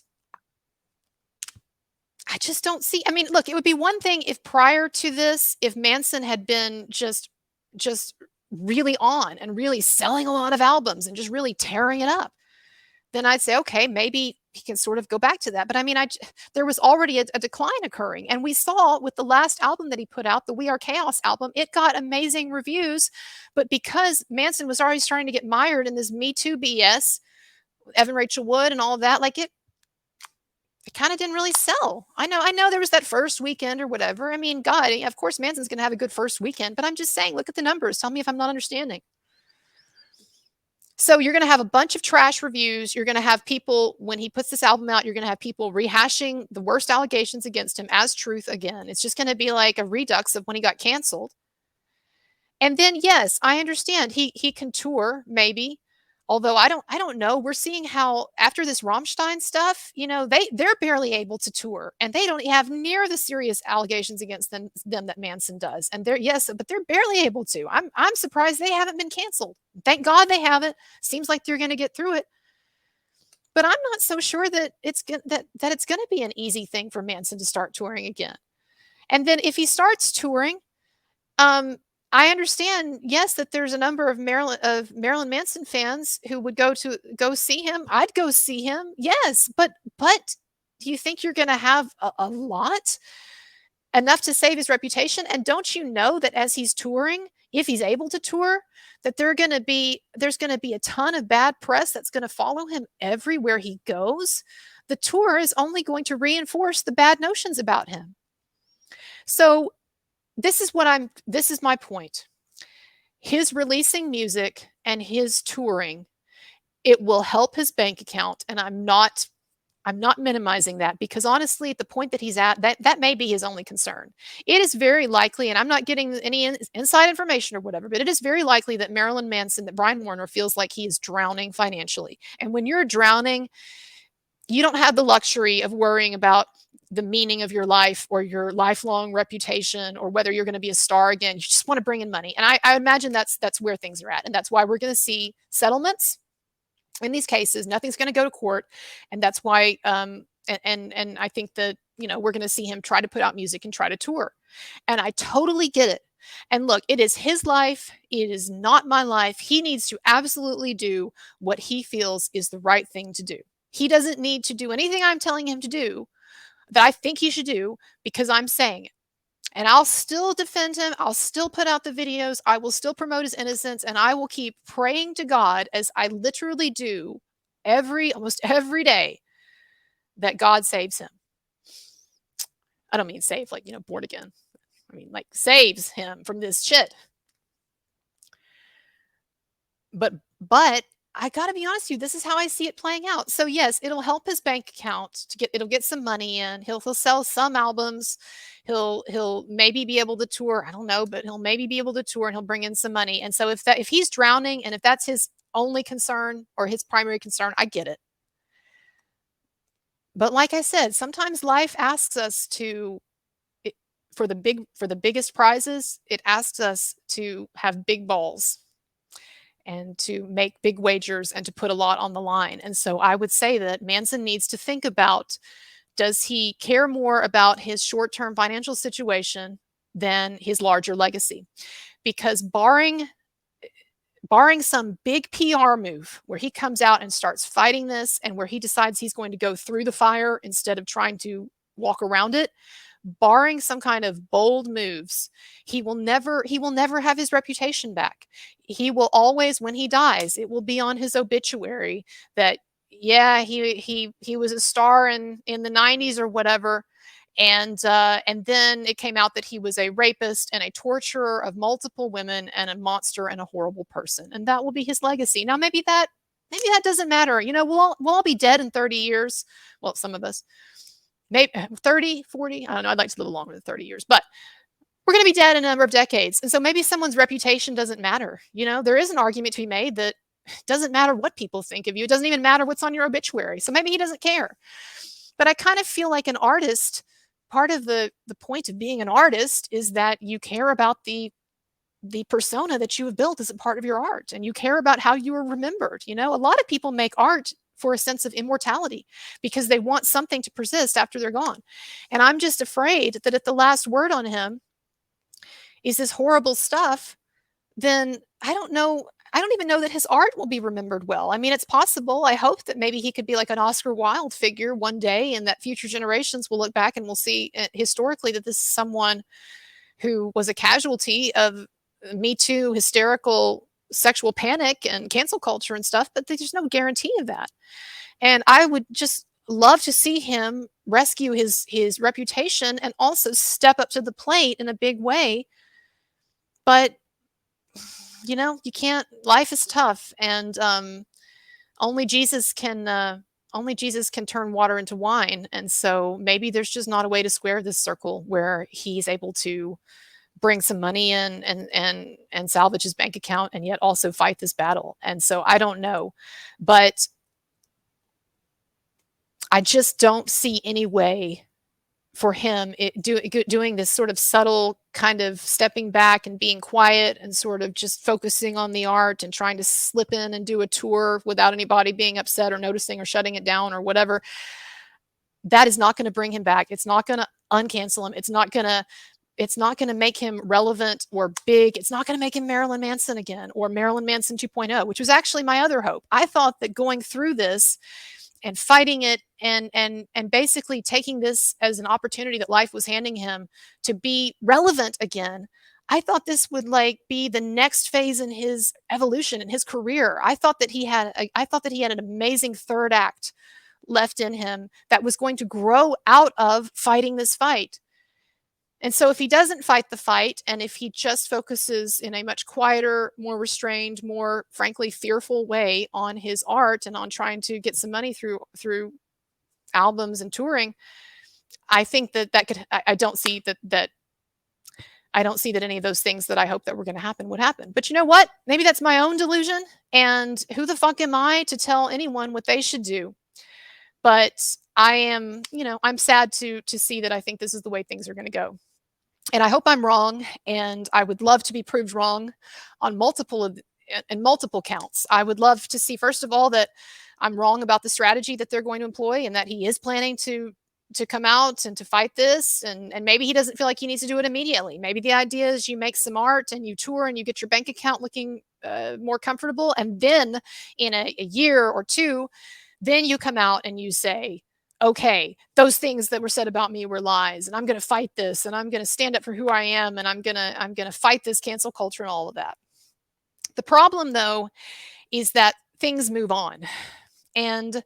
I just don't see. I mean, look, it would be one thing if prior to this, if Manson had been just really on and really selling a lot of albums and just really tearing it up. Then I'd say, okay, maybe he can sort of go back to that. But I mean, there was already a decline occurring. And we saw with the last album that he put out, the We Are Chaos album, it got amazing reviews. But because Manson was already starting to get mired in this Me Too BS, Evan Rachel Wood and all of that, like it kind of didn't really sell. I know there was that first weekend or whatever. I mean, God, of course Manson's going to have a good first weekend, but I'm just saying, look at the numbers. Tell me if I'm not understanding. So you're going to have a bunch of trash reviews. You're going to have people, when he puts this album out, you're going to have people rehashing the worst allegations against him as truth again. It's just going to be like a redux of when he got canceled. And then, yes, I understand he can tour, maybe. Although I don't know. We're seeing how after this Rammstein stuff, they're barely able to tour, and they don't have near the serious allegations against them that Manson does. And but they're barely able to. I'm surprised they haven't been canceled. Thank God they haven't. Seems like they're going to get through it. But I'm not so sure that it's going to be an easy thing for Manson to start touring again. And then if he starts touring, I understand, yes, that there's a number of Marilyn Manson fans who would go see him. I'd go see him, yes, but do you think you're going to have a lot, enough to save his reputation? And don't you know that as he's touring, if he's able to tour, that there's going to be a ton of bad press that's going to follow him everywhere he goes? The tour is only going to reinforce the bad notions about him. So this is my point. His releasing music and his touring, it will help his bank account, and I'm not minimizing that, because honestly, at the point that he's at, that may be his only concern. It is very likely, and I'm not getting any inside information or whatever, but it is very likely that Marilyn Manson, that Brian Warner feels like he is drowning financially. And when you're drowning, you don't have the luxury of worrying about the meaning of your life or your lifelong reputation or whether you're going to be a star again. You just want to bring in money. And I imagine that's where things are at. And that's why we're going to see settlements in these cases. Nothing's going to go to court. And that's why, and I think that, we're going to see him try to put out music and try to tour. And I totally get it. And look, it is his life. It is not my life. He needs to absolutely do what he feels is the right thing to do. He doesn't need to do anything I'm telling him to do that I think he should do because I'm saying it. And I'll still defend him. I'll still put out the videos. I will still promote his innocence. And I will keep praying to God, as I literally do almost every day, that God saves him. I don't mean save like, born again. I mean, like, saves him from this shit. But I got to be honest with you, this is how I see it playing out. So yes, it'll help his bank account it'll get some money in. He'll sell some albums. He'll maybe be able to tour. I don't know, but he'll maybe be able to tour, and he'll bring in some money. And so if he's drowning, and if that's his only concern or his primary concern, I get it. But like I said, sometimes life asks us for the biggest prizes, it asks us to have big balls and to make big wagers and to put a lot on the line. And so I would say that Manson needs to think about, does he care more about his short-term financial situation than his larger legacy? Because barring some big PR move where he comes out and starts fighting this, and where he decides he's going to go through the fire instead of trying to walk around it, barring some kind of bold moves, he will never have his reputation back. He will always, when he dies, it will be on his obituary that, yeah, he was a star in the 90s or whatever, and then it came out that he was a rapist and a torturer of multiple women and a monster and a horrible person, and that will be his legacy. Now maybe that doesn't matter. We'll all be dead in 30 years. Well, some of us. Maybe 30, 40. I don't know. I'd like to live longer than 30 years, but we're going to be dead in a number of decades. And so maybe someone's reputation doesn't matter. There is an argument to be made that it doesn't matter what people think of you. It doesn't even matter what's on your obituary. So maybe he doesn't care. But I kind of feel like an artist, part of the point of being an artist is that you care about the persona that you have built as a part of your art, and you care about how you are remembered. A lot of people make art for a sense of immortality because they want something to persist after they're gone. And I'm just afraid that if the last word on him is this horrible stuff, then I don't even know that his art will be remembered well. I mean, it's possible. I hope that maybe he could be like an Oscar Wilde figure one day, and that future generations will look back and will see historically that this is someone who was a casualty of Me Too, hysterical sexual panic and cancel culture and stuff, but there's no guarantee of that. And I would just love to see him rescue his reputation and also step up to the plate in a big way. But you can't. Life is tough, and only Jesus can turn water into wine. And so maybe there's just not a way to square this circle where he's able to bring some money in and salvage his bank account and yet also fight this battle. And so I don't know, but I just don't see any way for him doing this sort of subtle kind of stepping back and being quiet and sort of just focusing on the art and trying to slip in and do a tour without anybody being upset or noticing or shutting it down or whatever. That is not going to bring him back. It's not going to uncancel him. It's not going to make him relevant or big. It's not going to make him Marilyn Manson again, or Marilyn Manson 2.0, which was actually my other hope. I thought that going through this and fighting it and basically taking this as an opportunity that life was handing him to be relevant again, I thought this would be the next phase in his evolution in his career. I thought that he had an amazing third act left in him that was going to grow out of fighting this fight. And so if he doesn't fight the fight, and if he just focuses in a much quieter, more restrained, more frankly fearful way on his art and on trying to get some money through albums and touring, I think that could. I don't see that. I don't see that any of those things that I hope that were going to happen would happen. But you know what? Maybe that's my own delusion. And who the fuck am I to tell anyone what they should do? But I am, I'm sad to see that I think this is the way things are going to go. And I hope I'm wrong, and I would love to be proved wrong on multiple counts. I would love to see, first of all, that I'm wrong about the strategy that they're going to employ, and that he is planning to come out and to fight this, and maybe he doesn't feel like he needs to do it immediately. Maybe the idea is you make some art and you tour and you get your bank account looking more comfortable, and then in a year or two, then you come out and you say, okay, those things that were said about me were lies, and I'm going to fight this, and I'm going to stand up for who I am, and I'm going to fight this cancel culture and all of that. The problem, though, is that things move on. And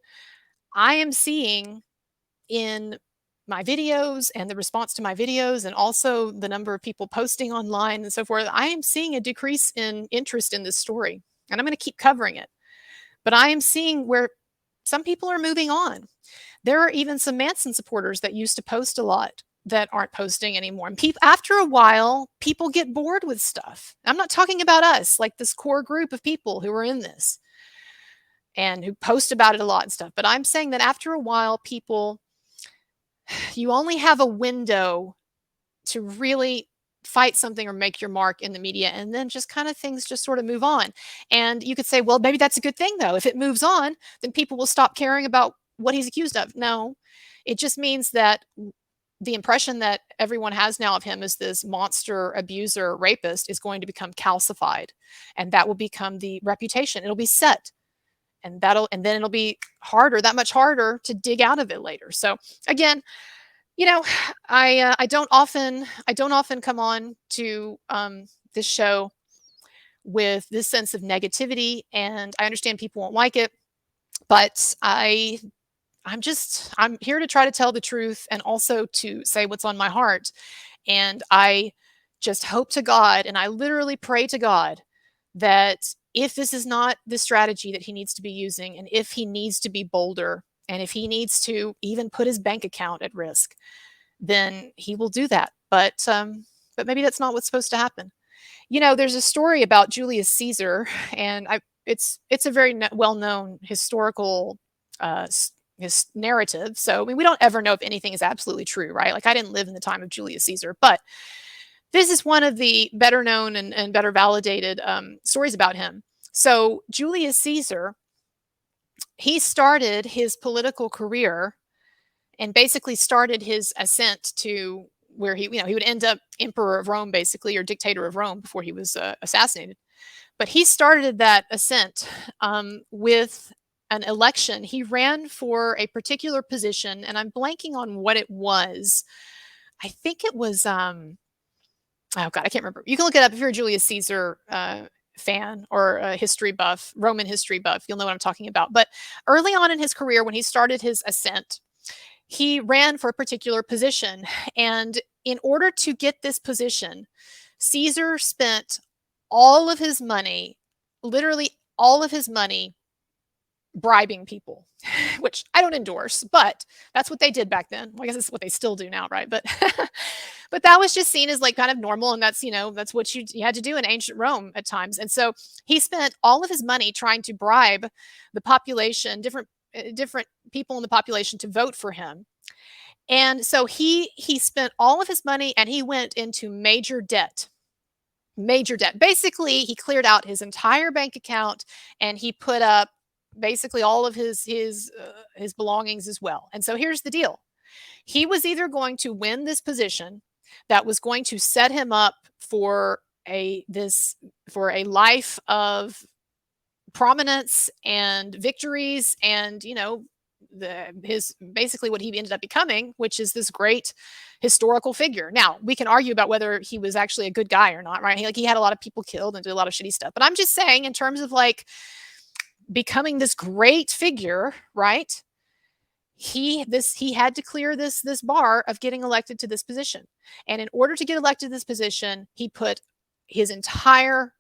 I am seeing in my videos and the response to my videos, and also the number of people posting online and so forth, I am seeing a decrease in interest in this story. And I'm going to keep covering it. But I am seeing where some people are moving on. There are even some Manson supporters that used to post a lot that aren't posting anymore. And after a while, people get bored with stuff. I'm not talking about us, like this core group of people who are in this and who post about it a lot and stuff. But I'm saying that after a while, you only have a window to really fight something or make your mark in the media, and then just kind of things just sort of move on. And you could say, well, maybe that's a good thing, though. If it moves on, then people will stop caring about what he's accused of. No, it just means that the impression that everyone has now of him as this monster, abuser, rapist is going to become calcified, and that will become the reputation. It'll be set, and then it'll be that much harder to dig out of it later. So again, I don't often come on to this show with this sense of negativity, and I understand people won't like it, but I'm here to try to tell the truth and also to say what's on my heart. And I just hope to God, and I literally pray to God, that if this is not the strategy that he needs to be using, and if he needs to be bolder, and if he needs to even put his bank account at risk, then he will do that. But maybe that's not what's supposed to happen. There's a story about Julius Caesar, and it's a very well-known historical his narrative. So, I mean, we don't ever know if anything is absolutely true, right? Like, I didn't live in the time of Julius Caesar, but this is one of the better known and better validated stories about him. So Julius Caesar, he started his political career and basically started his ascent to where he would end up emperor of Rome, basically, or dictator of Rome before he was assassinated. But he started that ascent with an election. He ran for a particular position, and I'm blanking on what it was. I think it was, oh God, I can't remember. You can look it up if you're a Julius Caesar fan or a history buff, Roman history buff. You'll know what I'm talking about. But early on in his career, when he started his ascent, he ran for a particular position. And in order to get this position, Caesar spent all of his money, literally all of his money, bribing people, which I don't endorse, but that's what they did back then. Well, I guess it's what they still do now, right? But but that was just seen as like kind of normal, and that's that's what you had to do in ancient Rome at times. And so he spent all of his money trying to bribe the population, different people in the population, to vote for him. And so he spent all of his money, and he went into major debt. Basically, he cleared out his entire bank account, and he put up basically all of his belongings as well. And so here's the deal. He was either going to win this position that was going to set him up for a life of prominence and victories, and basically what he ended up becoming, which is this great historical figure. Now, we can argue about whether he was actually a good guy or not, right? He had a lot of people killed and did a lot of shitty stuff. But I'm just saying, in terms of like becoming this great figure, right? he had to clear this bar of getting elected to this position. And in order to get elected to this position, he put his entire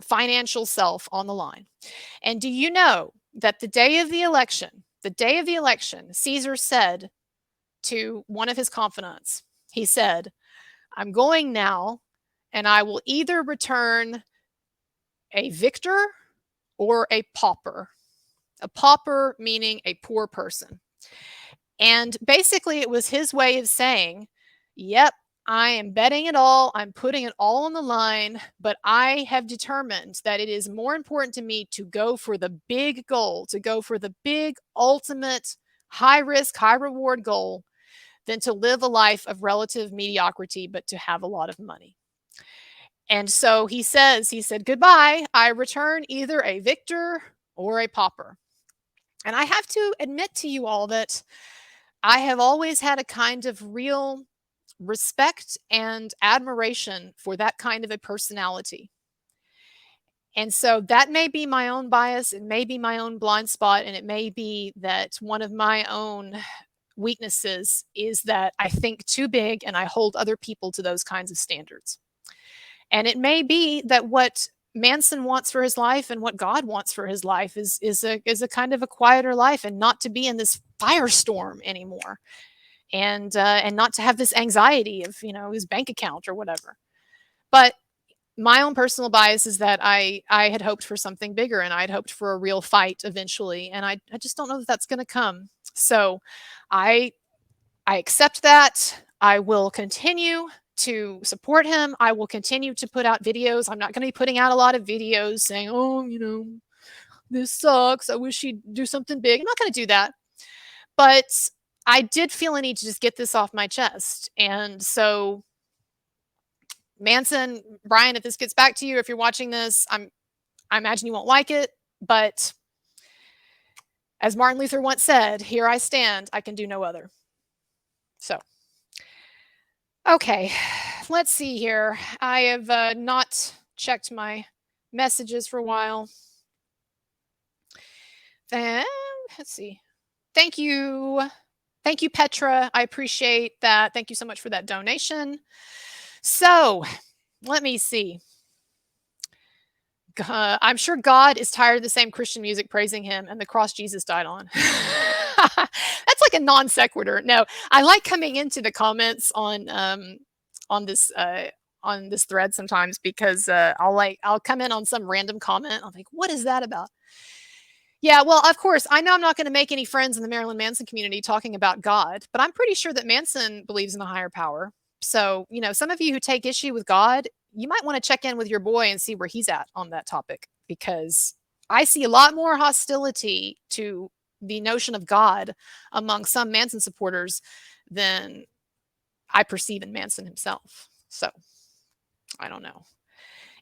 financial self on the line. And do you know that the day of the election, Caesar said to one of his confidants, he said, "I'm going now, and I will either return a victor or a pauper." A pauper meaning a poor person. And basically, it was his way of saying, "Yep, I am betting it all. I'm putting it all on the line, but I have determined that it is more important to me to go for the big goal, to go for the big, ultimate, high risk, high reward goal than to live a life of relative mediocrity, but to have a lot of money." And so he said, "Goodbye. I return either a victor or a pauper." And I have to admit to you all that I have always had a kind of real respect and admiration for that kind of a personality. And so that may be my own bias, it may be my own blind spot, and it may be that one of my own weaknesses is that I think too big and I hold other people to those kinds of standards. And it may be that what Manson wants for his life and what God wants for his life is a kind of a quieter life, and not to be in this firestorm anymore, and not to have this anxiety of his bank account or whatever. But my own personal bias is that I had hoped for something bigger, and I'd hoped for a real fight eventually, and I just don't know that that's going to come. So I accept that. I will continue to support him. I will continue to put out videos. I'm not going to be putting out a lot of videos saying, "Oh, this sucks. I wish he'd do something big." I'm not going to do that. But I did feel a need to just get this off my chest. And so, Manson, Brian, if this gets back to you, if you're watching this, I imagine you won't like it. But as Martin Luther once said, "Here I stand. I can do no other." So, okay, let's see here. I have not checked my messages for a while. Let's see. Thank you. Thank you, Petra. I appreciate that. Thank you so much for that donation. So, let me see. I'm sure God is tired of the same Christian music praising him and the cross Jesus died on. That's like a non sequitur. No, I like coming into the comments on this thread sometimes, because I'll come in on some random comment. I'll think, what is that about? Yeah, well, of course, I know I'm not going to make any friends in the Marilyn Manson community talking about God, but I'm pretty sure that Manson believes in a higher power. So, some of you who take issue with God, you might want to check in with your boy and see where he's at on that topic, because I see a lot more hostility to the notion of God among some Manson supporters than I perceive in Manson himself. So, I don't know.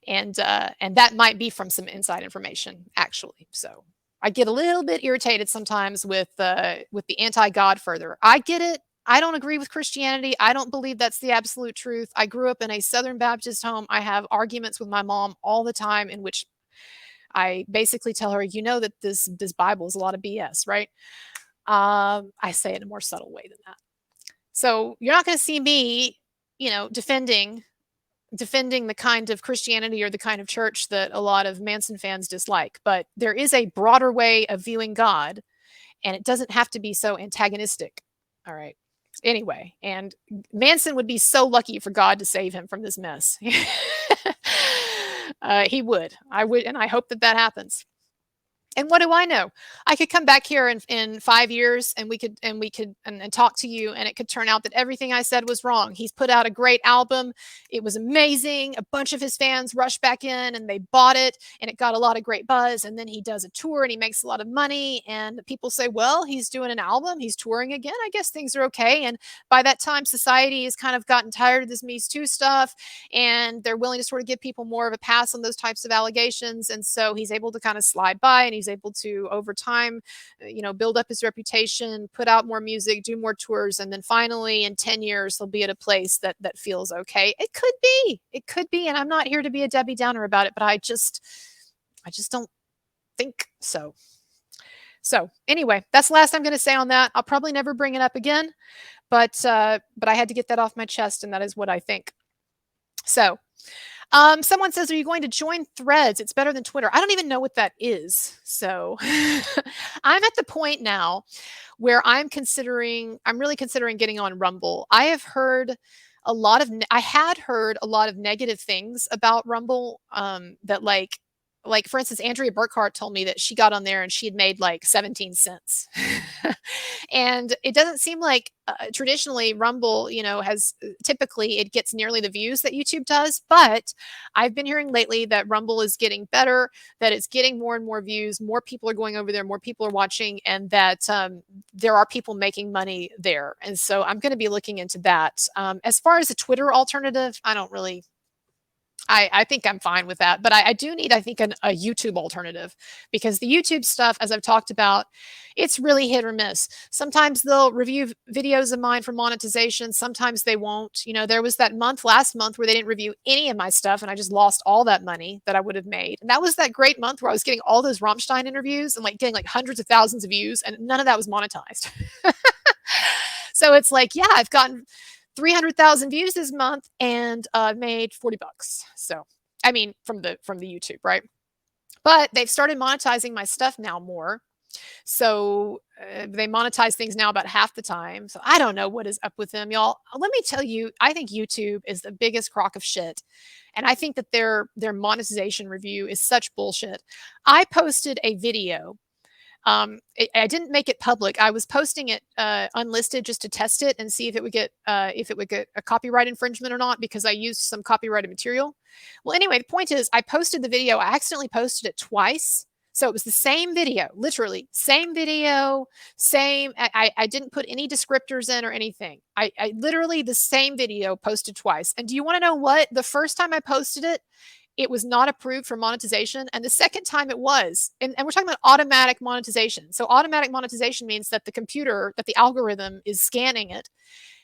And that might be from some inside information, actually. So, I get a little bit irritated sometimes with the anti-God further. I get it. I don't agree with Christianity. I don't believe that's the absolute truth. I grew up in a Southern Baptist home. I have arguments with my mom all the time in which I basically tell her, that this Bible is a lot of BS, right? I say it in a more subtle way than that. So you're not going to see me, defending the kind of Christianity or the kind of church that a lot of Manson fans dislike. But there is a broader way of viewing God, and it doesn't have to be so antagonistic. All right. Anyway, and Manson would be so lucky for God to save him from this mess. He would. I would, and I hope that happens. And what do I know? I could come back here in 5 years, and we could talk to you, and it could turn out that everything I said was wrong. He's put out a great album. It was amazing. A bunch of his fans rushed back in and they bought it, and it got a lot of great buzz. And then he does a tour and he makes a lot of money. And people say, well, he's doing an album. He's touring again. I guess things are okay. And by that time, society has kind of gotten tired of this Me Too stuff, and they're willing to sort of give people more of a pass on those types of allegations. And so he's able to kind of slide by, and he's able to, over time, build up his reputation, put out more music, do more tours, and then finally in 10 years he'll be at a place that feels okay. It could be, and I'm not here to be a Debbie Downer about it, but I just don't think so. So anyway, that's the last I'm going to say on that. I'll probably never bring it up again, but I had to get that off my chest, and that is what I think. So someone says, are you going to join Threads? It's better than Twitter. I don't even know what that is. So I'm at the point now where I'm really considering getting on Rumble. I had heard a lot of negative things about Rumble, that like for instance, Andrea Burkhart told me that she got on there and she had made like 17 cents. And it doesn't seem like traditionally Rumble, has typically it gets nearly the views that YouTube does. But I've been hearing lately that Rumble is getting better, that it's getting more and more views, more people are going over there, more people are watching, and that there are people making money there. And so I'm going to be looking into that. As far as a Twitter alternative, I think I'm fine with that, but I do need, I think, a YouTube alternative, because the YouTube stuff, as I've talked about, it's really hit or miss. Sometimes they'll review videos of mine for monetization. Sometimes they won't. There was that last month where they didn't review any of my stuff, and I just lost all that money that I would have made. And that was that great month where I was getting all those Rammstein interviews and getting hundreds of thousands of views, and none of that was monetized. So it's like, yeah, I've gotten 300,000 views this month and made $40. So, I mean, from the YouTube, right? But they've started monetizing my stuff now more. So they monetize things now about half the time. So I don't know what is up with them, y'all. Let me tell you, I think YouTube is the biggest crock of shit. And I think that their monetization review is such bullshit. I posted a video. I didn't make it public. I was posting it unlisted just to test it and see if it would get a copyright infringement or not, because I used some copyrighted material. Well, anyway, the point is, I posted the video. I accidentally posted it twice. So it was the same video, literally same video, same. I didn't put any descriptors in or anything. I literally the same video posted twice. And do you want to know what? The first time I posted it, it was not approved for monetization. And the second time it was. And we're talking about automatic monetization. So automatic monetization means that the algorithm is scanning it.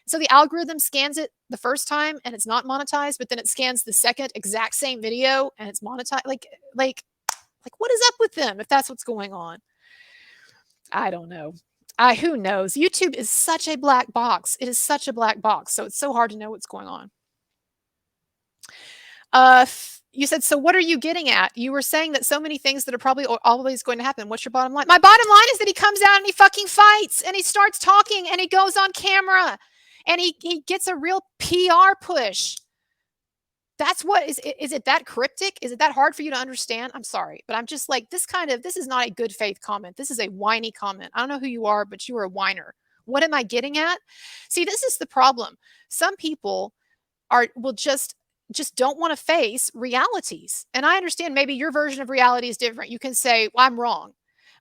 So the algorithm scans it the first time and it's not monetized, but then it scans the second exact same video and it's monetized. Like what is up with them if that's what's going on? I don't know. Who knows? YouTube is such a black box. It is such a black box. So it's so hard to know what's going on. You said, so what are you getting at? You were saying that so many things that are probably always going to happen. What's your bottom line? My bottom line is that he comes out and he fucking fights and he starts talking and he goes on camera and he gets a real PR push. That's what is it that cryptic? Is it that hard for you to understand? I'm sorry, but I'm just like, this is not a good faith comment. This is a whiny comment. I don't know who you are, but you are a whiner. What am I getting at? See, this is the problem. Some people will just don't want to face realities. And I understand maybe your version of reality is different. You can say, well, I'm wrong.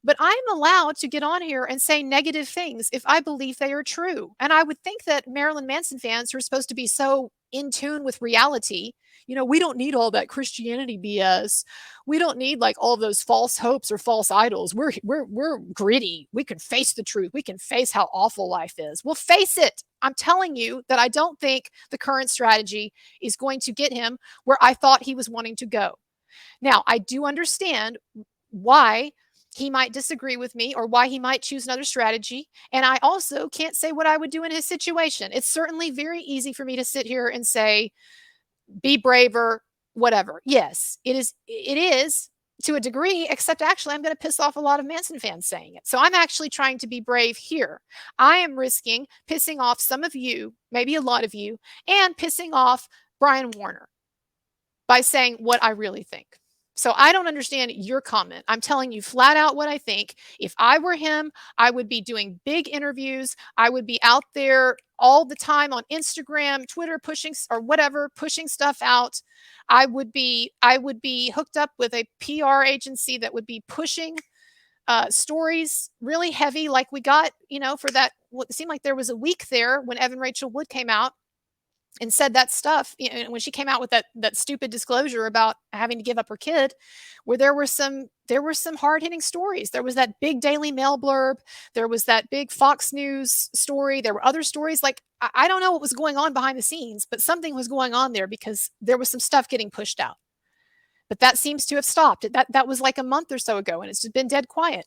But I'm allowed to get on here and say negative things if I believe they are true. And I would think that Marilyn Manson fans who are supposed to be so in tune with reality, we don't need all that Christianity BS. We don't need all of those false hopes or false idols. We're gritty. We can face the truth. We can face how awful life is. Well, face it. I'm telling you that I don't think the current strategy is going to get him where I thought he was wanting to go. Now, I do understand why he might disagree with me or why he might choose another strategy. And I also can't say what I would do in his situation. It's certainly very easy for me to sit here and say, be braver, whatever. Yes, it is to a degree, except actually I'm going to piss off a lot of Manson fans saying it. So I'm actually trying to be brave here. I am risking pissing off some of you, maybe a lot of you, and pissing off Brian Warner by saying what I really think. So I don't understand your comment. I'm telling you flat out what I think. If I were him, I would be doing big interviews. I would be out there all the time on Instagram, Twitter, pushing stuff out. I would be hooked up with a PR agency that would be pushing stories really heavy, like we got, for that. It seemed like there was a week there when Evan Rachel Wood came out and said that stuff, when she came out with that stupid disclosure about having to give up her kid, where there were some hard-hitting stories. There was that big Daily Mail blurb. There was that big Fox News story. There were other stories. I don't know what was going on behind the scenes, but something was going on there because there was some stuff getting pushed out. But that seems to have stopped. That was like a month or so ago, and it's just been dead quiet.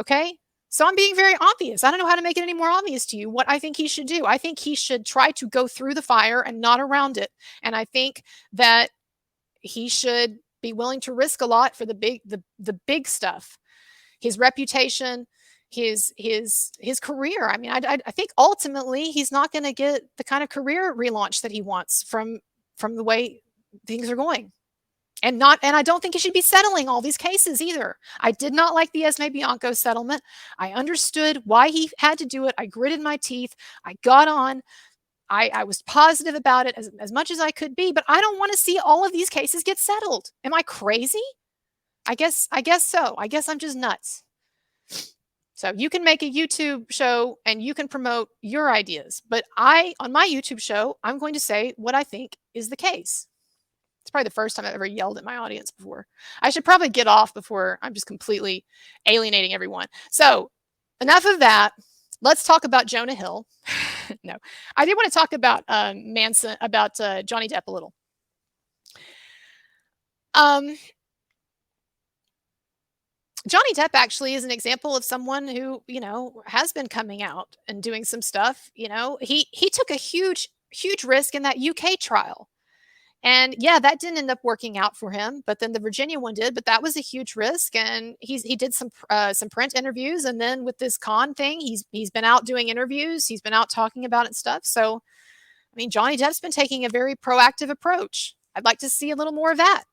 Okay? So I'm being very obvious. I don't know how to make it any more obvious to you what I think he should do. I think he should try to go through the fire and not around it. And I think that he should be willing to risk a lot for the big stuff. His reputation, his career. I mean, I think ultimately he's not going to get the kind of career relaunch that he wants from the way things are going. And I don't think he should be settling all these cases either. I did not like the Esme Bianco settlement. I understood why he had to do it. I gritted my teeth. I got on. I was positive about it as much as I could be, but I don't want to see all of these cases get settled. Am I crazy? I guess so. I guess I'm just nuts. So you can make a YouTube show and you can promote your ideas, but on my YouTube show, I'm going to say what I think is the case. It's probably the first time I've ever yelled at my audience before. I should probably get off before I'm just completely alienating everyone. So enough of that. Let's talk about Jonah Hill. No, I did want to talk about Manson, about Johnny Depp a little. Johnny Depp actually is an example of someone who, has been coming out and doing some stuff. He took a huge risk in that UK trial. And yeah, that didn't end up working out for him, but then the Virginia one did. But that was a huge risk, and he did some print interviews, and then with this con thing, he's been out doing interviews, he's been out talking about it and stuff. So, I mean, Johnny Depp's been taking a very proactive approach. I'd like to see a little more of that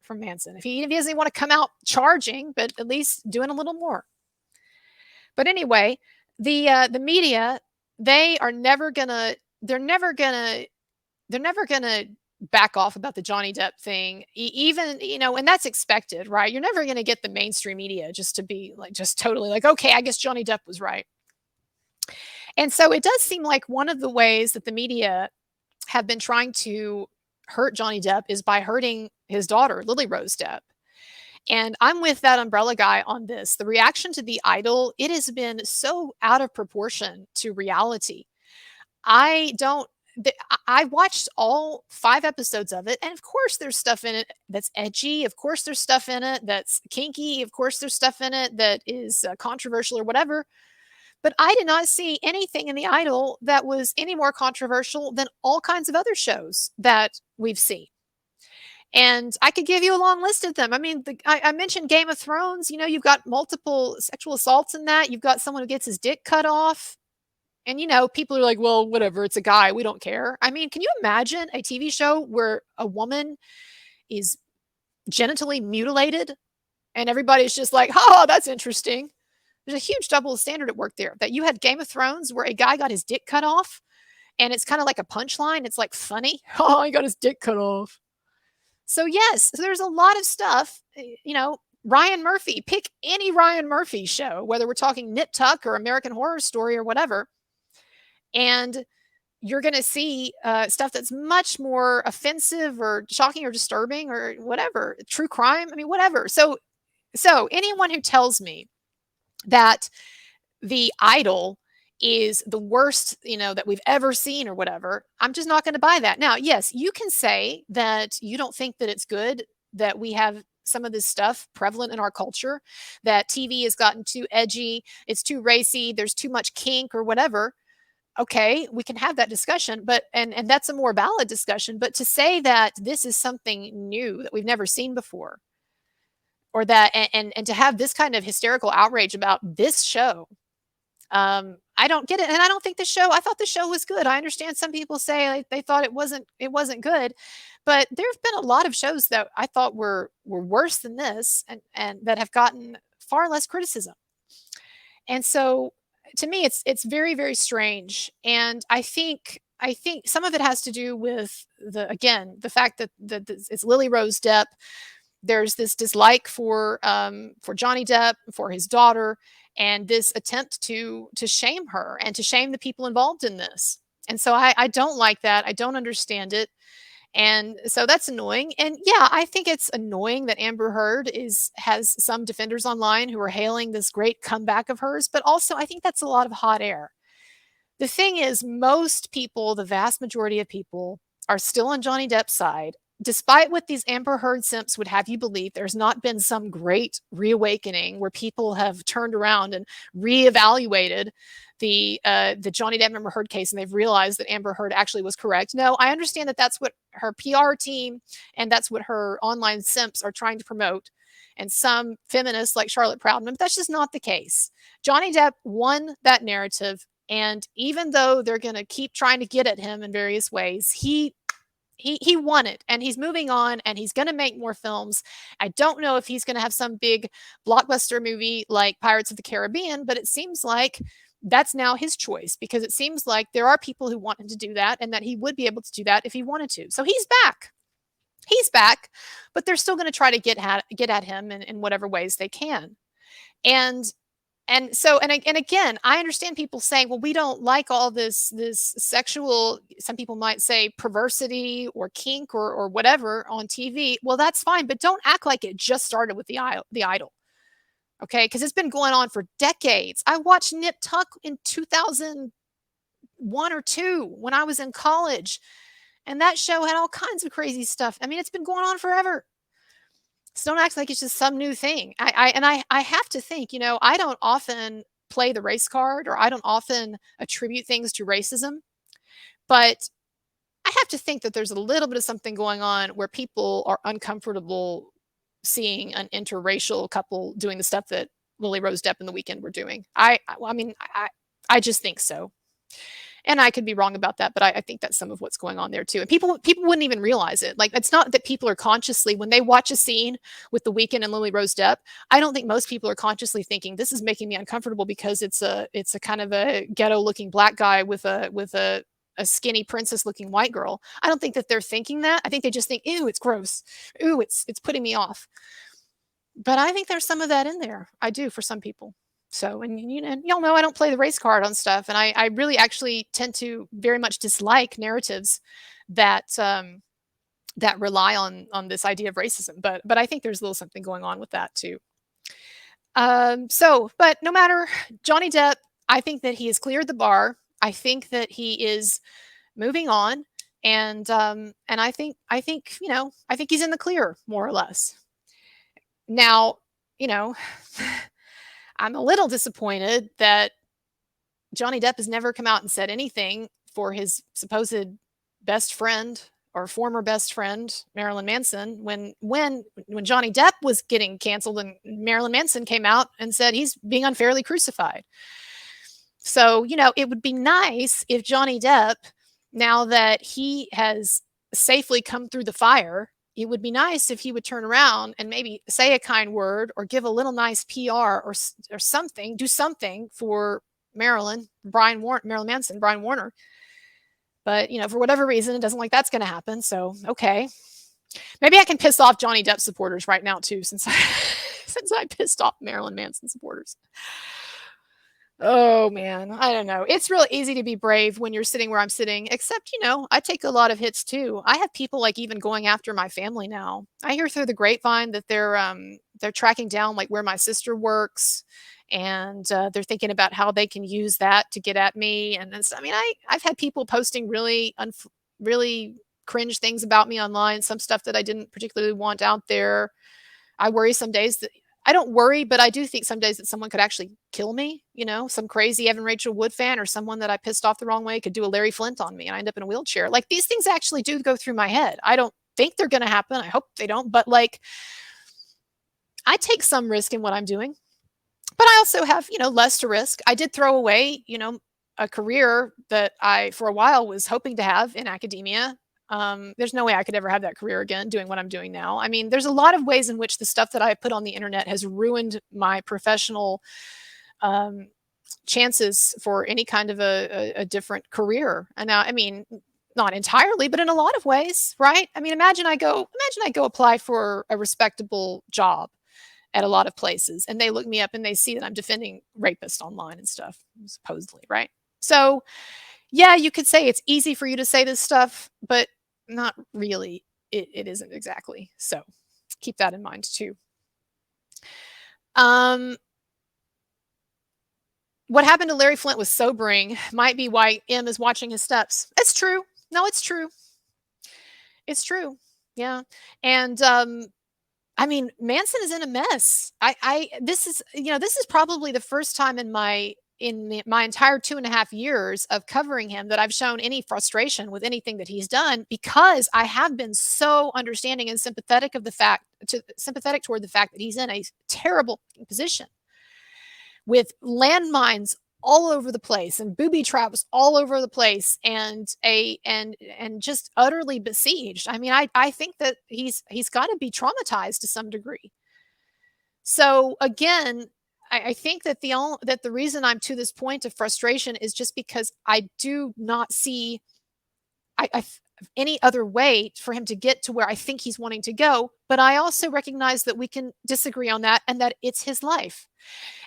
from Manson. If he doesn't want to come out charging, but at least doing a little more. But anyway, the media, they're never gonna back off about the Johnny Depp thing, even, and that's expected, right? You're never going to get the mainstream media just to be like, just totally like, okay, I guess Johnny Depp was right. And so it does seem like one of the ways that the media have been trying to hurt Johnny Depp is by hurting his daughter, Lily Rose Depp. And I'm with that umbrella guy on this. The reaction to The Idol, it has been so out of proportion to reality. I watched all 5 episodes of it, and of course there's stuff in it that's edgy. Of course there's stuff in it that's kinky. Of course there's stuff in it that is controversial or whatever. But I did not see anything in The Idol that was any more controversial than all kinds of other shows that we've seen. And I could give you a long list of them. I mean, I mentioned Game of Thrones. You've got multiple sexual assaults in that. You've got someone who gets his dick cut off. And, people are like, well, whatever, it's a guy, we don't care. I mean, can you imagine a TV show where a woman is genitally mutilated and everybody's just like, oh, that's interesting. There's a huge double standard at work there. That you had Game of Thrones where a guy got his dick cut off and it's kind of like a punchline. It's like funny. Oh, he got his dick cut off. So yes, there's a lot of stuff, Ryan Murphy, pick any Ryan Murphy show, whether we're talking Nip Tuck or American Horror Story or whatever. And you're going to see stuff that's much more offensive or shocking or disturbing or whatever, true crime. I mean, whatever. So anyone who tells me that The Idol is the worst, that we've ever seen or whatever, I'm just not going to buy that. Now, yes, you can say that you don't think that it's good that we have some of this stuff prevalent in our culture, that TV has gotten too edgy, it's too racy, there's too much kink or whatever. Okay, we can have that discussion, but and that's a more valid discussion. But to say that this is something new that we've never seen before, or that and to have this kind of hysterical outrage about this show, I don't get it. And I don't think I thought the show was good. I understand some people say they thought it wasn't good, but there have been a lot of shows that I thought were worse than this, and that have gotten far less criticism. And so to me, it's very, very strange. And I think some of it has to do with the fact that it's Lily Rose Depp. There's this dislike for Johnny Depp, for his daughter, and this attempt to shame her and to shame the people involved in this. And so I don't like that. I don't understand it. And so that's annoying. And yeah, I think it's annoying that Amber Heard has some defenders online who are hailing this great comeback of hers, but also I think that's a lot of hot air. The thing is, most people, the vast majority of people, are still on Johnny Depp's side. despite what these Amber Heard simps would have you believe, there's not been some great reawakening where people have turned around and reevaluated the Johnny Depp Amber Heard case, and they've realized that Amber Heard actually was correct. No, I understand that that's what her PR team and that's what her online simps are trying to promote, and some feminists like Charlotte Proudman, but that's just not the case. Johnny Depp won that narrative, and even though they're going to keep trying to get at him in various ways, he won it, and he's moving on, and he's going to make more films. I don't know if he's going to have some big blockbuster movie like Pirates of the Caribbean, but it seems like that's now his choice, because it seems like there are people who want him to do that, and that he would be able to do that if he wanted to. So he's back. He's back, but they're still going to try to get at him in whatever ways they can. And so again, I understand people saying, well, we don't like all this sexual, some people might say perversity or kink or whatever on TV. Well, that's fine, but don't act like it just started with the Idol. Okay, because it's been going on for decades. I watched Nip Tuck in 2001 or 2 when I was in college, and that show had all kinds of crazy stuff. I mean, it's been going on forever. So don't act like it's just some new thing. I have to think, I don't often play the race card, or I don't often attribute things to racism, but I have to think that there's a little bit of something going on where people are uncomfortable seeing an interracial couple doing the stuff that Lily Rose Depp and The Weeknd were doing. I just think so. And I could be wrong about that, but I think that's some of what's going on there too. And people wouldn't even realize it. Like, it's not that people are consciously, when they watch a scene with The Weeknd and Lily Rose Depp, I don't think most people are consciously thinking, this is making me uncomfortable because it's a kind of a ghetto looking black guy with a skinny princess looking white girl. I don't think that they're thinking that. I think they just think, ew, it's gross. Ooh, it's putting me off. But I think there's some of that in there. I do, for some people. So, and y'all know I don't play the race card on stuff, and I really actually tend to very much dislike narratives that that rely on this idea of racism. But I think there's a little something going on with that too. But no matter, Johnny Depp, I think that he has cleared the bar. I think that he is moving on, and I think I think he's in the clear, more or less. Now, I'm a little disappointed that Johnny Depp has never come out and said anything for his supposed best friend or former best friend, Marilyn Manson, when Johnny Depp was getting canceled, and Marilyn Manson came out and said he's being unfairly crucified. So, it would be nice if Johnny Depp, now that he has safely come through the fire, it would be nice if he would turn around and maybe say a kind word, or give a little nice PR, or something, do something for Marilyn Manson, Brian Warner. But, for whatever reason, it doesn't like that's going to happen. So, okay. Maybe I can piss off Johnny Depp supporters right now too, since I pissed off Marilyn Manson supporters. Oh man, I don't know. It's real easy to be brave when you're sitting where I'm sitting, except, I take a lot of hits too. I have people like even going after my family now. I hear through the grapevine that they're tracking down like where my sister works, and they're thinking about how they can use that to get at me. And I've had people posting really cringe things about me online, some stuff that I didn't particularly want out there. I worry some days that I don't worry, but I do think some days that someone could actually kill me. Some crazy Evan Rachel Wood fan, or someone that I pissed off the wrong way, could do a Larry Flint on me and I end up in a wheelchair. Like, these things actually do go through my head. I don't think they're going to happen. I hope they don't. But like, I take some risk in what I'm doing, but I also have, less to risk. I did throw away, a career that I, for a while, was hoping to have in academia. There's no way I could ever have that career again doing what I'm doing now. I mean, there's a lot of ways in which the stuff that I put on the internet has ruined my professional chances for any kind of a different career. And now, not entirely, but in a lot of ways, right? Imagine I go apply for a respectable job at a lot of places, and they look me up and they see that I'm defending rapists online and stuff, supposedly, right? So yeah, you could say it's easy for you to say this stuff, but not really. It isn't exactly. So keep that in mind too. What happened to Larry Flint was sobering. Might be why M is watching his steps. It's true. No, it's true. It's true. Yeah. And I mean, Manson is in a mess. This is, this is probably the first time in my entire 2.5 years of covering him that I've shown any frustration with anything that he's done, because I have been so understanding and sympathetic toward the fact that he's in a terrible position with landmines all over the place and booby traps all over the place, and just utterly besieged. I mean, I think that he's got to be traumatized to some degree. So again, I think that the reason I'm to this point of frustration is just because I do not see I any other way for him to get to where I think he's wanting to go. But I also recognize that we can disagree on that, and that it's his life.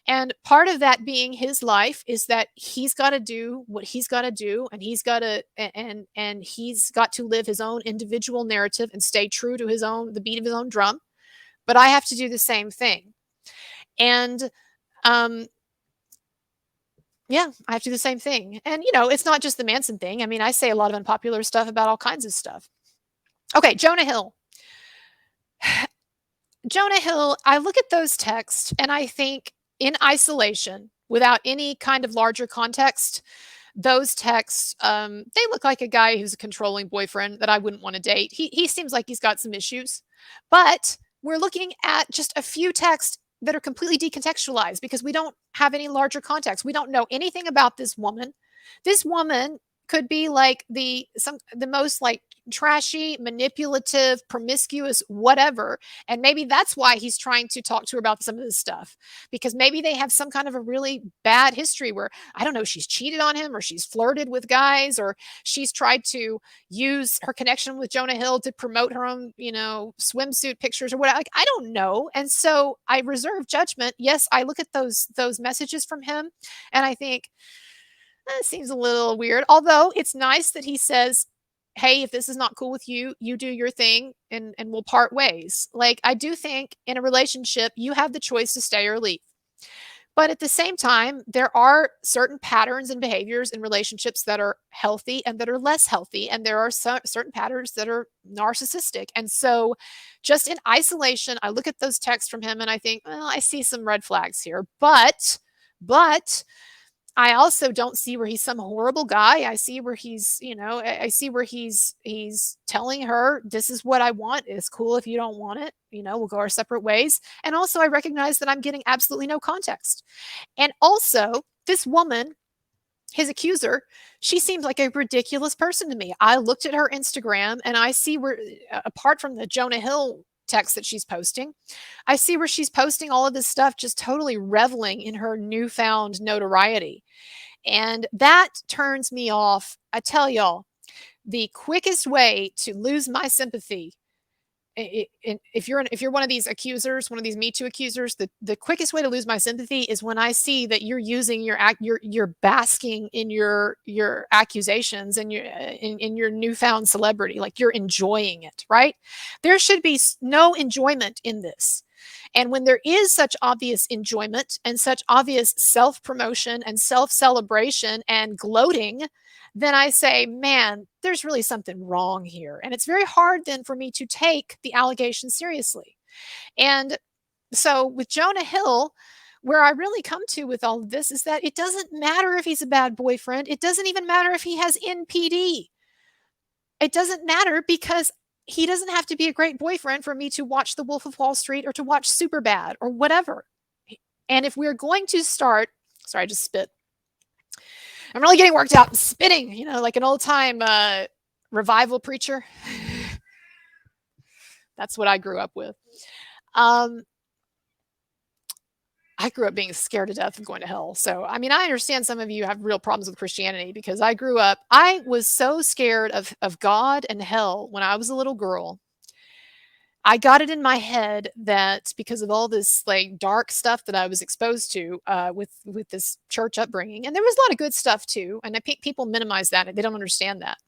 And part of that being his life is that he's got to do what he's got to do, and he's got to live his own individual narrative and stay true to the beat of his own drum. But I have to do the same thing. And um yeah, I have to do the same thing. And it's not just the Manson thing. I mean, I say a lot of unpopular stuff about all kinds of stuff. Okay, Jonah Hill. Jonah Hill, I look at those texts and I think, in isolation, without any kind of larger context, those texts, they look like a guy who's a controlling boyfriend that I wouldn't want to date. He seems like he's got some issues. But we're looking at just a few texts that are completely decontextualized because we don't have any larger context. We don't know anything about this woman. This woman could be like the most like trashy, manipulative, promiscuous, whatever. And maybe that's why he's trying to talk to her about some of this stuff, because maybe they have some kind of a really bad history where, I don't know, she's cheated on him, or she's flirted with guys, or she's tried to use her connection with Jonah Hill to promote her own, swimsuit pictures or whatever. Like, I don't know. And so I reserve judgment. Yes, I look at those messages from him and I think, it seems a little weird. Although it's nice that he says, hey, if this is not cool with you, you do your thing, and we'll part ways. Like, I do think in a relationship, you have the choice to stay or leave. But at the same time, there are certain patterns and behaviors in relationships that are healthy and that are less healthy. And there are certain patterns that are narcissistic. And so, just in isolation, I look at those texts from him and I think, well, I see some red flags here. But I also don't see where he's some horrible guy. I see where I see where he's telling her, this is what I want. It's cool if you don't want it. We'll go our separate ways. And also, I recognize that I'm getting absolutely no context. And also, this woman, his accuser, she seems like a ridiculous person to me. I looked at her Instagram and I see where, apart from the Jonah Hill text that she's posting, I see where she's posting all of this stuff, just totally reveling in her newfound notoriety. And that turns me off. I tell y'all, the quickest way to lose my sympathy, if you're one of these accusers, one of these Me Too accusers, the quickest way to lose my sympathy is when I see that you're using you're basking in your accusations and in your newfound celebrity, like you're enjoying it, right? There should be no enjoyment in this. And when there is such obvious enjoyment and such obvious self promotion and self celebration and gloating, then I say, man, there's really something wrong here. And it's very hard then for me to take the allegation seriously. And so with Jonah Hill, where I really come to with all of this is that it doesn't matter if he's a bad boyfriend. It doesn't even matter if he has NPD. It doesn't matter, because he doesn't have to be a great boyfriend for me to watch The Wolf of Wall Street or to watch Superbad or whatever. And if we're going to start, sorry, I just spit. I'm really getting worked out and spitting, like an old time revival preacher. That's what I grew up with. I grew up being scared to death of going to hell. So, I mean, I understand some of you have real problems with Christianity, because I was so scared of God and hell when I was a little girl. I got it in my head that because of all this like dark stuff that I was exposed to with this church upbringing, and there was a lot of good stuff too, and I think people minimize that, they don't understand that.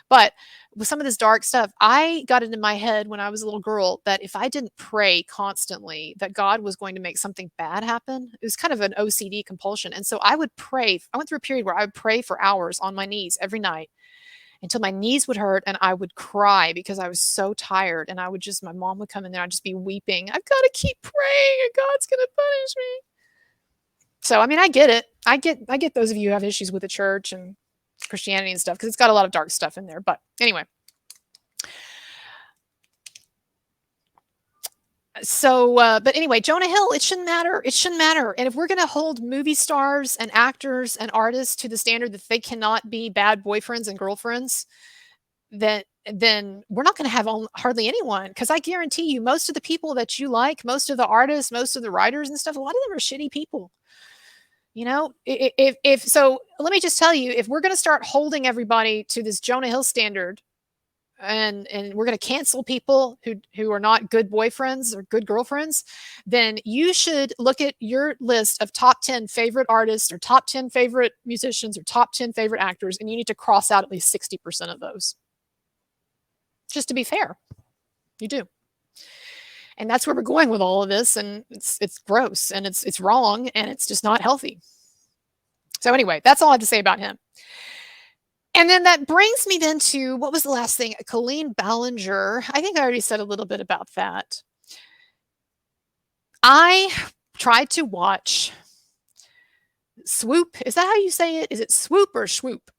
But with some of this dark stuff, I got it in my head when I was a little girl that if I didn't pray constantly, that God was going to make something bad happen. It was kind of an OCD compulsion, and so I would pray. I went through a period where I would pray for hours on my knees every night. until my knees would hurt and I would cry because I was so tired. And my mom would come in there, I'd just be weeping. I've got to keep praying and God's going to punish me. So, I mean, I get it. I get those of you who have issues with the church and Christianity and stuff because it's got a lot of dark stuff in there. But anyway. So, but anyway, Jonah Hill, it shouldn't matter. It shouldn't matter. And if we're going to hold movie stars and actors and artists to the standard that they cannot be bad boyfriends and girlfriends, then we're not going to have hardly anyone. Because I guarantee you, most of the people that you like, most of the artists, most of the writers and stuff, a lot of them are shitty people. You know, if so, let me just tell you, if we're going to start holding everybody to this Jonah Hill standard, and we're going to cancel people who are not good boyfriends or good girlfriends, then you should look at your list of top 10 favorite artists or top 10 favorite musicians or top 10 favorite actors, and you need to cross out at least 60% of those. Just to be fair. You do. And that's where we're going with all of this, and it's gross, and it's wrong, and it's just not healthy. So anyway, that's all I have to say about him. And then that brings me then to, what was the last thing? Colleen Ballinger. I think I already said a little bit about that. I tried to watch Swoop. Is that how you say it? Is it Swoop or Swoop?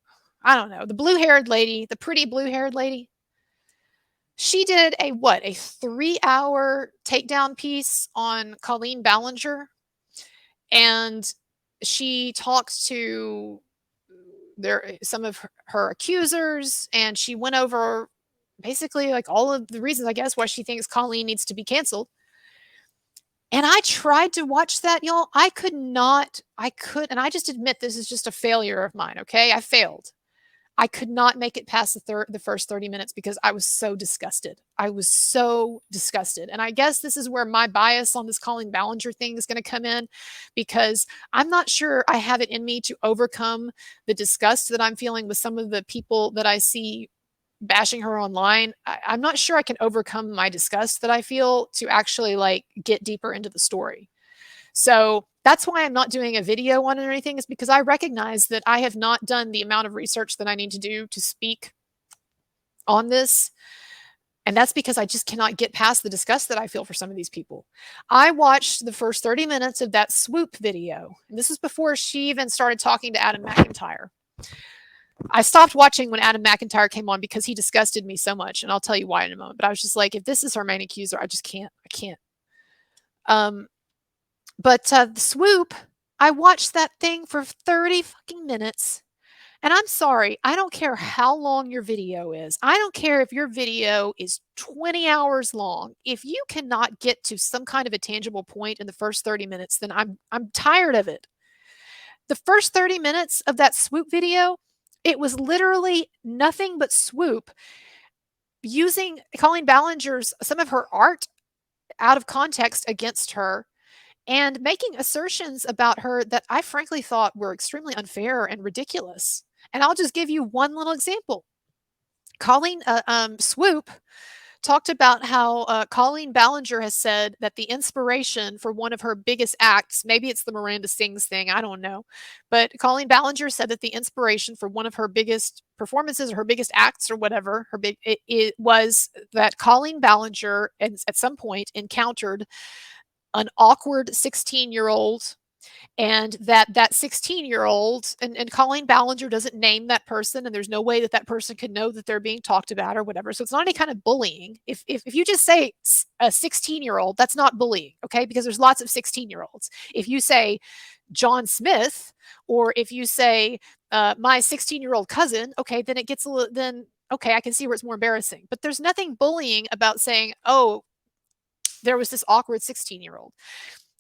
I don't know. The blue-haired lady, the pretty blue-haired lady. She did a 3-hour takedown piece on Colleen Ballinger. And she talks to some of her accusers, and she went over basically like all of the reasons, I guess, why she thinks Colleen needs to be canceled. And I tried to watch that, y'all. I and I just admit this is just a failure of mine, okay? I failed. I could not make it past the first 30 minutes because I was so disgusted. I was so disgusted. And I guess this is where my bias on this Colleen Ballinger thing is going to come in, because I'm not sure I have it in me to overcome the disgust that I'm feeling with some of the people that I see bashing her online. I'm not sure I can overcome my disgust that I feel to actually like get deeper into the story. So that's why I'm not doing a video on it or anything, is because I recognize that I have not done the amount of research that I need to do to speak on this. And that's because I just cannot get past the disgust that I feel for some of these people. I watched the first 30 minutes of that Swoop video. And this was before she even started talking to Adam McIntyre. I stopped watching when Adam McIntyre came on because he disgusted me so much. And I'll tell you why in a moment. But I was just like, if this is her main accuser, I just can't. I can't. But the Swoop, I watched that thing for 30 fucking minutes. And I'm sorry, I don't care how long your video is. I don't care if your video is 20 hours long. If you cannot get to some kind of a tangible point in the first 30 minutes, then I'm tired of it. The first 30 minutes of that Swoop video, it was literally nothing but Swoop using Colleen Ballinger's, some of her art out of context against her, and making assertions about her that I frankly thought were extremely unfair and ridiculous. And I'll just give you one little example. Swoop talked about how Colleen Ballinger has said that the inspiration for one of her biggest acts, maybe it's the Miranda Sings thing, I don't know, but Colleen Ballinger said that the inspiration for one of her biggest performances or her biggest acts or whatever, it was that Colleen Ballinger at some point encountered an awkward 16-year-old, and that 16-year-old, and Colleen Ballinger doesn't name that person, and there's no way that person could know that they're being talked about or whatever. So it's not any kind of bullying. If you just say a 16-year-old, that's not bullying, okay? Because there's lots of 16-year-olds. If you say John Smith, or if you say my 16-year-old cousin, okay, then it gets a little, then okay, I can see where it's more embarrassing. But there's nothing bullying about saying, oh, there was this awkward 16-year-old.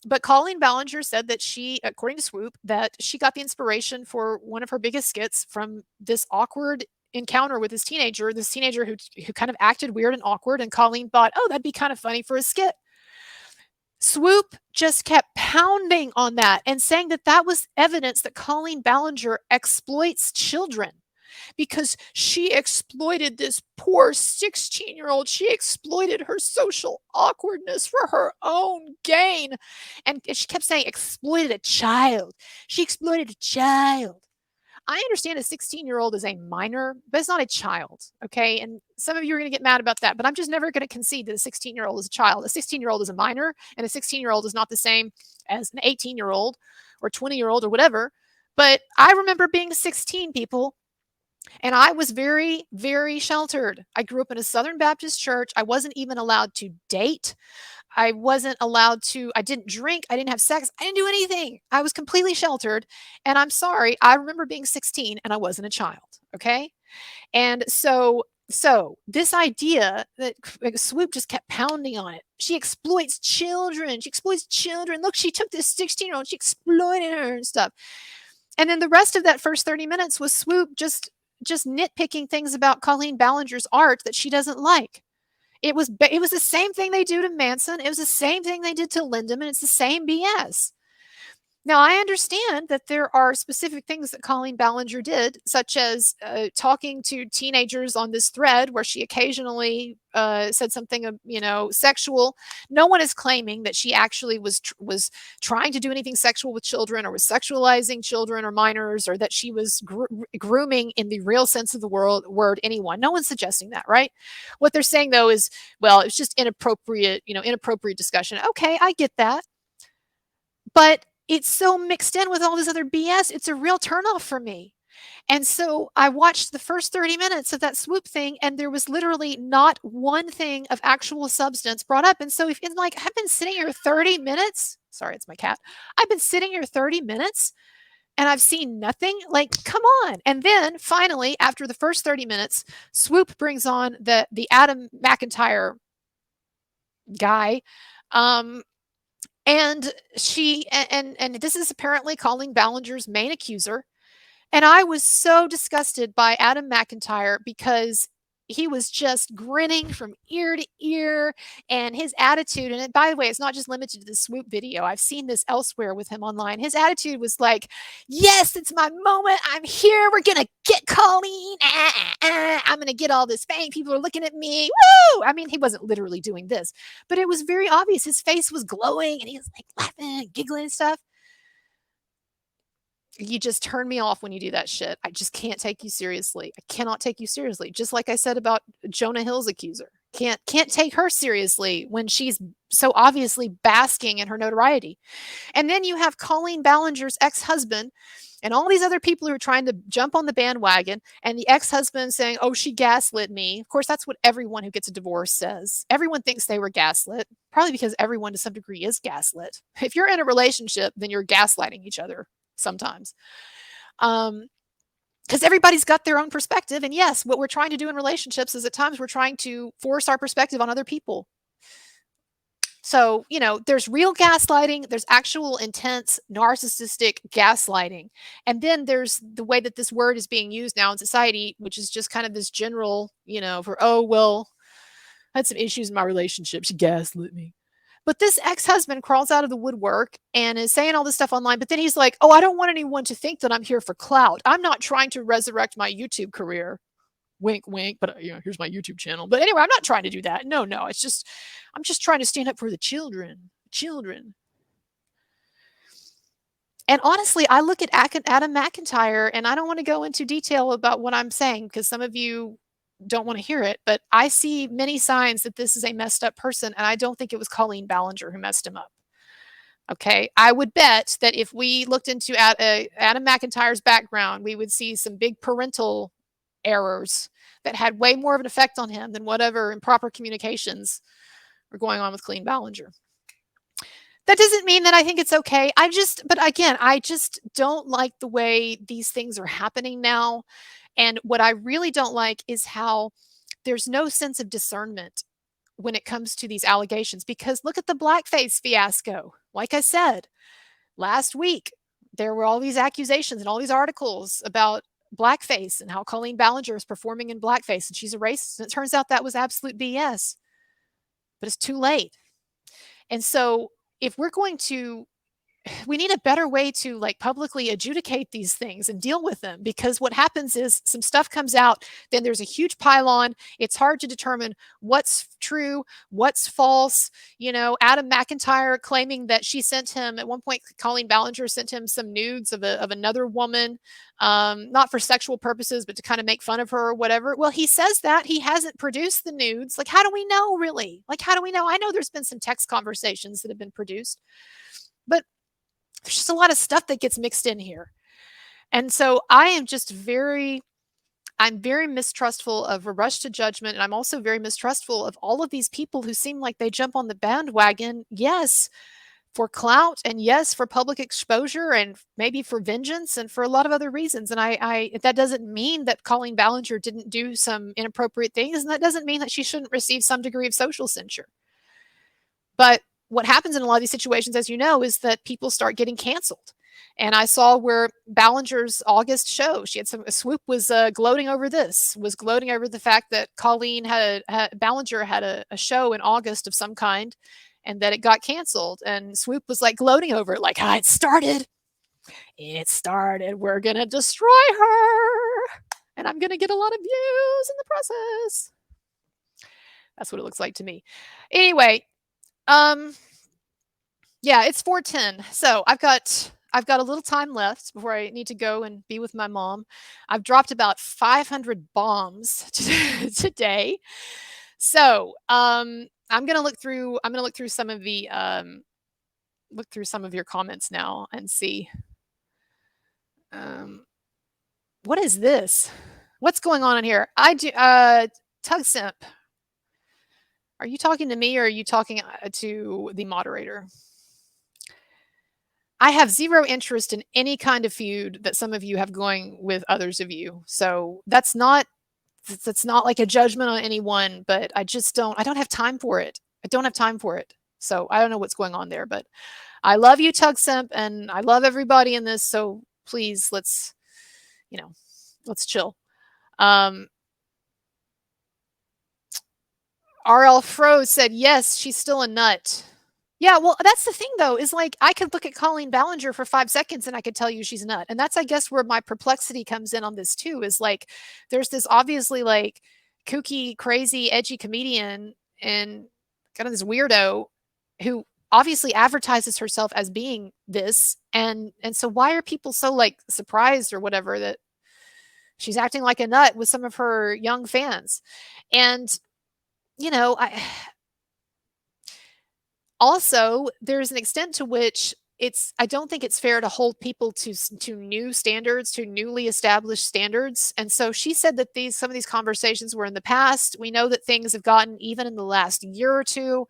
But Colleen Ballinger said that she, according to Swoop, that she got the inspiration for one of her biggest skits from this awkward encounter with this teenager who kind of acted weird and awkward, and Colleen thought, oh, that'd be kind of funny for a skit. Swoop just kept pounding on that and saying that that was evidence that Colleen Ballinger exploits children, because she exploited this poor 16-year-old. She exploited her social awkwardness for her own gain. And she kept saying, exploited a child. She exploited a child. I understand a 16-year-old is a minor, but it's not a child, okay? And some of you are going to get mad about that, but I'm just never going to concede that a 16-year-old is a child. A 16-year-old is a minor, and a 16-year-old is not the same as an 18-year-old or 20-year-old or whatever. But I remember being 16, people, and I was very, very sheltered. I grew up in a Southern Baptist church. I wasn't even allowed to date. I wasn't allowed to, I didn't drink, I didn't have sex, I didn't do anything. I was completely sheltered. And I'm sorry, I remember being 16 and I wasn't a child. Okay. And so this idea that Swoop just kept pounding on it. She exploits children. She exploits children. Look, she took this 16-year-old, she exploited her and stuff. And then the rest of that first 30 minutes was Swoop just nitpicking things about Colleen Ballinger's art that she doesn't like. It was the same thing they do to Manson. It was the same thing they did to Lindemann. It's the same BS. Now, I understand that there are specific things that Colleen Ballinger did, such as talking to teenagers on this thread where she occasionally said something, sexual. No one is claiming that she actually was trying to do anything sexual with children or was sexualizing children or minors or that she was grooming in the real sense of the word anyone. No one's suggesting that, right? What they're saying, though, is, well, it's just inappropriate discussion. Okay, I get that. But it's so mixed in with all this other BS. It's a real turnoff for me. And so I watched the first 30 minutes of that Swoop thing, and there was literally not one thing of actual substance brought up. And so if it's like, I've been sitting here 30 minutes. Sorry, it's my cat. I've been sitting here 30 minutes and I've seen nothing. Like, come on. And then finally, after the first 30 minutes, Swoop brings on the Adam McIntyre guy. And she and this is apparently Colleen Ballinger's main accuser. And I was so disgusted by Adam McIntyre because he was just grinning from ear to ear, and his attitude, and by the way, it's not just limited to the Swoop video. I've seen this elsewhere with him online. His attitude was like, yes, it's my moment. I'm here. We're going to get Colleen. I'm going to get all this fame. People are looking at me. Woo! I mean, he wasn't literally doing this, but it was very obvious. His face was glowing and he was like laughing and giggling and stuff. You just turn me off when you do that shit. I just can't take you seriously. I cannot take you seriously. Just like I said about Jonah Hill's accuser. Can't take her seriously when she's so obviously basking in her notoriety. And then you have Colleen Ballinger's ex-husband and all these other people who are trying to jump on the bandwagon, and the ex-husband saying, oh, she gaslit me. Of course, that's what everyone who gets a divorce says. Everyone thinks they were gaslit, probably because everyone to some degree is gaslit. If you're in a relationship, then you're gaslighting each other sometimes. Because everybody's got their own perspective. And yes, what we're trying to do in relationships is at times we're trying to force our perspective on other people. So, there's real gaslighting, there's actual intense narcissistic gaslighting. And then there's the way that this word is being used now in society, which is just kind of this general, for, oh, well, I had some issues in my relationship. She gaslit me. But this ex-husband crawls out of the woodwork and is saying all this stuff online. But then he's like, oh, I don't want anyone to think that I'm here for clout. I'm not trying to resurrect my YouTube career. Wink, wink. But here's my YouTube channel. But anyway, I'm not trying to do that. No. It's just, I'm just trying to stand up for the children. And honestly, I look at Adam McIntyre, and I don't want to go into detail about what I'm saying because some of you don't want to hear it, but I see many signs that this is a messed up person, and I don't think it was Colleen Ballinger who messed him up. Okay, I would bet that if we looked into Adam McIntyre's background, we would see some big parental errors that had way more of an effect on him than whatever improper communications are going on with Colleen Ballinger. That doesn't mean that I think it's okay. But again, I just don't like the way these things are happening now. And what I really don't like is how there's no sense of discernment when it comes to these allegations. Because look at the blackface fiasco. Like I said, last week, there were all these accusations and all these articles about blackface and how Colleen Ballinger is performing in blackface and she's a racist. And it turns out that was absolute BS. But it's too late. And so if we're going to we need a better way to like publicly adjudicate these things and deal with them, because what happens is some stuff comes out, then there's a huge pylon. It's hard to determine what's true, what's false. Adam McIntyre claiming that she sent him at one point, Colleen Ballinger sent him some nudes of another woman, not for sexual purposes, but to kind of make fun of her or whatever. Well, he says that he hasn't produced the nudes. Like, how do we know, really? Like, how do we know? I know there's been some text conversations that have been produced, but there's just a lot of stuff that gets mixed in here. And so I'm very mistrustful of a rush to judgment. And I'm also very mistrustful of all of these people who seem like they jump on the bandwagon. Yes, for clout, and yes, for public exposure, and maybe for vengeance, and for a lot of other reasons. And that doesn't mean that Colleen Ballinger didn't do some inappropriate things. And that doesn't mean that she shouldn't receive some degree of social censure. But what happens in a lot of these situations, as you know, is that people start getting canceled. And I saw where Ballinger's August show, Swoop was gloating over the fact that Ballinger had a show in August of some kind, and that it got canceled. And Swoop was like gloating over it, like, it started. We're going to destroy her. And I'm going to get a lot of views in the process. That's what it looks like to me. Anyway, yeah, it's 4:10. So I've got a little time left before I need to go and be with my mom. I've dropped about 500 bombs today. So, I'm going to look through some of your comments now and see. What is this? What's going on in here? Tug Simp. Are you talking to me, or are you talking to the moderator? I have zero interest in any kind of feud that some of you have going with others of you. So that's not like a judgment on anyone, but I don't have time for it. I don't have time for it. So I don't know what's going on there, but I love you, Tug Simp, and I love everybody in this. So please, let's chill. RL Froze said, yes, she's still a nut. Yeah, well, that's the thing, though, is like I could look at Colleen Ballinger for 5 seconds and I could tell you she's a nut. And that's, I guess, where my perplexity comes in on this, too, is like there's this obviously like kooky, crazy, edgy comedian and kind of this weirdo who obviously advertises herself as being this. And so why are people so like surprised or whatever that she's acting like a nut with some of her young fans? And also, there's an extent to which I don't think it's fair to hold people to new standards, to newly established standards. And so she said that some of these conversations were in the past. We know that things have gotten, even in the last year or two,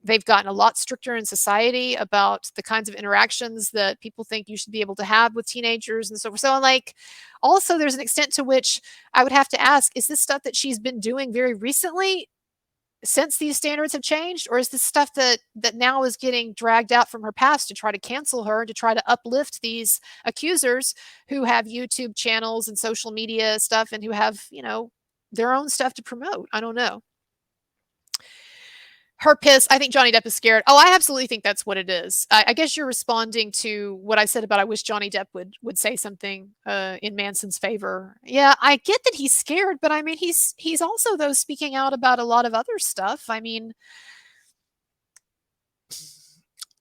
they've gotten a lot stricter in society about the kinds of interactions that people think you should be able to have with teenagers and so forth. So like, also there's an extent to which I would have to ask, is this stuff that she's been doing very recently since these standards have changed, or is this stuff that now is getting dragged out from her past to try to cancel her, to try to uplift these accusers who have YouTube channels and social media stuff and who have, their own stuff to promote? I don't know. Her piss. I think Johnny Depp is scared. Oh, I absolutely think that's what it is. I guess you're responding to what I said about I wish Johnny Depp would say something in Manson's favor. Yeah, I get that he's scared, but I mean, he's also, though, speaking out about a lot of other stuff. I mean,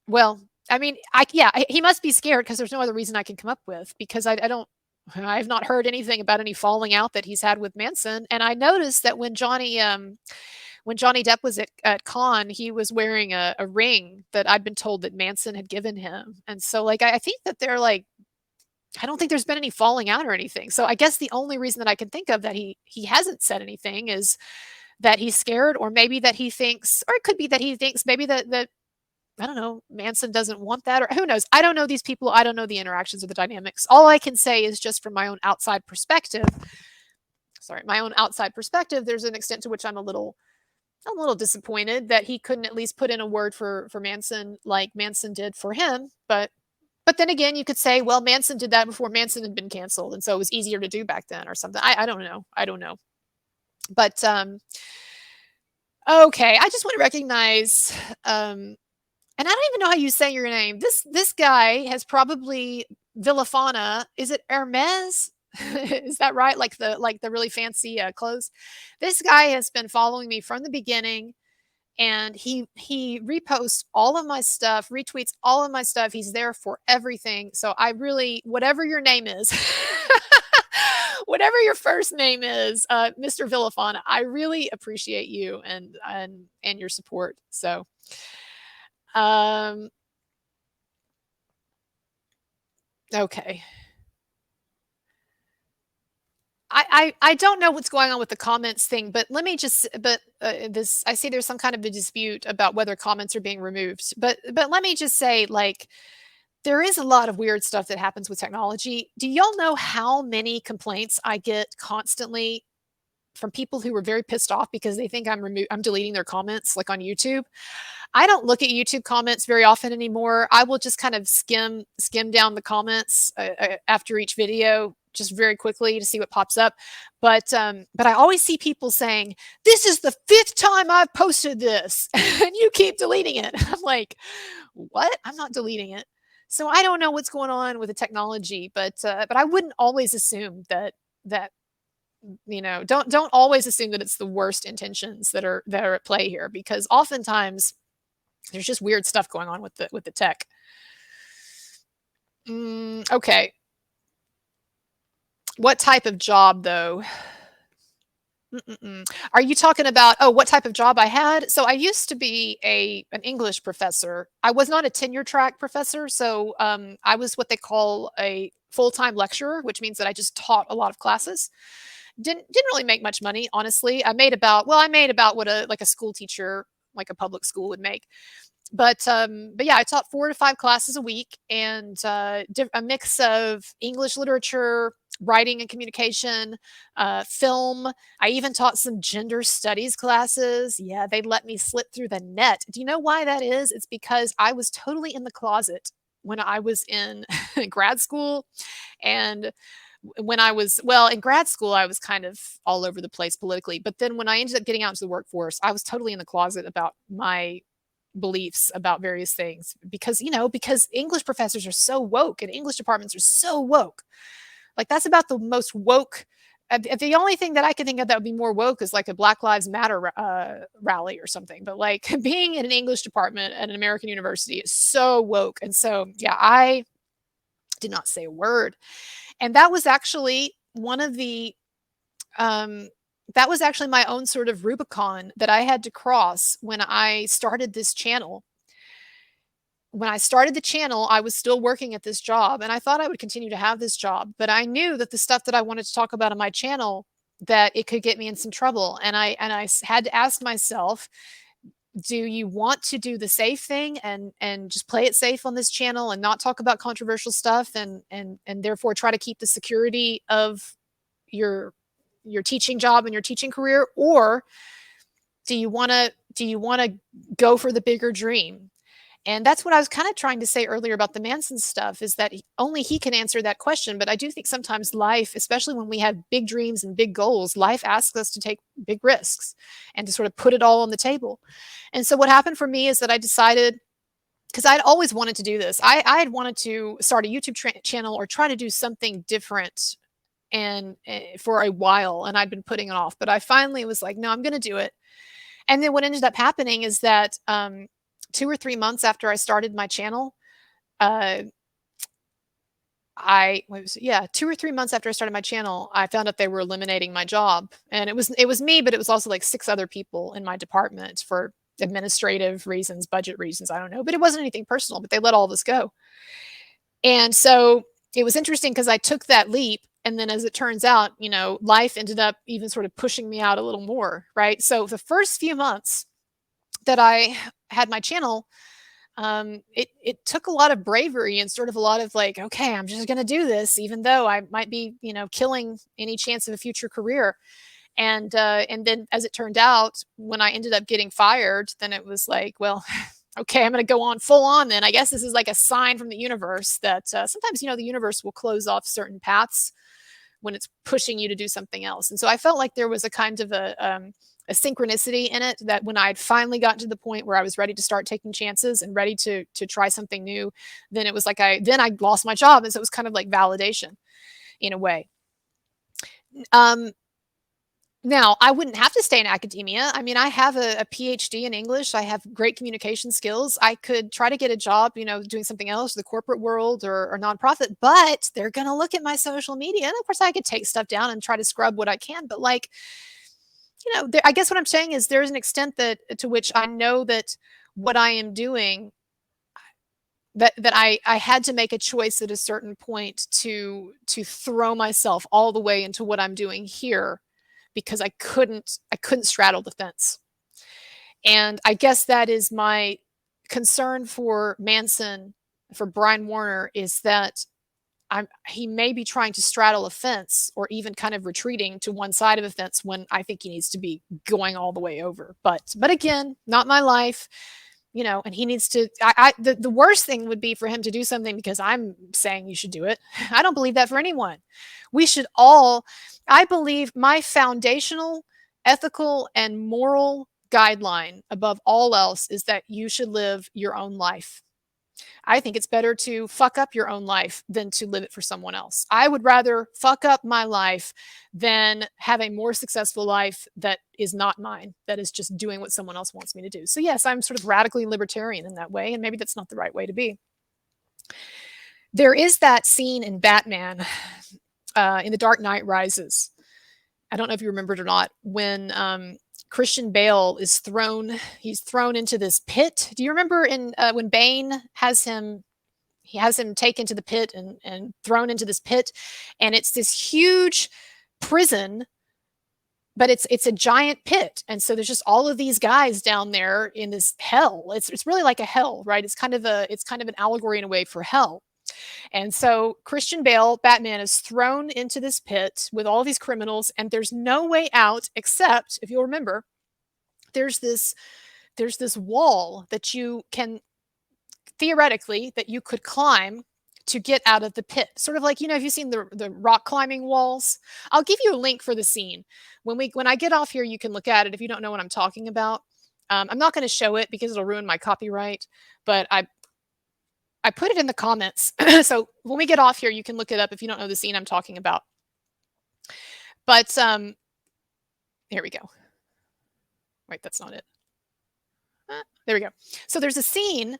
well, I mean, he must be scared because there's no other reason I can come up with, because I've not heard anything about any falling out that he's had with Manson. And I noticed that when Johnny Depp was at Cannes, he was wearing a ring that I'd been told that Manson had given him. And so like, I think that they're like, I don't think there's been any falling out or anything. So I guess the only reason that I can think of that he hasn't said anything is that he's scared, or maybe that he thinks, or it could be that he thinks maybe that I don't know, Manson doesn't want that, or who knows? I don't know these people. I don't know the interactions or the dynamics. All I can say is just from my own outside perspective, there's an extent to which I'm a little disappointed that he couldn't at least put in a word for Manson like Manson did for him. But then again, you could say, well, Manson did that before Manson had been canceled, and so it was easier to do back then or something. I don't know. But okay, I just want to recognize And I don't even know how you say your name. This guy has probably Villafana. Is it Hermes? Is that right? Like the really fancy clothes. This guy has been following me from the beginning, and he reposts all of my stuff, retweets all of my stuff. He's there for everything. So I really, whatever your name is, whatever your first name is, Mr. Villafana, I really appreciate you and your support. So, um, okay. I don't know what's going on with the comments thing, but let me just but this I see there's some kind of a dispute about whether comments are being removed. But let me just say, like, there is a lot of weird stuff that happens with technology. Do y'all know how many complaints I get constantly from people who are very pissed off because they think I'm deleting their comments, like on YouTube? I don't look at YouTube comments very often anymore. I will just kind of skim down the comments after each video just very quickly to see what pops up. But I always see people saying, "This is the fifth time I've posted this, and you keep deleting it." I'm like, "What? I'm not deleting it." So I don't know what's going on with the technology, but I wouldn't always assume that don't always assume that it's the worst intentions that are at play here, because oftentimes there's just weird stuff going on with the tech. Okay. What type of job though? Are you talking about, oh, what type of job I had? So I used to be an English professor. I was not a tenure track professor, so I was what they call a full-time lecturer, which means that I just taught a lot of classes. Didn't really make much money, honestly. I made about what a school teacher, like a public school, would make. But yeah, I taught 4 to 5 classes a week, and a mix of English literature, writing and communication, film. I even taught some gender studies classes. Yeah, they let me slip through the net. Do you know why that is? It's because I was totally in the closet when I was in grad school. And when I was, well, in grad school, I was kind of all over the place politically. But then when I ended up getting out into the workforce, I was totally in the closet about my beliefs about various things, because English professors are so woke and English departments are so woke. Like, that's about the most woke. The only thing that I can think of that would be more woke is like a Black Lives Matter rally or something. But like, being in an English department at an American university is so woke. And so, yeah, I did not say a word. And that was actually one of the that was actually my own sort of Rubicon that I had to cross when I started this channel. When I started the channel, I was still working at this job, and I thought I would continue to have this job, but I knew that the stuff that I wanted to talk about on my channel, that it could get me in some trouble. And I had to ask myself, do you want to do the safe thing and just play it safe on this channel and not talk about controversial stuff, and therefore try to keep the security of your teaching job and your teaching career? Or do you want to go for the bigger dream? And that's what I was kind of trying to say earlier about the Manson stuff, is that only he can answer that question. But I do think sometimes life, especially when we have big dreams and big goals, life asks us to take big risks and to sort of put it all on the table. And so what happened for me is that I decided, because I'd always wanted to do this. I had wanted to start a YouTube channel or try to do something different, and for a while, and I'd been putting it off. But I finally was like, no, I'm going to do it. And then what ended up happening is that 2 or 3 months after I started my channel, uh, 2 or 3 months after I started my channel, I found out they were eliminating my job. And it was me, but it was also like 6 other people in my department for administrative reasons, budget reasons, I don't know. But it wasn't anything personal, but they let all of us go. And so it was interesting because I took that leap. And then as it turns out, life ended up even sort of pushing me out a little more, right? So the first few months that I had my channel, it took a lot of bravery and sort of a lot of like, okay, I'm just going to do this, even though I might be, killing any chance of a future career. And then as it turned out, when I ended up getting fired, then it was like, well, okay, I'm going to go on full on then. I guess this is like a sign from the universe that sometimes, the universe will close off certain paths when it's pushing you to do something else. And so I felt like there was a kind of a synchronicity in it, that when I had finally gotten to the point where I was ready to start taking chances and ready to try something new, then it was like I lost my job. And so it was kind of like validation in a way. Now, I wouldn't have to stay in academia. I mean, I have a PhD in English. I have great communication skills. I could try to get a job, doing something else, the corporate world or nonprofit, but they're going to look at my social media. And of course, I could take stuff down and try to scrub what I can. But like, I guess what I'm saying is there's an extent to which I know that what I am doing, that I had to make a choice at a certain point to throw myself all the way into what I'm doing here, because I couldn't straddle the fence. And I guess that is my concern for Manson, for Brian Warner, is that he may be trying to straddle a fence, or even kind of retreating to one side of a fence, when I think he needs to be going all the way over. But again, not my life. And he needs to, the worst thing would be for him to do something because I'm saying you should do it. I don't believe that for anyone. We should all, I believe my foundational ethical and moral guideline above all else is that you should live your own life. I think it's better to fuck up your own life than to live it for someone else. I would rather fuck up my life than have a more successful life that is not mine, that is just doing what someone else wants me to do. So yes, I'm sort of radically libertarian in that way, and maybe that's not the right way to be. There is that scene in Batman, in The Dark Knight Rises. I don't know if you remembered or not, when Christian Bale is he's thrown into this pit. Do you remember when Bane has him taken to the pit and thrown into this pit, and it's this huge prison, but it's a giant pit. And so there's just all of these guys down there in this hell. It's really like a hell, right? It's kind of an allegory in a way for hell. And so Christian Bale, Batman, is thrown into this pit with all these criminals, and there's no way out except, if you'll remember, there's this wall that you can, theoretically, that you could climb to get out of the pit. Sort of like, have you seen the rock climbing walls? I'll give you a link for the scene. When I get off here, you can look at it if you don't know what I'm talking about. I'm not going to show it because it'll ruin my copyright, but I put it in the comments. So when we get off here, you can look it up if you don't know the scene I'm talking about. But here we go. Wait, that's not it. There we go. So there's a scene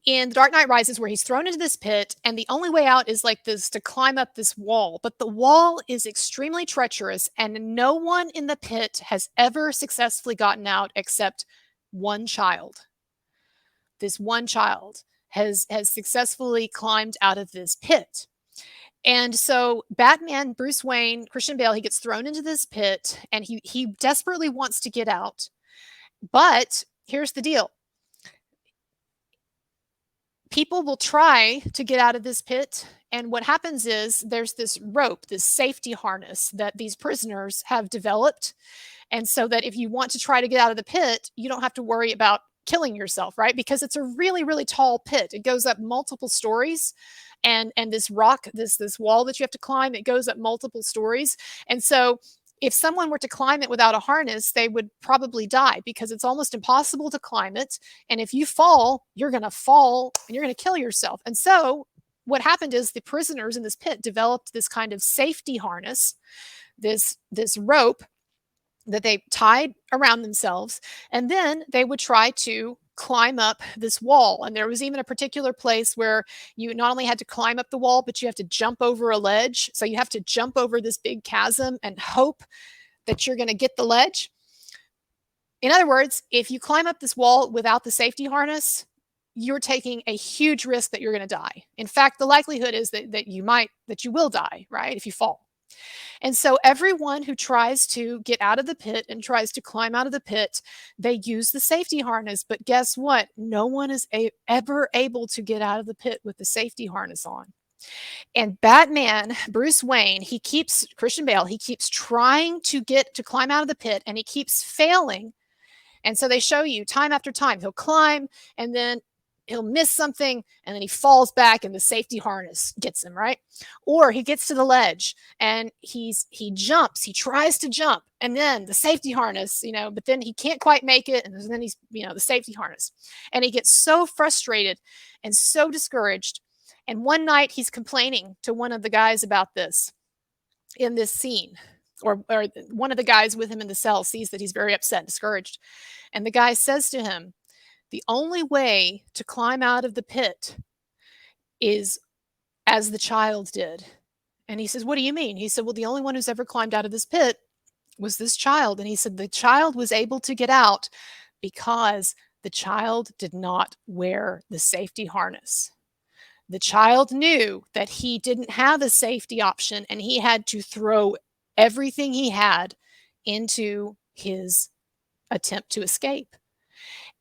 in The Dark Knight Rises where he's thrown into this pit, and the only way out is like this, to climb up this wall. But the wall is extremely treacherous, and no one in the pit has ever successfully gotten out except one child. This one child has successfully climbed out of this pit. And so Batman, Bruce Wayne, Christian Bale, he gets thrown into this pit, and he desperately wants to get out. But here's the deal. People will try to get out of this pit, and what happens is there's this rope, this safety harness that these prisoners have developed. And so that if you want to try to get out of the pit, you don't have to worry about killing yourself, right? Because it's a really, really tall pit. It goes up multiple stories, and this rock, this wall that you have to climb, it goes up multiple stories. And so if someone were to climb it without a harness, they would probably die, because it's almost impossible to climb it. And if you fall, you're going to fall and you're going to kill yourself. And so what happened is the prisoners in this pit developed this kind of safety harness, this rope that they tied around themselves, and then they would try to climb up this wall. And there was even a particular place where you not only had to climb up the wall, but you have to jump over a ledge. So you have to jump over this big chasm and hope that you're going to get the ledge. In other words, if you climb up this wall without the safety harness, you're taking a huge risk that you're going to die. In fact, the likelihood is that you will die, right, if you fall. And so everyone who tries to get out of the pit and tries to climb out of the pit, they use the safety harness. But guess what? No one is ever able to get out of the pit with the safety harness on. And Batman, Bruce Wayne, Christian Bale, he keeps trying to climb out of the pit, and he keeps failing. And so they show you time after time, he'll climb, and then he'll miss something and then he falls back and the safety harness gets him, right? Or he gets to the ledge and he jumps, he tries to jump, and then the safety harness, but then he can't quite make it, and then he's, the safety harness. And he gets so frustrated and so discouraged. And one night he's complaining to one of the guys about this in this scene, or one of the guys with him in the cell sees that he's very upset and discouraged. And the guy says to him, the only way to climb out of the pit is as the child did. And he says, what do you mean? He said, well, the only one who's ever climbed out of this pit was this child. And he said, the child was able to get out because the child did not wear the safety harness. The child knew that he didn't have a safety option and he had to throw everything he had into his attempt to escape.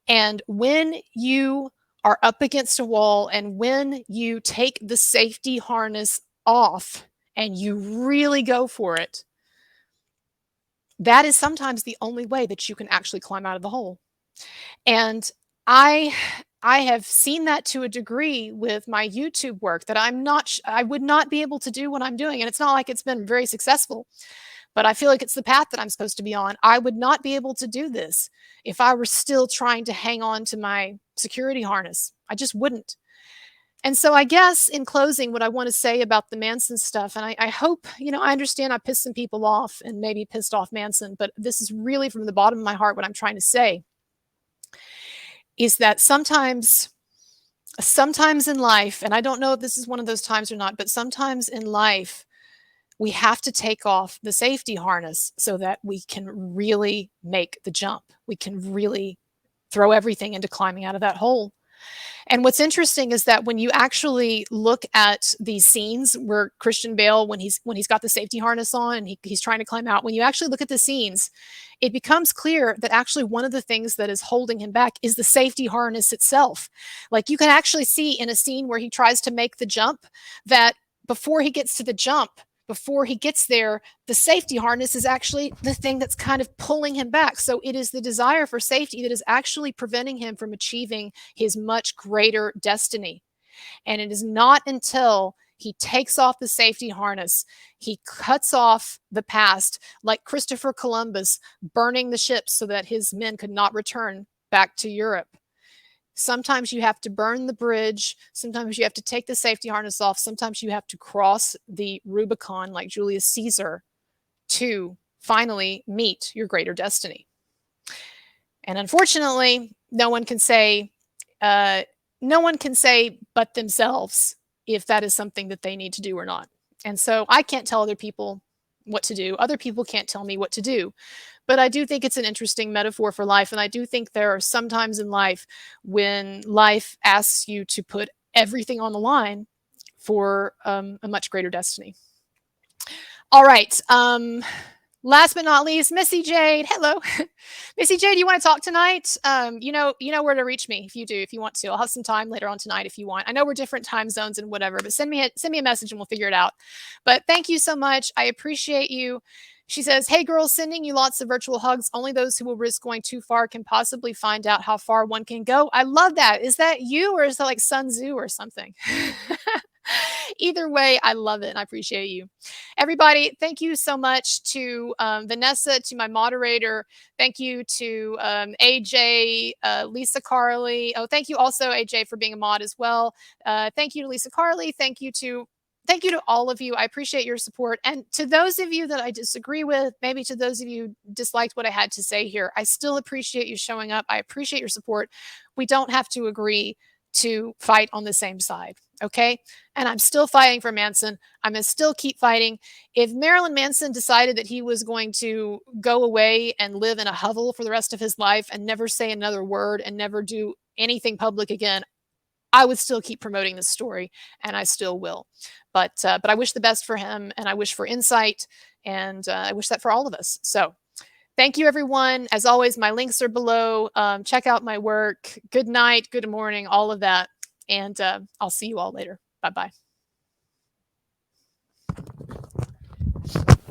And when you are up against a wall and when you take the safety harness off and you really go for it, that is sometimes the only way that you can actually climb out of the hole. And I have seen that to a degree with my YouTube work that I would not be able to do what I'm doing. And it's not like it's been very successful, but I feel like it's the path that I'm supposed to be on. I would not be able to do this if I were still trying to hang on to my security harness. I just wouldn't. And so I guess in closing, what I want to say about the Manson stuff, and I hope, I understand I pissed some people off and maybe pissed off Manson, but this is really from the bottom of my heart what I'm trying to say, is that sometimes in life, and I don't know if this is one of those times or not, but sometimes in life, we have to take off the safety harness so that we can really make the jump. We can really throw everything into climbing out of that hole. And what's interesting is that when you actually look at these scenes where Christian Bale, when he's got the safety harness on and he's trying to climb out, when you actually look at the scenes, it becomes clear that actually one of the things that is holding him back is the safety harness itself. Like you can actually see in a scene where he tries to make the jump that before he gets to the jump, before he gets there, the safety harness is actually the thing that's kind of pulling him back. So it is the desire for safety that is actually preventing him from achieving his much greater destiny. And it is not until he takes off the safety harness, he cuts off the past, like Christopher Columbus burning the ships so that his men could not return back to Europe. Sometimes you have to burn the bridge. Sometimes you have to take the safety harness off. Sometimes you have to cross the Rubicon like Julius Caesar to finally meet your greater destiny. And unfortunately, no one can say but themselves if that is something that they need to do or not. And so I can't tell other people what to do. Other people can't tell me what to do. But I do think it's an interesting metaphor for life. And I do think there are some times in life when life asks you to put everything on the line for a much greater destiny. All right. Last but not least, Missy Jade. Hello. Missy Jade, you want to talk tonight? You know where to reach me if you want to. I'll have some time later on tonight if you want. I know we're different time zones and whatever, but send me a message and we'll figure it out. But thank you so much. I appreciate you. She says, hey, girls, sending you lots of virtual hugs. Only those who will risk going too far can possibly find out how far one can go. I love that. Is that you or is that like Sun Tzu or something? Either way, I love it and I appreciate you. Everybody, thank you so much to Vanessa, to my moderator. Thank you to AJ, Lisa Carly. Oh, thank you also, AJ, for being a mod as well. Thank you to Lisa Carly. Thank you to all of you. I appreciate your support. And to those of you that I disagree with, maybe to those of you who disliked what I had to say here, I still appreciate you showing up. I appreciate your support. We don't have to agree to fight on the same side. Okay. And I'm still fighting for Manson. I'm going to still keep fighting. If Marilyn Manson decided that he was going to go away and live in a hovel for the rest of his life and never say another word and never do anything public again, I would still keep promoting this story, and I still will. But I wish the best for him, and I wish for insight, and I wish that for all of us. So thank you, everyone. As always, my links are below. Check out my work. Good night, good morning, all of that. And I'll see you all later. Bye-bye.